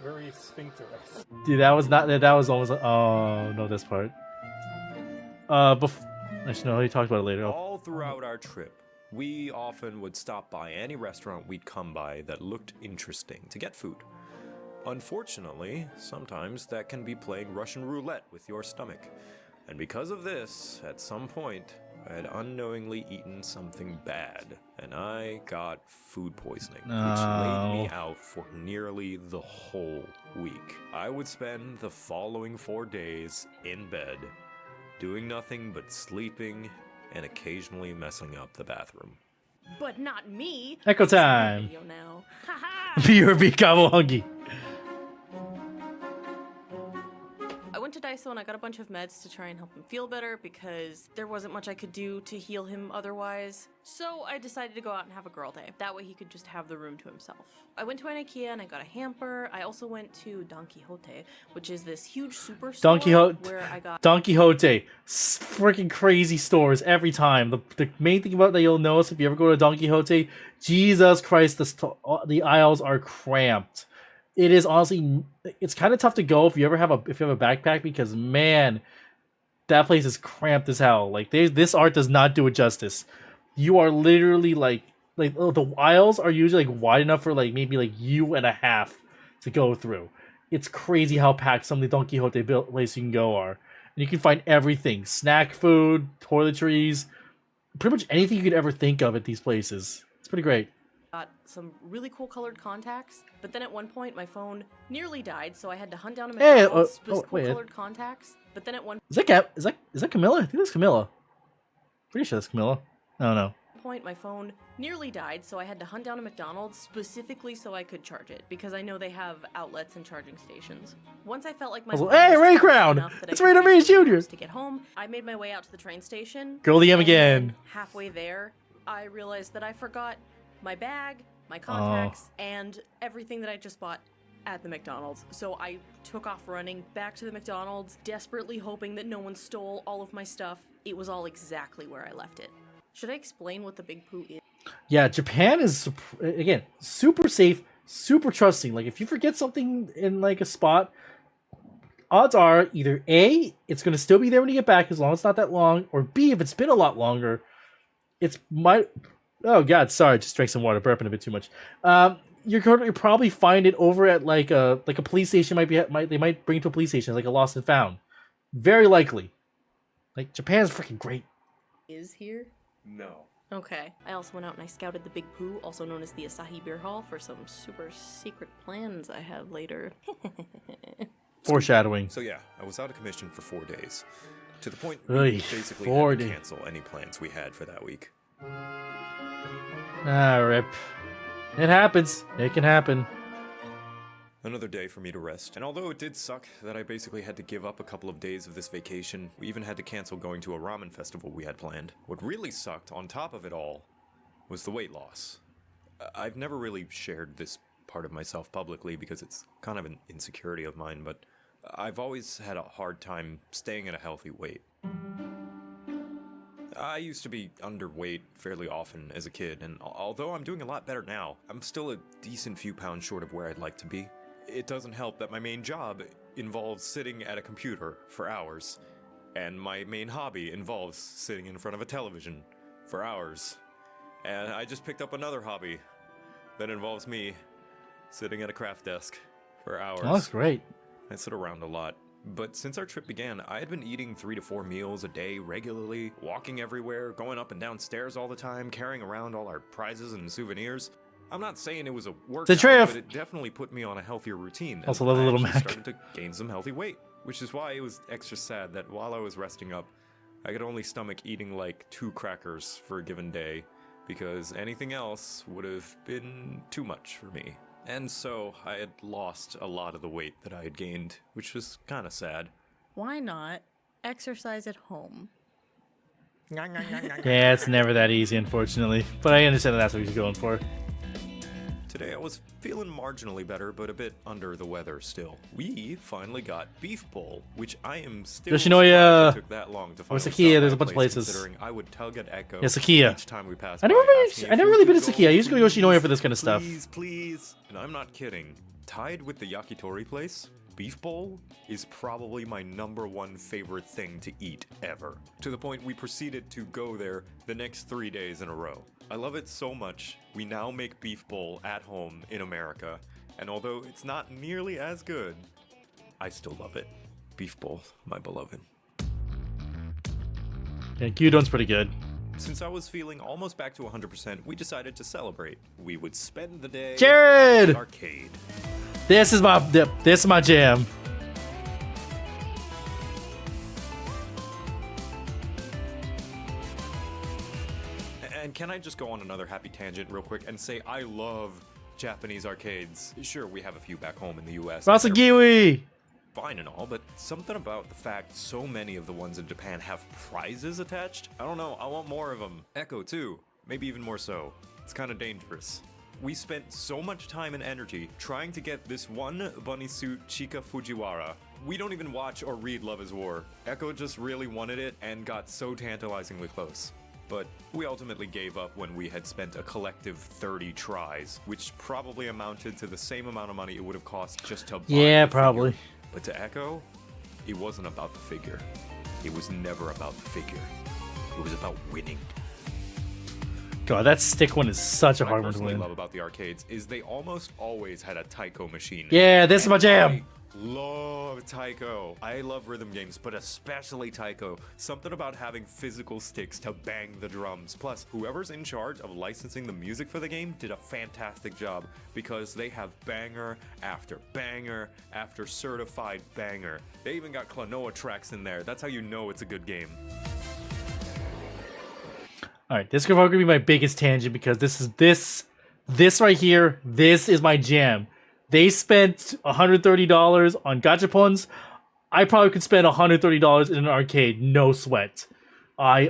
very sphincterous. dude, that was not. That was almost. Oh no, this part. Actually, no, he talked about it later. Oh. All throughout our trip, we often would stop by any restaurant we'd come by that looked interesting to get food. Unfortunately, sometimes that can be playing Russian roulette with your stomach. And because of this, at some point, I had unknowingly eaten something bad, and I got food poisoning, which laid me out for nearly the whole week. I would spend the following 4 days in bed, doing nothing but sleeping and occasionally messing up the bathroom. But not me. Echo This is my time. video now. Haha. BRB Kawahangi. I went to Daiso and I got a bunch of meds to try and help him feel better because there wasn't much I could do to heal him otherwise. So I decided to go out and have a girl day. That way he could just have the room to himself. I went to an IKEA and I got a hamper. I also went to Don Quixote, which is this huge superstore Don Quixote. where I got Don Quixote, freaking crazy stores every time. The main thing about that you'll notice if you ever go to Don Quixote, Jesus Christ, the aisles are cramped. It is honestly, it's kind of tough to go if you have a backpack because man, that place is cramped as hell. Like this art does not do it justice. You are literally like the aisles are usually like wide enough for like maybe like you and a half to go through. It's crazy how packed some of the Don Quixote places you can go are. And you can find everything: snack food, toiletries, pretty much anything you could ever think of at these places. It's pretty great. some really cool colored contacts, but then at one point my phone nearly died, so I had to hunt down a Hey, McDonald's with cool wait. colored contacts. But then at one Is that Camilla? I think that's Camilla. Pretty sure that's Camilla. I don't know. point my phone nearly died, so I had to hunt down a McDonald's specifically so I could charge it, because I know they have outlets and charging stations. Once I felt like my I was phone like, "Hey, was Ray charged Crown! enough that I It's could Ray use Ramirez my Jr. apps to get home, I made my way out to the train station. Girl DM and again. then halfway there, I realized that I forgot my bag, my contacts, and everything that I just bought at the McDonald's. So I took off running back to the McDonald's, desperately hoping that no one stole all of my stuff. It was all exactly where I left it. Should I explain what the Big Pooh is? Yeah, Japan is again super safe, super trusting. Like if you forget something in like a spot, odds are either A, it's gonna still be there when you get back as long as it's not that long, or B, if it's been a lot longer, it's might. Oh God, sorry, just drank some water, burping a bit too much. You're going to probably find it over at like a police station. They might bring it to a police station, like a lost and found. Very likely. Like Japan's freaking great. Is here? No. Okay. I also went out and I scouted the Big Pooh, also known as the Asahi Beer Hall, for some super secret plans I have later. Foreshadowing. So yeah, I was out of commission for 4 days. To the point Oy, we basically 4 had to days. cancel any plans we had for that week. Ah, rip. It happens. It can happen. Another day for me to rest. And although it did suck that I basically had to give up a couple of days of this vacation, we even had to cancel going to a ramen festival we had planned. What really sucked, on top of it all, was the weight loss. I've never really shared this part of myself publicly because it's kind of an insecurity of mine, but I've always had a hard time staying at a healthy weight. I used to be underweight fairly often as a kid, and although I'm doing a lot better now, I'm still a decent few pounds short of where I'd like to be. It doesn't help that my main job involves sitting at a computer for hours, and my main hobby involves sitting in front of a television for hours. And I just picked up another hobby that involves me sitting at a craft desk for hours. Oh, that's great. I sit around a lot. But since our trip began, I had been eating 3 to 4 meals a day regularly, walking everywhere, going up and down stairs all the time, carrying around all our prizes and souvenirs. I'm not saying it was a workout, trade-off. but it definitely put me on a healthier routine. and Also love the I little actually Mac. started to gain some healthy weight, which is why it was extra sad that while I was resting up, I could only stomach eating like 2 crackers for a given day, because anything else would have been too much for me. And so I had lost a lot of the weight that I had gained, which was kind of sad. Why not exercise at home? Yeah, it's never that easy, unfortunately. But I understand that that's what he's going for. Today I was feeling marginally better, but a bit under the weather still. We finally got Beef Bowl, which I am still Yoshinoya. surprised it took that long to find. Sakiya, there's a bunch of places. Considering I would tug at Echo Yeah, Sakiya. each time we passed I never by, really- asking I if never we really could been to Sakiya. I used to go please, Yoshinoya for this kind of stuff. Please. And I'm not kidding. Tied with the yakitori place, Beef Bowl is probably my #1 favorite thing to eat ever. To the point we proceeded to go there the next 3 days in a row. I love it so much, we now make Beef Bowl at home in America, and although it's not nearly as good, I still love it. Beef Bowl, my beloved. Yeah, Gyudon's pretty good. Since I was feeling almost back to 100%, we decided to celebrate. We would spend the day Jared! at arcade. This is my jam. And can I just go on another happy tangent real quick and say I love Japanese arcades. Sure, we have a few back home in the US. and they're Rasagiwi! fine and all, but something about the fact so many of the ones in Japan have prizes attached? I don't know, I want more of them. Echo too, maybe even more so. It's kind of dangerous. We spent so much time and energy trying to get this one bunny suit Chika Fujiwara. We don't even watch or read Love is War. Echo just really wanted it and got so tantalizingly close. But we ultimately gave up when we had spent a collective 30 tries, which probably amounted to the same amount of money it would have cost just to buy Yeah, the probably. figure. But to Echo, it wasn't about the figure. It was never about the figure. It was about winning. God, that stick one is such a What I hard one to personally win. love about the arcades is they almost always had a taiko machine. Yeah, this is my And jam. I love taiko. I love rhythm games, but especially taiko. Something about having physical sticks to bang the drums. Plus, whoever's in charge of licensing the music for the game did a fantastic job because they have banger after banger after certified banger. They even got Klonoa tracks in there. That's how you know it's a good game. All right, this could probably be my biggest tangent because this right here. This is my jam. They spent $130 on gachapons. I probably could spend $130 in an arcade, no sweat. I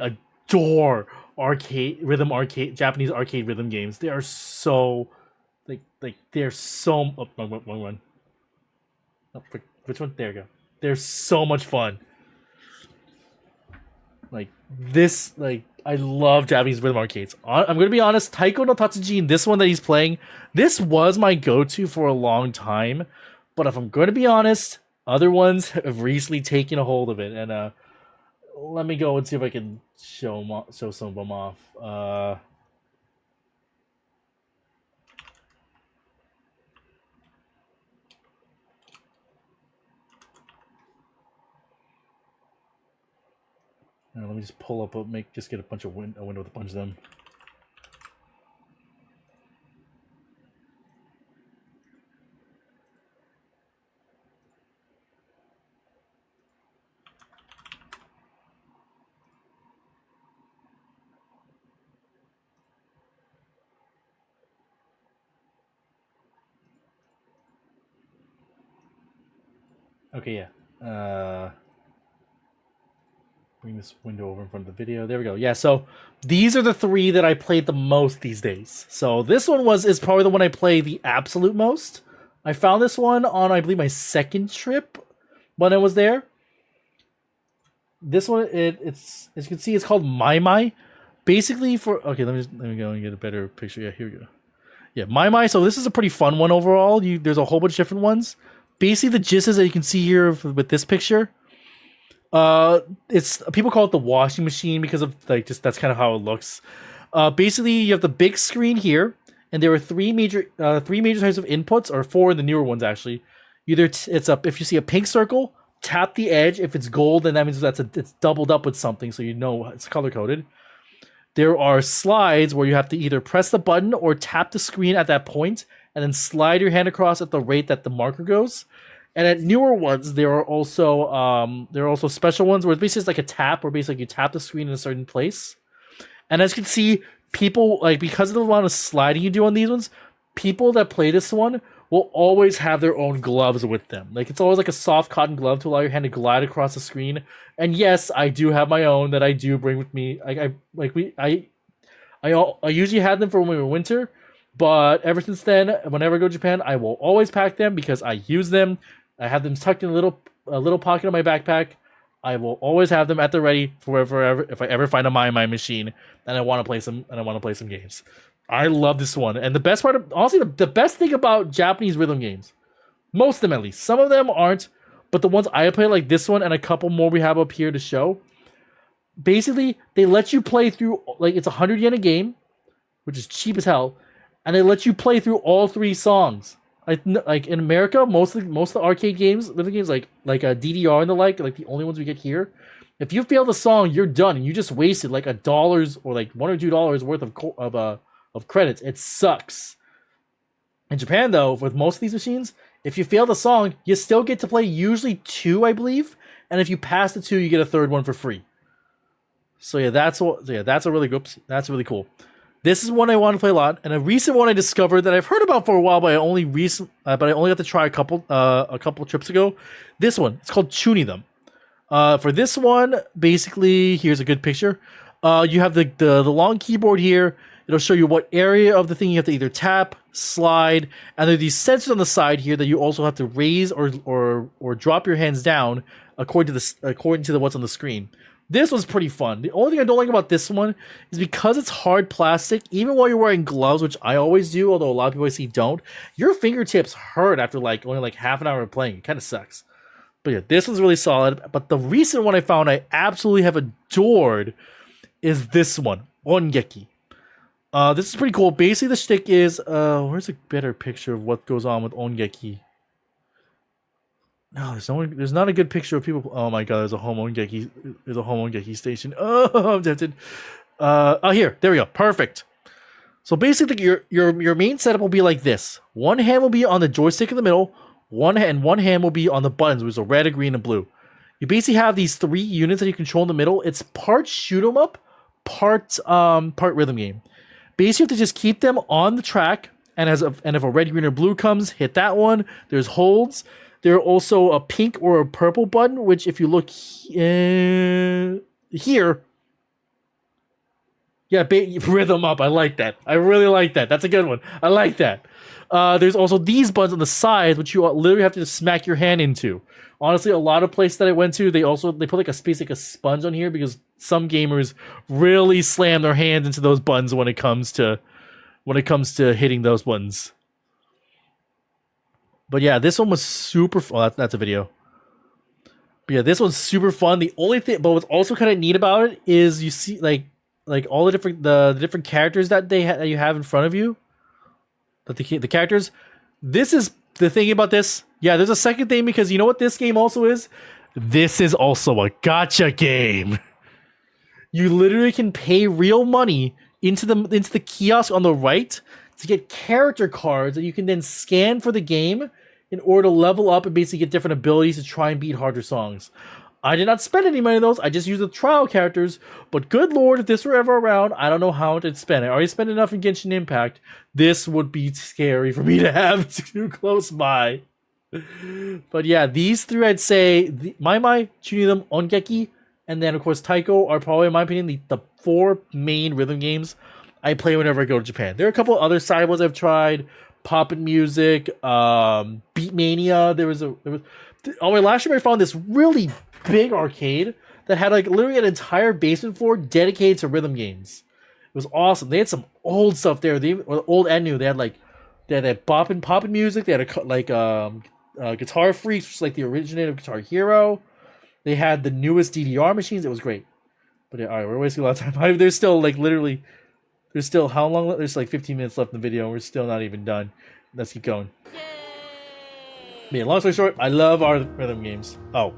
adore Japanese arcade rhythm games. They are so, they're so. Oh, wrong one. Oh, which one? There you go. They're so much fun. I love Japanese rhythm arcades. I'm gonna be honest, Taiko no Tatsujin, this one that he's playing, this was my go-to for a long time. But if I'm gonna be honest, other ones have recently taken a hold of it. And let me go and see if I can show some of them off. Let me just pull up, just get a bunch of a window with a bunch of them. Okay, yeah. Bring this window over in front of the video. There we go. Yeah, so these are the 3 that I played the most these days. So this one is probably the one I play the absolute most. I found this one on, I believe, my second trip when I was there. This one, it's as you can see, it's called My My. Basically, okay, let me go and get a better picture. Yeah, here we go. Yeah, My My. So this is a pretty fun one overall. There's a whole bunch of different ones. Basically, the gist is that you can see here with this picture. It's people call it the washing machine because of like just that's kind of how it looks. Basically, you have the big screen here, and there are three major types of inputs, or 4 in the newer ones actually. Either it's up if you see a pink circle, tap the edge. If it's gold, then that means it's doubled up with something, so you know it's color coded. There are slides where you have to either press the button or tap the screen at that point, and then slide your hand across at the rate that the marker goes. And at newer ones, there are also special ones where it's basically like a tap, where basically you tap the screen in a certain place. And as you can see, people like because of the amount of sliding you do on these ones, people that play this one will always have their own gloves with them. Like it's always like a soft cotton glove to allow your hand to glide across the screen. And yes, I do have my own that I do bring with me. I usually had them for when we were winter, but ever since then, whenever I go to Japan, I will always pack them because I use them. I have them tucked in a little pocket of my backpack. I will always have them at the ready for if I ever find a My machine and I want to play some games. I love this one. And the best part honestly, the best thing about Japanese rhythm games, most of them at least, some of them aren't, but the ones I play like this one and a couple more we have up here to show, basically they let you play through, like it's 100 yen a game, which is cheap as hell, and they let you play through all 3 songs. Like in America, most of the arcade games, rhythm games like a DDR and the like the only ones we get here. If you fail the song, you're done, and you just wasted like $1 or like $1 or $2 worth of credits. It sucks. In Japan, though, with most of these machines, if you fail the song, you still get to play usually 2, I believe, and if you pass the 2, you get a 3rd one for free. So yeah, that's really cool. This is one I want to play a lot, and a recent one I discovered that I've heard about for a while, but I only got to try a couple trips ago. This one, it's called Chunidam. For this one, basically, here's a good picture. You have the long keyboard here. It'll show you what area of the thing you have to either tap, slide, and there are these sensors on the side here that you also have to raise or drop your hands down according to what's on the screen. This was pretty fun. The only thing I don't like about this one is because it's hard plastic, even while you're wearing gloves, which I always do, although a lot of people I see don't, your fingertips hurt after only half an hour of playing. It kind of sucks. But yeah, this one's really solid. But the recent one I found I absolutely have adored is this one, Ongeki. This is pretty cool. Basically, the shtick is, where's a better picture of what goes on with Ongeki? No, there's not a good picture of people. Oh my god, there's a home Ongeki station. Oh, I'm tempted. Here, there we go. Perfect. So basically, your main setup will be like this. One hand will be on the joystick in the middle. One hand will be on the buttons, which are red, green, and blue. You basically have these 3 units that you control in the middle. It's part shoot 'em up, part rhythm game. Basically, you have to just keep them on the track, and if a red, green, or blue comes, hit that one. There's holds. There are also a pink or a purple button, which if you look here, yeah, rhythm up. I like that. I really like that. That's a good one. I like that. There's also these buttons on the side, which you literally have to just smack your hand into. Honestly, a lot of places that I went to, they put like a sponge on here because some gamers really slam their hands into those buttons when it comes to hitting those buttons. But yeah, this one was super fun. That's a video. But yeah, this one's super fun. The only thing, but what's also kind of neat about it is you see like all the different characters that that you have in front of you. But the characters. This is the thing about this. Yeah, there's a second thing because you know what this game also is? This is also a gacha game. You literally can pay real money into the kiosk on the right to get character cards that you can then scan for the game in order to level up and basically get different abilities to try and beat harder songs. I did not spend any money on those. I just used the trial characters. But good lord, if this were ever around, I don't know how I'd spend. I already spent enough in Genshin Impact. This would be scary for me to have too close by. But yeah, these three I'd say Mai Mai, Chunilum, Ongeki, and then of course Taiko are probably in my opinion the four main rhythm games I play whenever I go to Japan. There are a couple other side ones I've tried, Poppin' Music, Beatmania. Last year I found this really big arcade that had like literally an entire basement floor dedicated to rhythm games. It was awesome. They had some old stuff there. Old and new. They had that poppin' music. They had Guitar Freaks, which is like the originator of Guitar Hero. They had the newest DDR machines. It was great. But yeah, all right, we're wasting a lot of time. There's still how long? There's like 15 minutes left in the video. And we're still not even done. Let's keep going. Yay! Yeah, long story short, I love our rhythm games. Oh,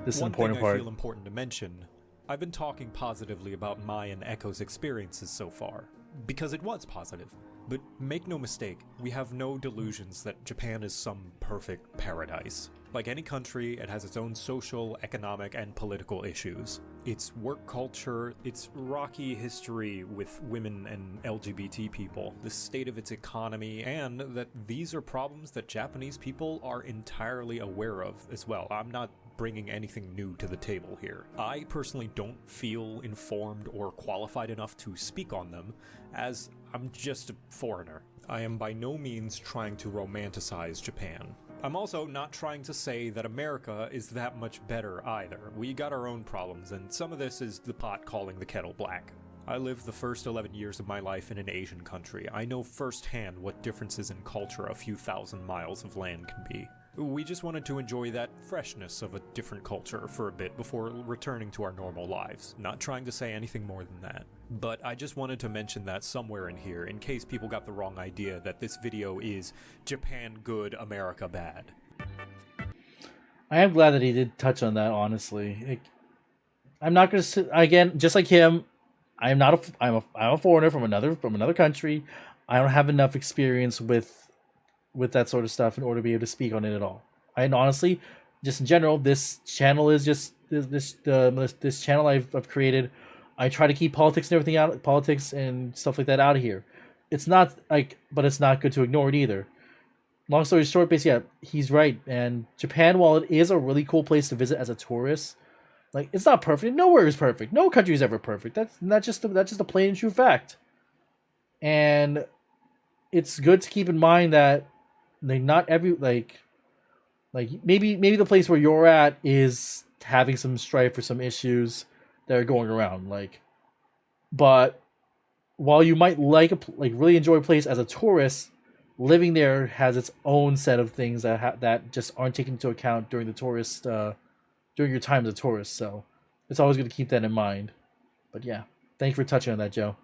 this is an important part. I feel important to mention. I've been talking positively about Mai and Echo's experiences so far, because it was positive. But make no mistake, we have no delusions that Japan is some perfect paradise. Like any country, it has its own social, economic, and political issues. Its work culture, its rocky history with women and LGBT people, the state of its economy, and that these are problems that Japanese people are entirely aware of as well. I'm not bringing anything new to the table here. I personally don't feel informed or qualified enough to speak on them, as I'm just a foreigner. I am by no means trying to romanticize Japan. I'm also not trying to say that America is that much better either. We got our own problems, and some of this is the pot calling the kettle black. I lived the first 11 years of my life in an Asian country. I know firsthand what differences in culture a few thousand miles of land can be. We just wanted to enjoy that freshness of a different culture for a bit before returning to our normal lives. Not trying to say anything more than that. But I just wanted to mention that somewhere in here, in case people got the wrong idea that this video is Japan good, America bad. I am glad that he did touch on that, honestly. I'm not going to, again, just like him, I'm a foreigner from another country. I don't have enough experience with that sort of stuff in order to be able to speak on it at all. And honestly, just in general, this channel is just this channel I've created. I try to keep politics and stuff like that out of here. It's not but it's not good to ignore it either. Long story short, basically, yeah, he's right. And Japan, while it is a really cool place to visit as a tourist, it's not perfect. Nowhere is perfect. No country is ever perfect. That's just a plain and true fact. And it's good to keep in mind that not every maybe the place where you're at is having some strife or some issues that are going around. But while you might really enjoy a place as a tourist, living there has its own set of things that just aren't taken into account during your time as a tourist. So it's always good to keep that in mind. But yeah, thank you for touching on that, Joe.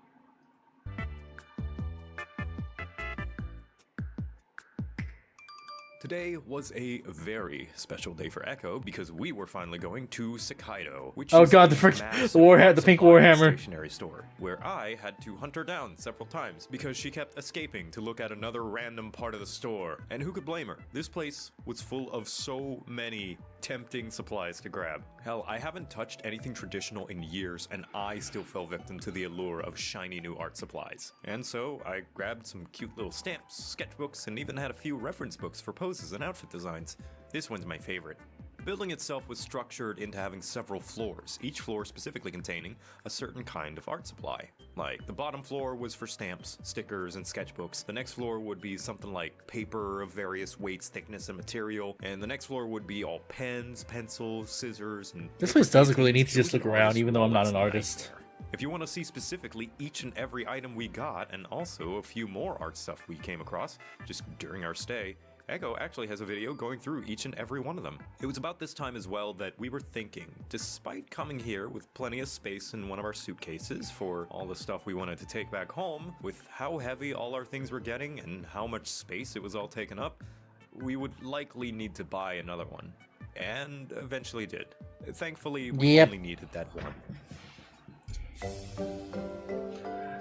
Today was a very special day for Echo because we were finally going to Sakaido, which oh is god, the pink Warhammer stationery store, where I had to hunt her down several times because she kept escaping to look at another random part of the store. And who could blame her? This place was full of so many tempting supplies to grab. Hell, I haven't touched anything traditional in years, and I still fell victim to the allure of shiny new art supplies. And so I grabbed some cute little stamps, sketchbooks, and even had a few reference books for poses and outfit designs. This one's my favorite. The building itself was structured into having several floors, each floor specifically containing a certain kind of art supply. Like, the bottom floor was for stamps, stickers, and sketchbooks. The next floor would be something like paper of various weights, thickness, and material. And the next floor would be all pens, pencils, scissors, and... This place does look really neat to just look around, even though I'm not an artist. If you want to see specifically each and every item we got, and also a few more art stuff we came across just during our stay, Echo actually has a video going through each and every one of them. It was about this time as well that we were thinking, despite coming here with plenty of space in one of our suitcases for all the stuff we wanted to take back home, with how heavy all our things were getting and how much space it was all taken up, we would likely need to buy another one. And eventually did. Thankfully, we only needed that one.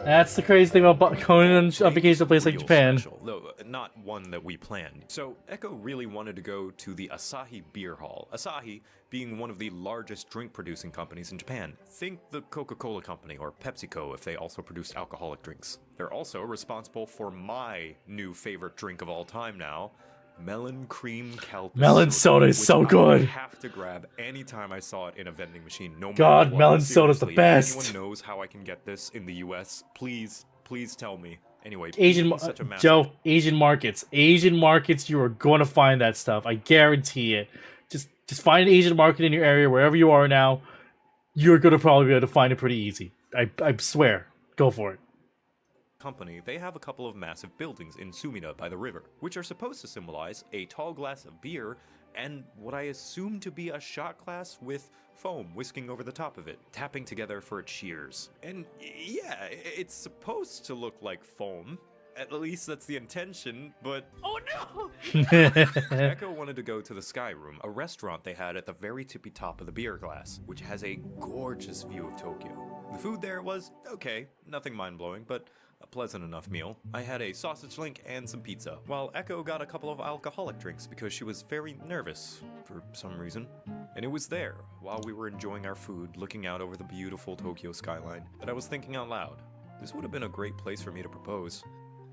That's the crazy thing about going on a vacation to a place like Japan. Special, though not one that we planned. So Echo really wanted to go to the Asahi Beer Hall. Asahi being one of the largest drink producing companies in Japan. Think the Coca-Cola company or PepsiCo if they also produce alcoholic drinks. They're also responsible for my new favorite drink of all time now, melon cream kelp. Melon soda is which so I good. have to grab anytime I saw it in a vending machine. No matter God, what. melon soda's the Seriously, best. If anyone knows how I can get this in the U.S., please tell me. Anyway, Asian being such a massive Joe, Asian markets, you are going to find that stuff. I guarantee it. Just find an Asian market in your area, wherever you are now. You're going to probably be able to find it pretty easy. I swear. Go for it. company, they have a couple of massive buildings in Sumida by the river, which are supposed to symbolize a tall glass of beer and what I assume to be a shot glass with foam whisking over the top of it, tapping together for a cheers. And yeah, it's supposed to look like foam. At least that's the intention, but oh no! Echo wanted to go to the Sky Room, a restaurant they had at the very tippy top of the beer glass, which has a gorgeous view of Tokyo. The food there was okay, nothing mind-blowing, but a pleasant enough meal. I had a sausage link and some pizza, while Echo got a couple of alcoholic drinks because she was very nervous for some reason. And it was there, while we were enjoying our food, looking out over the beautiful Tokyo skyline, that I was thinking out loud. This would have been a great place for me to propose.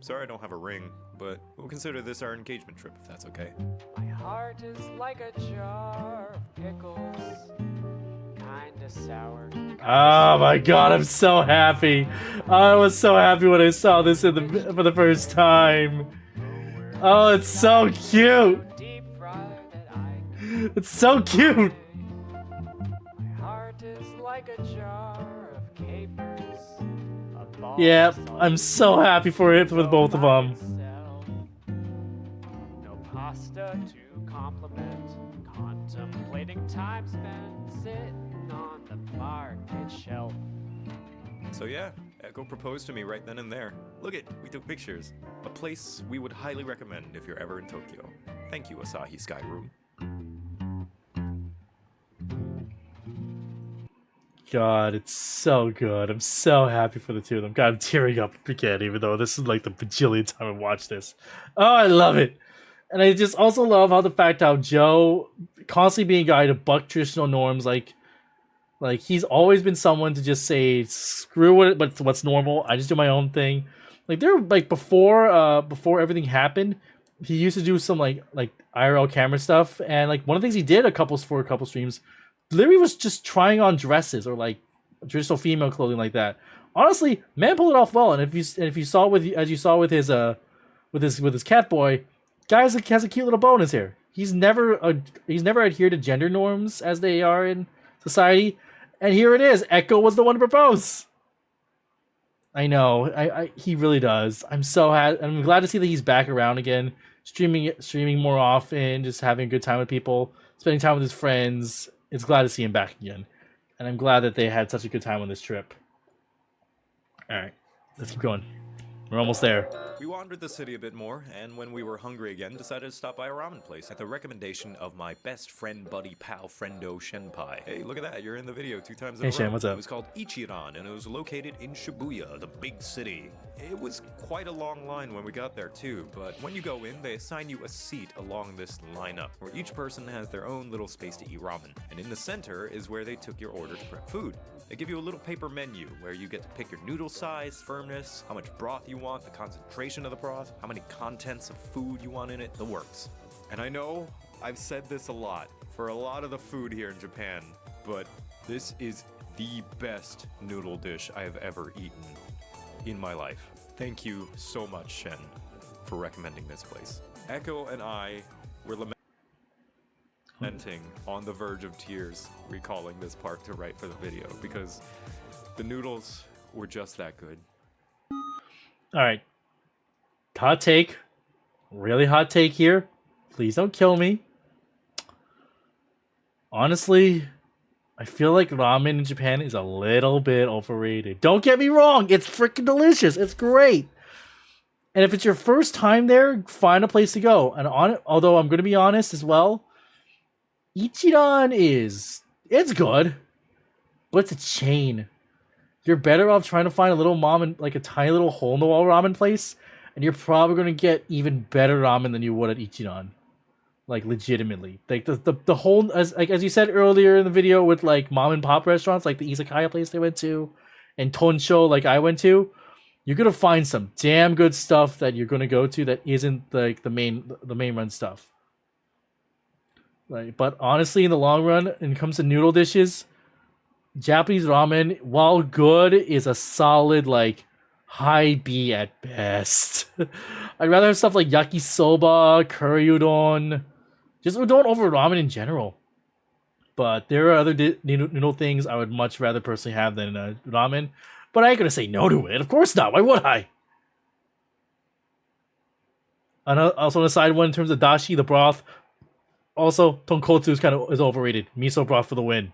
Sorry I don't have a ring, but we'll consider this our engagement trip if that's okay. My heart is like a jar of pickles, kinda sour. Oh my god, I'm so happy. I was so happy when I saw this for the first time. Oh, it's so cute. Deep fry that I It's so cute. My heart is like a jar of capers. A ball Yep, of I'm so happy for it with both of them. myself. No pasta to compliment. Contemplating time spent sitting on the market shelf. So yeah, Echo proposed to me right then and there. Look it, we took pictures. A place we would highly recommend if you're ever in Tokyo. Thank you, Asahi Sky Room. God, it's so good. I'm so happy for the two of them. God, I'm tearing up again, even though this is like the bajillion time I watched this. Oh, I love it. And I just also love how the fact how Joe constantly being a guy to buck traditional norms, like he's always been someone to just say screw it, but what's normal. I just do my own thing. Like there, like before everything happened, he used to do some like IRL camera stuff, and like one of the things he did for a couple streams, literally was just trying on dresses or like traditional female clothing like that. Honestly, man pulled it off well. And if you saw as you saw with his cat boy, guy has a cute little bow in his hair. He's never adhered to gender norms as they are in society. And here it is. Echo was the one to propose. I know. He really does. I'm glad to see that he's back around again, streaming more often, just having a good time with people, spending time with his friends. It's glad to see him back again. And I'm glad that they had such a good time on this trip. Alright, let's keep going. We're almost there. We wandered the city a bit more, and when we were hungry again, decided to stop by a ramen place at the recommendation of my best friend, buddy, pal, friendo, Shenpai. Hey, look at that, you're in the video 2 times in a row. Shen, what's up? It was called Ichiran, and it was located in Shibuya, the big city. It was quite a long line when we got there too, but when you go in, they assign you a seat along this lineup, where each person has their own little space to eat ramen. And in the center is where they took your order to prep food. They give you a little paper menu where you get to pick your noodle size, firmness, how much broth you want, the concentration of the broth, how many contents of food you want in it, the works. And I know I've said this a lot for a lot of the food here in Japan, but this is the best noodle dish I have ever eaten in my life. Thank you so much, Shen, for recommending this place. Echo and I were lamenting on the verge of tears, recalling this part to write for the video, because the noodles were just that good. Alright. Hot take. Really hot take here. Please don't kill me. Honestly, I feel like ramen in Japan is a little bit overrated. Don't get me wrong, it's freaking delicious. It's great. And if it's your first time there, find a place to go. And although I'm going to be honest as well, Ichiran it's good, but it's a chain. You're better off trying to find a little like a tiny little hole in the wall ramen place, and you're probably going to get even better ramen than you would at Ichiran. Like legitimately, like the whole as you said earlier in the video with like mom and pop restaurants, like the izakaya place they went to, and Tonsho like I went to. you're gonna find some damn good stuff that you're gonna go to that isn't like the main run stuff. Right, but honestly, in the long run, when it comes to noodle dishes, Japanese ramen, while good, is a solid like high B at best. I'd rather have stuff like yakisoba, curry udon, just udon over ramen in general. But there are other noodle things I would much rather personally have than ramen. But I ain't gonna say no to it. Of course not. Why would I? Also on the side one in terms of dashi, the broth. Also, tonkotsu is overrated. Miso broth for the win.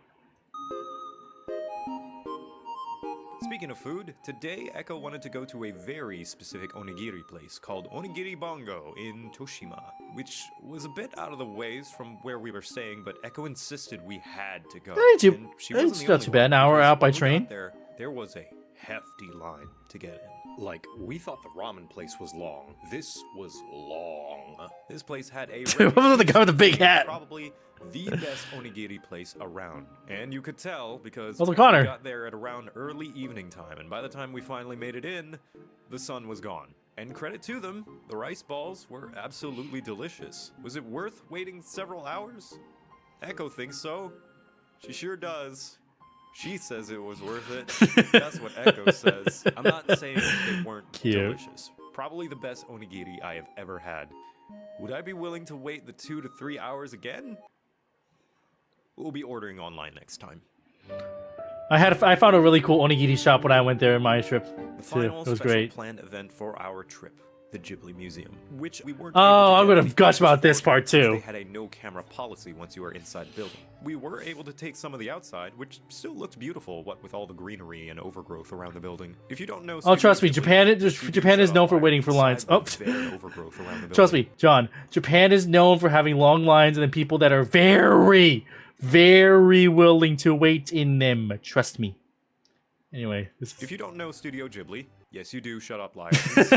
Speaking of food, today Echo wanted to go to a very specific onigiri place called Onigiri Bongo in Toshima, which was a bit out of the ways from where we were staying, but Echo insisted we had to go. It's And she wasn't the not only too bad. one, An hour because out by when we got train. There was a hefty line to get in. Like, we thought the ramen place was long. This was long. This place had a What was the guy with the big reputation as hat? probably the best onigiri place around. And you could tell because Also we Connor. got there at around early evening time, and by the time we finally made it in, the sun was gone. And credit to them, the rice balls were absolutely delicious. Was it worth waiting several hours? Echo thinks so. She sure does. She says it was worth it. That's what Echo says. I'm not saying they weren't Cute. delicious. Probably the best onigiri I have ever had. Would I be willing to wait the 2 to 3 hours again? We'll be ordering online next time. I found a really cool onigiri shop when I went there in my trip. The Too. final It was special great. planned event for our trip, the Ghibli Museum, which we weren't. Oh, able to I'm get gonna any gush photos about this for part, because too. They had a no-camera policy once you were inside the building. We were able to take some of the outside, which still looked beautiful, what with all the greenery and overgrowth around the building. If you don't know, Oh, trust me, Ghibli, Japan is known for waiting for lines. Oh, overgrowth around the trust building. me, John. Japan is known for having long lines and then people that are very, very willing to wait in them. Trust me. Anyway, this is... If you don't know Studio Ghibli, yes, you do. Shut up, liar.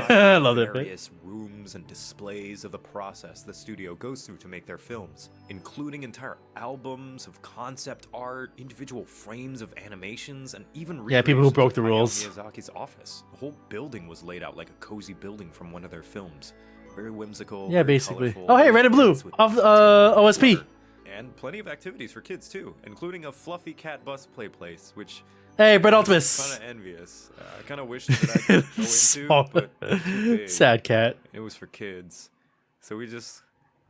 I love that bit. Various rooms and displays of the process the studio goes through to make their films, including entire albums of concept art, individual frames of animations, and even Yeah, people who recreations broke of the Hayao rules. Miyazaki's office. The whole building was laid out like a cozy building from one of their films. Very whimsical. Yeah, very basically. colorful, Oh, hey, very red and blue dense with of detail and OSP. color. And plenty of activities for kids too, including a fluffy cat bus play place, which Hey, Brett kind Ultimus. of envious. I kind of wish that I could go into, Small. but it's too big. Sad cat. It was for kids, so we just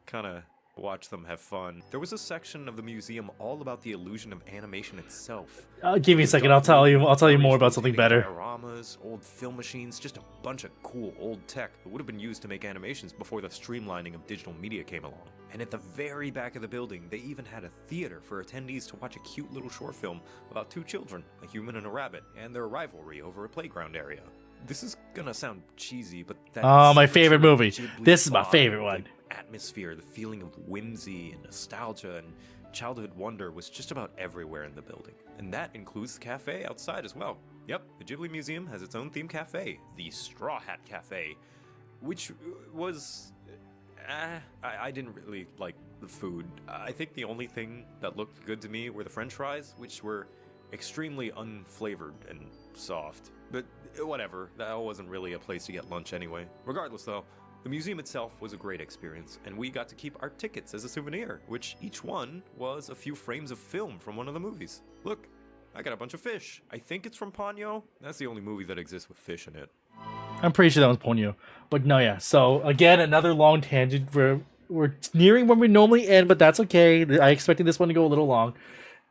kind of watched them have fun. There was a section of the museum all about the illusion of animation itself. Give me a second. I'll tell you more about something better. Dioramas, old film machines, just a bunch of cool old tech that would have been used to make animations before the streamlining of digital media came along. And at the very back of the building, they even had a theater for attendees to watch a cute little short film about two children, a human and a rabbit, and their rivalry over a playground area. This is gonna sound cheesy, but that Oh, is my such favorite a movie. Ghibli This is my vibe, favorite the one. Atmosphere, the feeling of whimsy and nostalgia and childhood wonder was just about everywhere in the building. And that includes the cafe outside as well. Yep, the Ghibli Museum has its own themed cafe, the Straw Hat Cafe, which was... I didn't really like the food. I think the only thing that looked good to me were the french fries, which were extremely unflavored and soft. But whatever, that wasn't really a place to get lunch anyway. Regardless though, the museum itself was a great experience, and we got to keep our tickets as a souvenir, which each one was a few frames of film from one of the movies. Look, I got a bunch of fish. I think it's from Ponyo. That's the only movie that exists with fish in it. I'm pretty sure that was Ponyo. But no, yeah. So, again, another long tangent. We're nearing where we normally end, but that's okay. I expected this one to go a little long.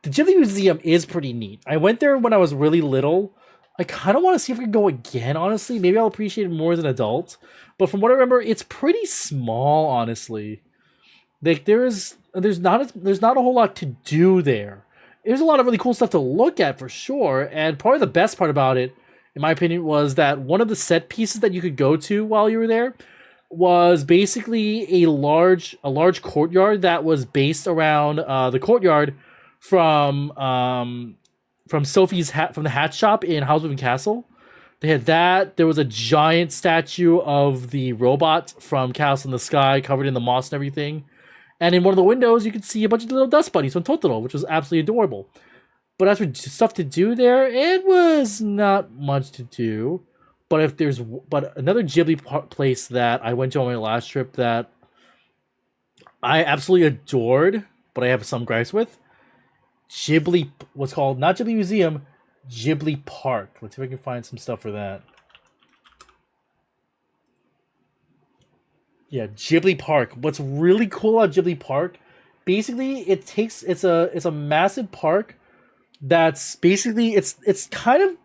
The Ghibli Museum is pretty neat. I went there when I was really little. I kind of want to see if we can go again, honestly. Maybe I'll appreciate it more as an adult. But from what I remember, it's pretty small, honestly. Like, there's not a whole lot to do there. There's a lot of really cool stuff to look at for sure. And probably the best part about it, in my opinion, was that one of the set pieces that you could go to while you were there was basically a large courtyard that was based around the courtyard from Sophie's from the hat shop in Howl's Moving Castle. They had that. There was a giant statue of the robot from Castle in the Sky covered in the moss and everything. And in one of the windows, you could see a bunch of little dust bunnies from Totoro, which was absolutely adorable. But as for stuff to do there, it was not much to do. but another place that I went to on my last trip that I absolutely adored, but I have some gripes with, Ghibli, what's called, not Ghibli Museum, Ghibli Park. Let's see if I can find some stuff for that. Yeah, Ghibli Park. What's really cool about Ghibli Park, basically it's a massive park that's basically it's kind of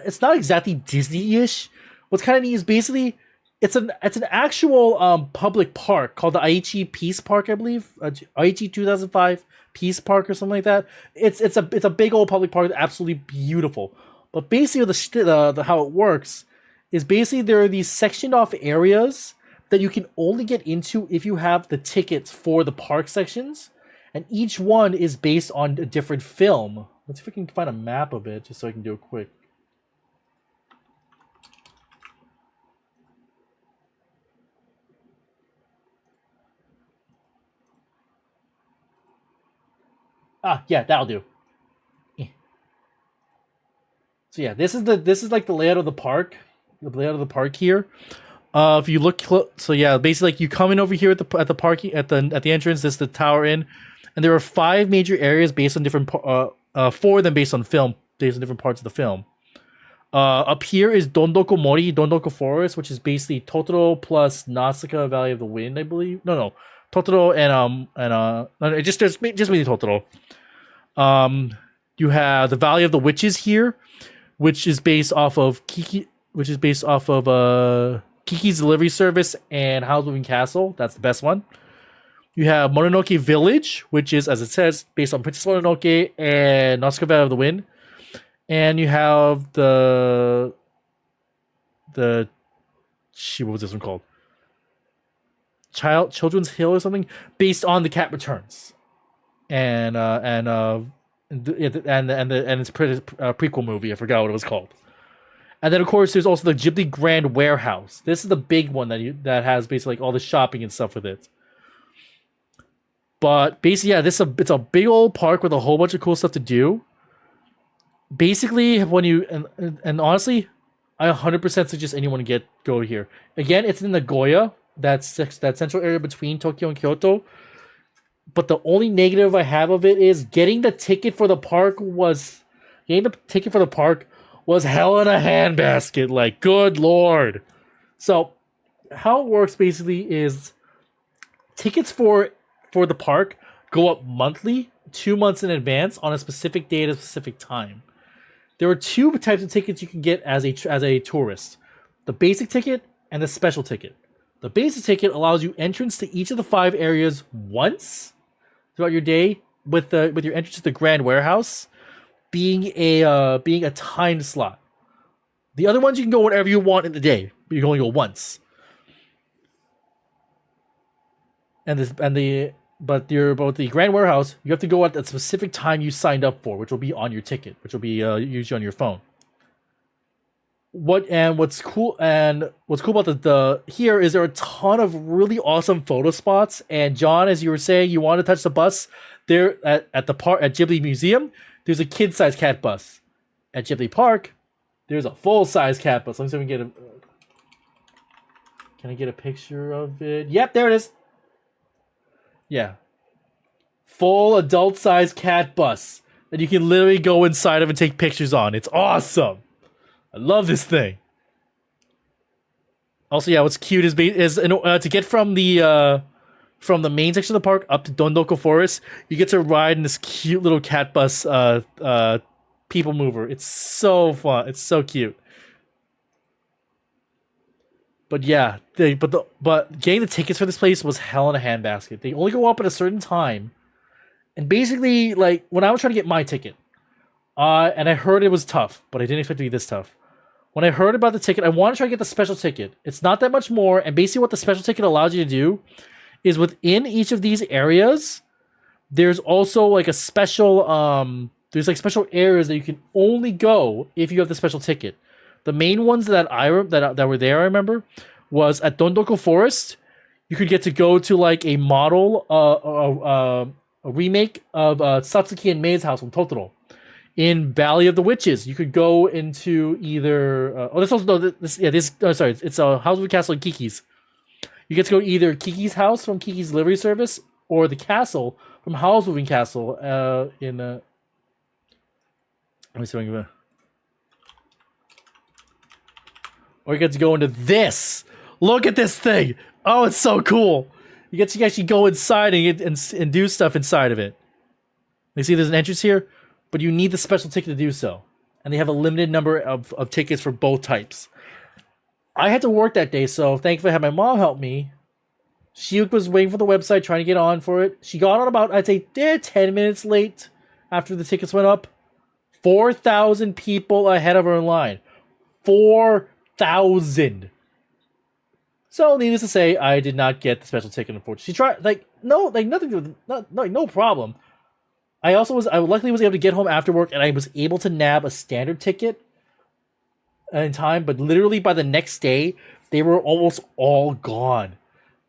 it's not exactly Disney-ish. What's kind of neat is basically it's an actual public park called the Aichi Peace Park, I believe. Aichi 2005 Peace Park or something like that. It's a big old public park, absolutely beautiful. But basically the how it works is basically there are these sectioned off areas that you can only get into if you have the tickets for the park sections, and each one is based on a different film. Let's see if we can find a map of it, just so I can do it quick. Yeah, that'll do. So yeah, this is like the layout of the park. The layout of the park here. If you look, so yeah, basically like you come in over here at the parking at the entrance. This is the tower in, and there are 5 major areas based on different 4 of them based on film, based on different parts of the film. Up here is Dondoko Mori, Dondoko Forest, which is basically Totoro plus Nausicaa Valley of the Wind, I believe. No, Totoro and just mainly Totoro. You have the Valley of the Witches here, which is based off of Kiki's Delivery Service and Howl's Moving Castle. That's the best one. You have Mononoke Village, which is, as it says, based on Princess Mononoke and Nausicaa Valley of the Wind. And you have what was this one called? Children's Hill or something, based on The Cat Returns, and its prequel movie. I forgot what it was called. And then of course there's also the Ghibli Grand Warehouse. This is the big one that has basically like all the shopping and stuff with it. But basically, yeah, it's a big old park with a whole bunch of cool stuff to do. Basically, when you and honestly, I 100% suggest anyone go here. Again, it's in Nagoya. That central area between Tokyo and Kyoto. But the only negative I have of it is getting the ticket for the park was hell in a handbasket. Like, good lord. So how it works basically is tickets for the park go up monthly, 2 months in advance on a specific day at a specific time. There are 2 types of tickets you can get as a tourist: the basic ticket and the special ticket. The basic ticket allows you entrance to each of the 5 areas once throughout your day, with your entrance to the Grand Warehouse being a timed slot. The other ones you can go whenever you want in the day, but you can only go once. But the Grand Warehouse, you have to go at the specific time you signed up for, which will be on your ticket, which will be usually on your phone. What's cool about the here is there are a ton of really awesome photo spots. And John, as you were saying, you want to touch the bus there at Ghibli Museum. There's a kid-sized cat bus. At Ghibli Park, there's a full-size cat bus. Let me see if we can Can I get a picture of it? Yep, there it is. Yeah, full adult-sized cat bus that you can literally go inside of and take pictures on. It's awesome. I love this thing. Also, yeah, what's cute is to get from the main section of the park up to Dondoko Forest, you get to ride in this cute little cat bus people mover. It's so fun. It's so cute. But yeah, but getting the tickets for this place was hell in a handbasket. They only go up at a certain time. And basically, like, when I was trying to get my ticket, and I heard it was tough, but I didn't expect it to be this tough. When I heard about the ticket, I wanted to try to get the special ticket. It's not that much more, and basically what the special ticket allows you to do is within each of these areas, there's also like a special, there's like special areas that you can only go if you have the special ticket. The main ones that that were there, I remember, was at Dondoko Forest. You could get to go to like a model, a remake of Satsuki and Mei's house from Totoro. in Valley of the Witches. You could go into either this also no this yeah this sorry it's a House of Castle and Kiki's. You get to go to either Kiki's house from Kiki's livery service or the castle from Howl's Moving Castle in let me see if I can or you get to go into this. Look at this thing. Oh, it's so cool. You get to actually go inside and do stuff inside of it. You see there's an entrance here, but you need the special ticket to do so. And they have a limited number of tickets for both types. I had to work that day, so thankfully I had my mom help me. She was waiting for the website, trying to get on for it. She got on about, I'd say, 10 minutes late after the tickets went up. 4,000 people ahead of her in line. 4,000. So, needless to say, I did not get the special ticket, unfortunately. She tried, nothing, no problem. I luckily was able to get home after work, and I was able to nab a standard ticket in time, but literally by the next day, they were almost all gone.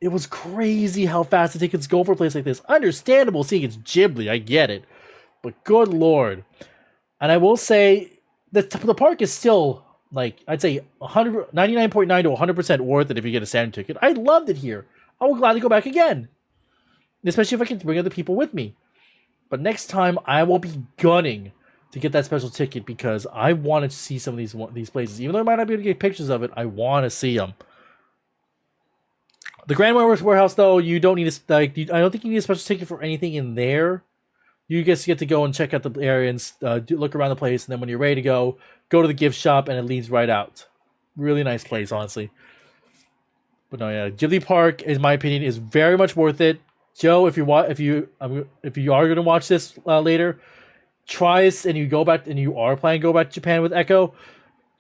It was crazy how fast the tickets go for a place like this. Understandable seeing it's Ghibli, I get it. But good lord. And I will say, the park is still, I'd say 99.9 to 100% worth it if you get a standard ticket. I loved it here. I will gladly go back again. Especially if I can bring other people with me. But next time, I will be gunning to get that special ticket because I want to see some of these places. Even though I might not be able to get pictures of it, I want to see them. The Grand Warehouse, though, you don't need I don't think you need a special ticket for anything in there. You just get to go and check out the area and look around the place, and then when you're ready to go to the gift shop, and it leads right out. Really nice place, honestly. But no, yeah, Ghibli Park, in my opinion, is very much worth it. Joe, if you are going to watch this later, try this, and you are planning to go back to Japan with Echo.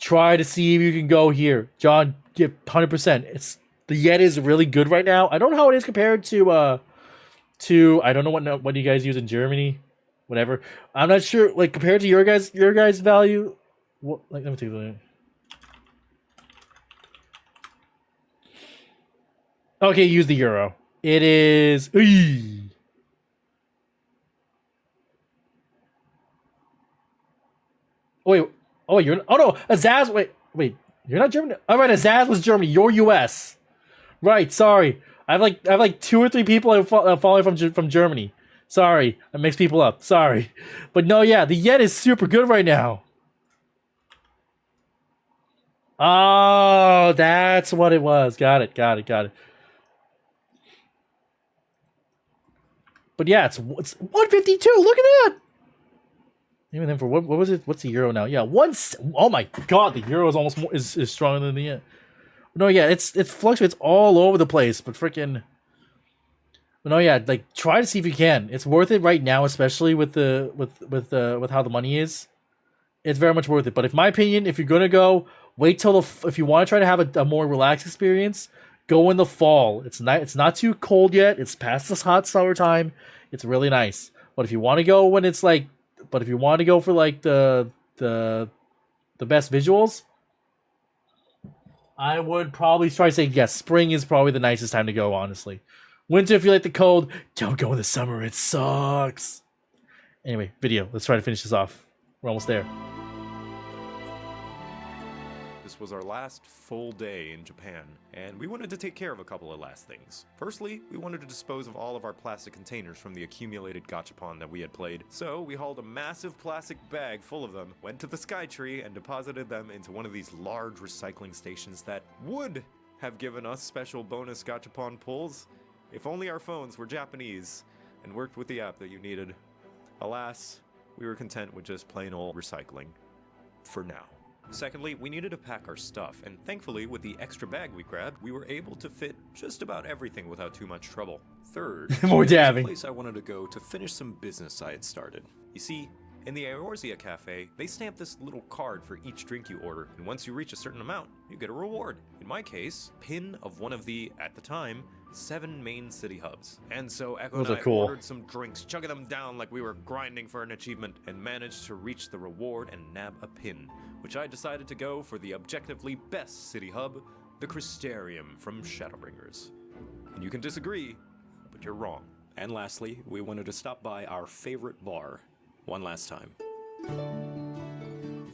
Try to see if you can go here, John. Get 100%. The yen is really good right now. I don't know how it is compared to I don't know what you guys use in Germany, whatever. I'm not sure. Compared to your guys' value. What? Let me take a look. Okay, use the euro. It is. Oh wait, you're. Oh no, Azaz. Wait, you're not German. All right, Azaz was Germany. You're U.S. Right. Sorry, I have like 2 or 3 people following from Germany. Sorry, that makes people up. Sorry, but no, yeah, the yen is super good right now. Oh, that's what it was. Got it. But yeah, it's 152. Look at that. Even then, for what was it? What's the euro now? Yeah, oh my god, the euro is almost more is stronger than the yen. No, yeah, it fluctuates all over the place, but freaking. No, yeah, try to see if you can. It's worth it right now, especially with how the money is. It's very much worth it. But in my opinion, if you're gonna go, wait till if you want to try to have a more relaxed experience, go in the fall. It's not too cold yet. It's past this hot summertime. It's really nice. But if you want to go when it's for the best visuals, I would probably try to say yes. Spring is probably the nicest time to go. Honestly, winter if you like the cold, don't go in the summer. It sucks. Anyway, video. Let's try to finish this off. We're almost there. This was our last full day in Japan, and we wanted to take care of a couple of last things. Firstly, we wanted to dispose of all of our plastic containers from the accumulated gachapon that we had played. So we hauled a massive plastic bag full of them, went to the Skytree, and deposited them into one of these large recycling stations that would have given us special bonus gachapon pulls if only our phones were Japanese and worked with the app that you needed. Alas, we were content with just plain old recycling. For now. Secondly, we needed to pack our stuff, and thankfully, with the extra bag we grabbed, we were able to fit just about everything without too much trouble. Third, more dabbing. The place I wanted to go to finish some business I had started. You see, in the Eorzea Cafe, they stamp this little card for each drink you order, and once you reach a certain amount, you get a reward. In my case, pin of one of the, at the time, 7 main city hubs. And so Echo and I ordered some drinks, chugging them down like we were grinding for an achievement, and managed to reach the reward and nab a pin, which I decided to go for the objectively best city hub, the Crystarium from Shadowbringers. And you can disagree, but you're wrong. And lastly, we wanted to stop by our favorite bar one last time.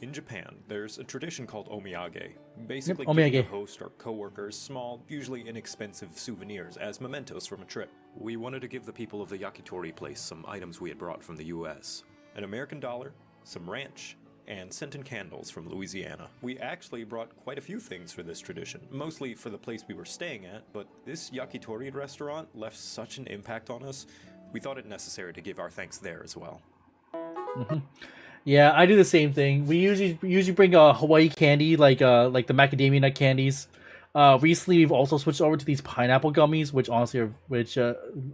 In Japan, there's a tradition called omiyage. Basically, Yep, giving omiyage. your host or coworkers small, usually inexpensive souvenirs as mementos from a trip. We wanted to give the people of the yakitori place some items we had brought from the US. An American dollar, some ranch, and scented candles from Louisiana. We actually brought quite a few things for this tradition, mostly for the place we were staying at, but this yakitori restaurant left such an impact on us, we thought it necessary to give our thanks there as well. Yeah, I do the same thing. We usually bring Hawaii candy, like the macadamia nut candies. Recently, we've also switched over to these pineapple gummies, which honestly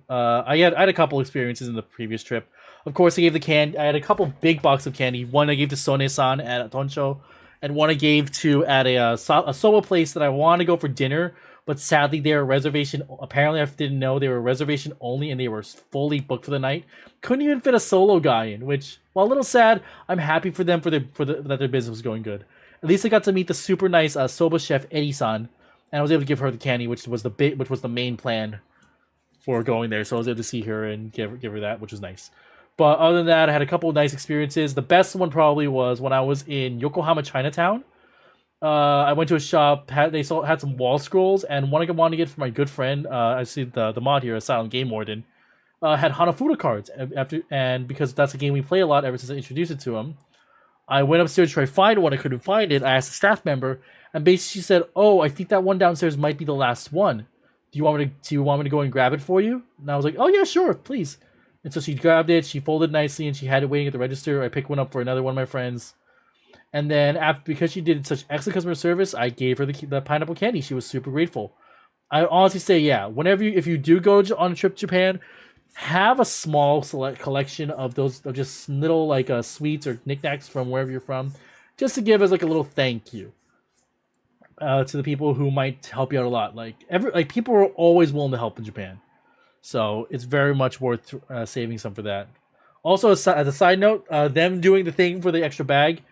I had a couple experiences in the previous trip. Of course, I had a couple big boxes of candy. One I gave to Sone-san at Toncho, and one I gave to at a soba place that I wanted to go for dinner, but sadly they were reservation. Apparently, I didn't know they were reservation only, and they were fully booked for the night. Couldn't even fit a solo guy in, which, while a little sad, I'm happy for them that their business was going good. At least I got to meet the super nice soba chef Eddie-san, and I was able to give her the candy, which was the main plan for going there. So I was able to see her and give her that, which was nice. But other than that, I had a couple of nice experiences. The best one probably was when I was in Yokohama Chinatown. I went to a shop. Had some wall scrolls, and one I wanted to get for my good friend. I see the mod here, Silent Game Warden. Had Hanafuda cards and because that's a game we play a lot ever since I introduced it to him. I went upstairs to try to find one. I couldn't find it. I asked a staff member, and basically she said, "Oh, I think that one downstairs might be the last one. Do you want me to go and grab it for you?" And I was like, "Oh yeah, sure, please." And so she grabbed it, she folded nicely, and she had it waiting at the register. I picked one up for another one of my friends. And then because she did such excellent customer service, I gave her the pineapple candy. She was super grateful. I honestly say, yeah, if you do go on a trip to Japan, have a small select collection of just little sweets or knickknacks from wherever you're from, just to give as like a little thank you to the people who might help you out a lot. People are always willing to help in Japan. So it's very much worth saving some for that. Also, as a side note, them doing the thing for the extra bag,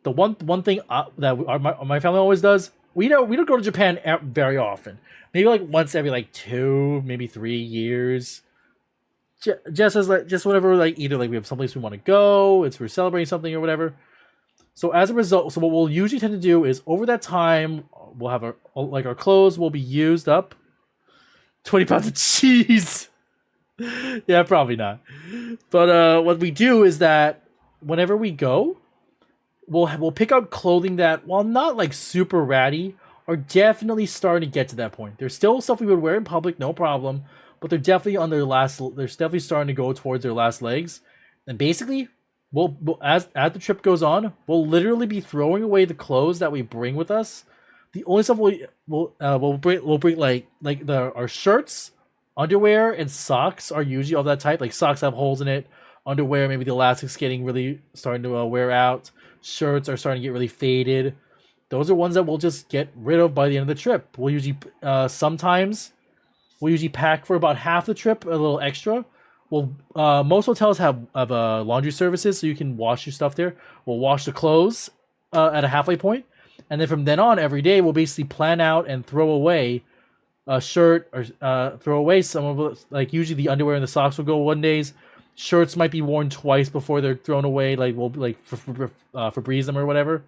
the one thing that my family always does, we don't go to Japan very often. Maybe like once every 2, maybe 3 years. Just whenever either we have someplace we want to go, we're celebrating something or whatever. So as a result, what we'll usually tend to do is over that time we'll have our clothes will be used up. 20 pounds of cheese. Yeah, probably not. But what we do is that whenever we go, we'll pick out clothing that, while not super ratty, are definitely starting to get to that point. There's still stuff we would wear in public, no problem, but they're definitely they're definitely starting to go towards their last legs. And basically, we'll as the trip goes on, we'll literally be throwing away the clothes that we bring with us. The only stuff we'll bring our shirts, underwear, and socks are usually of that type. Like socks have holes in it. Underwear, maybe the elastic's starting to wear out. Shirts are starting to get really faded. Those are ones that we'll just get rid of by the end of the trip. We'll usually pack for about half the trip, a little extra. Most hotels have laundry services, so you can wash your stuff there. We'll wash the clothes at a halfway point. And then from then on, every day, we'll basically plan out and throw away a shirt or throw away some of it. Usually the underwear and the socks will go one days. Shirts might be worn twice before they're thrown away. We'll Febreze them or whatever.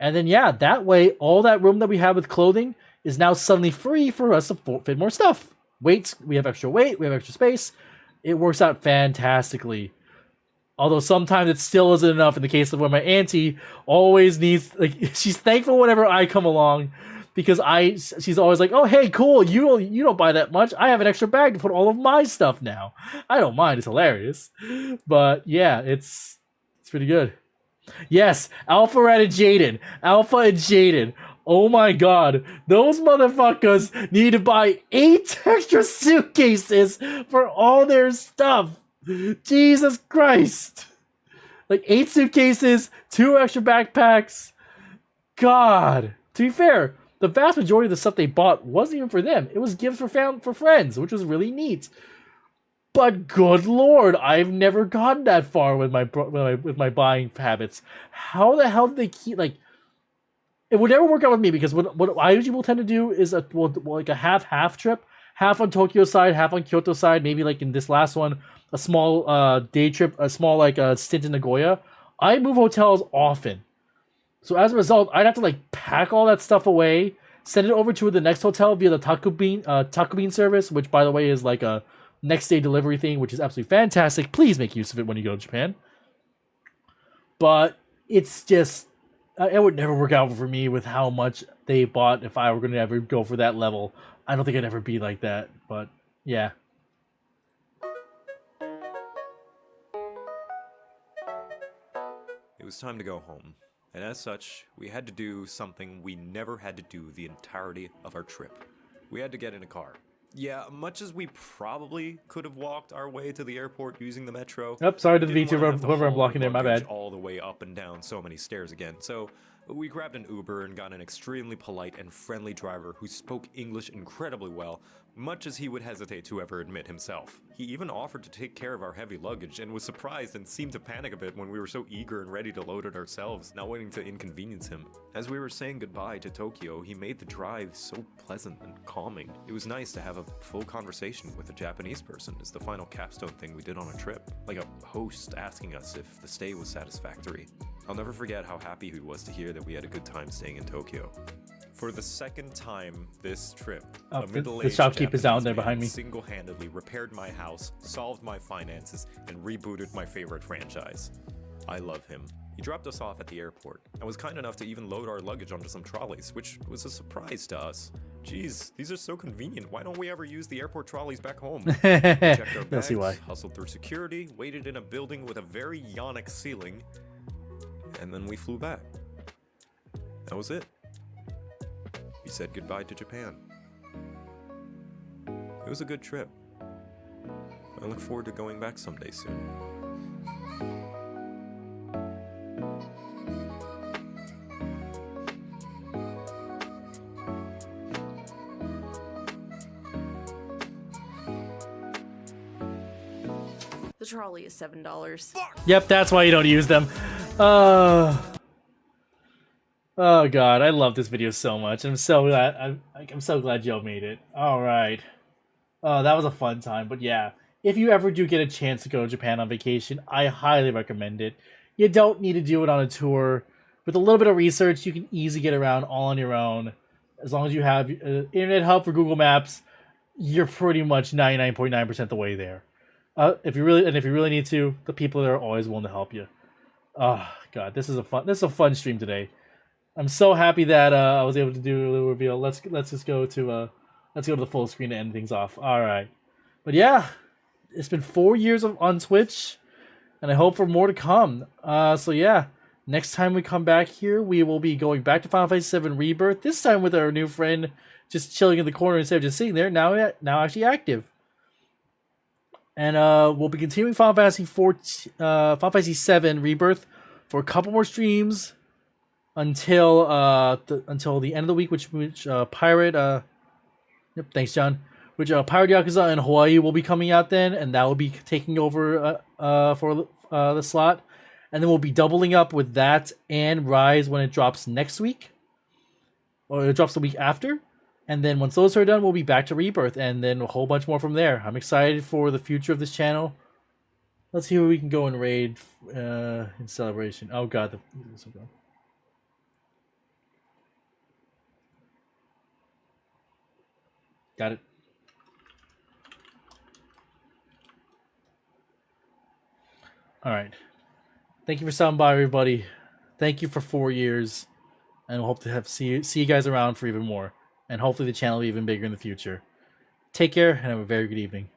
And then that way, all that room that we have with clothing is now suddenly free for us to fit more stuff. Weights, we have extra weight, we have extra space. It works out fantastically. Although sometimes it still isn't enough in the case of where my auntie always needs, she's thankful whenever I come along because she's always like, "Oh, hey, cool, you don't buy that much. I have an extra bag to put all of my stuff now." I don't mind, it's hilarious. But yeah, it's pretty good. Yes, Alpha and Jaden. Oh my god, those motherfuckers need to buy 8 extra suitcases for all their stuff. Jesus Christ. 8 suitcases, 2 extra backpacks. God. To be fair, the vast majority of the stuff they bought wasn't even for them. It was gifts for friends, which was really neat. But good lord, I've never gotten that far with my buying habits. How the hell did they keep it would never work out with me because what I usually will tend to do is a half trip, half on Tokyo side, half on Kyoto side. Maybe in this last one, a small day trip, a small stint in Nagoya. I move hotels often. So as a result, I'd have to like pack all that stuff away, send it over to the next hotel via the Taco Bean service, which by the way is like a next day delivery thing, which is absolutely fantastic. Please make use of it when you go to Japan. But it's just, it would never work out for me with how much they bought if I were going to ever go for that level. I don't think I'd ever be like that, but yeah. It was time to go home, and as such, we had to do something we never had to do the entirety of our trip. We had to get in a car. Yeah, much as we probably could have walked our way to the airport using the metro. Yep, sorry to the didn't wanna VTuber, have to whoever I'm haul blocking there, my luggage bad. all the way up and down so many stairs again. So we grabbed an Uber and got an extremely polite and friendly driver who spoke English incredibly well, much as he would hesitate to ever admit himself. He even offered to take care of our heavy luggage and was surprised and seemed to panic a bit when we were so eager and ready to load it ourselves, not wanting to inconvenience him. As we were saying goodbye to Tokyo, he made the drive so pleasant and calming. It was nice to have a full conversation with a Japanese person as the final capstone thing we did on a trip, like a host asking us if the stay was satisfactory. I'll never forget how happy he was to hear that we had a good time staying in Tokyo. For the second time this trip, a The middle-aged shopkeeper's down there Japanese behind man me. single-handedly repaired my house, solved my finances, and rebooted my favorite franchise. I love him. He dropped us off at the airport and was kind enough to even load our luggage onto some trolleys, which was a surprise to us. Geez, these are so convenient. Why don't we ever use the airport trolleys back home? We checked our You'll bags, see why. hustled through security, waited in a building with a very yonic ceiling, and then we flew back. That was it. We said goodbye to Japan. It was a good trip. I look forward to going back someday soon. The trolley is $7. Yep, that's why you don't use them. Oh god, I love this video so much. I'm so glad. I'm so glad Joe made it. All right. That was a fun time. But yeah, if you ever do get a chance to go to Japan on vacation, I highly recommend it. You don't need to do it on a tour. With a little bit of research, you can easily get around all on your own. As long as you have internet help for Google Maps, you're pretty much 99.9% the way there. If you really need to, the people there are always willing to help you. Oh god, this is a fun stream today. I'm so happy that I was able to do a little reveal. Let's just go to the full screen to end things off. All right, but yeah, it's been 4 years on Twitch, and I hope for more to come. So yeah, next time we come back here, we will be going back to Final Fantasy VII Rebirth. This time with our new friend just chilling in the corner instead of just sitting there. Now actually active. And we'll be continuing Final Fantasy VII Rebirth for a couple more streams until the end of the week, which Pirate. Yep, thanks, John. Which Pirate Yakuza in Hawaii will be coming out then, and that will be taking over for the slot, and then we'll be doubling up with that and Rise when it drops next week, or it drops the week after. And then once those are done, we'll be back to Rebirth, and then a whole bunch more from there. I'm excited for the future of this channel. Let's see where we can go and raid in celebration. Oh god, got it. All right. Thank you for stopping by, everybody. Thank you for 4 years, and we'll hope to see you guys around for even more. And hopefully the channel will be even bigger in the future. Take care, and have a very good evening.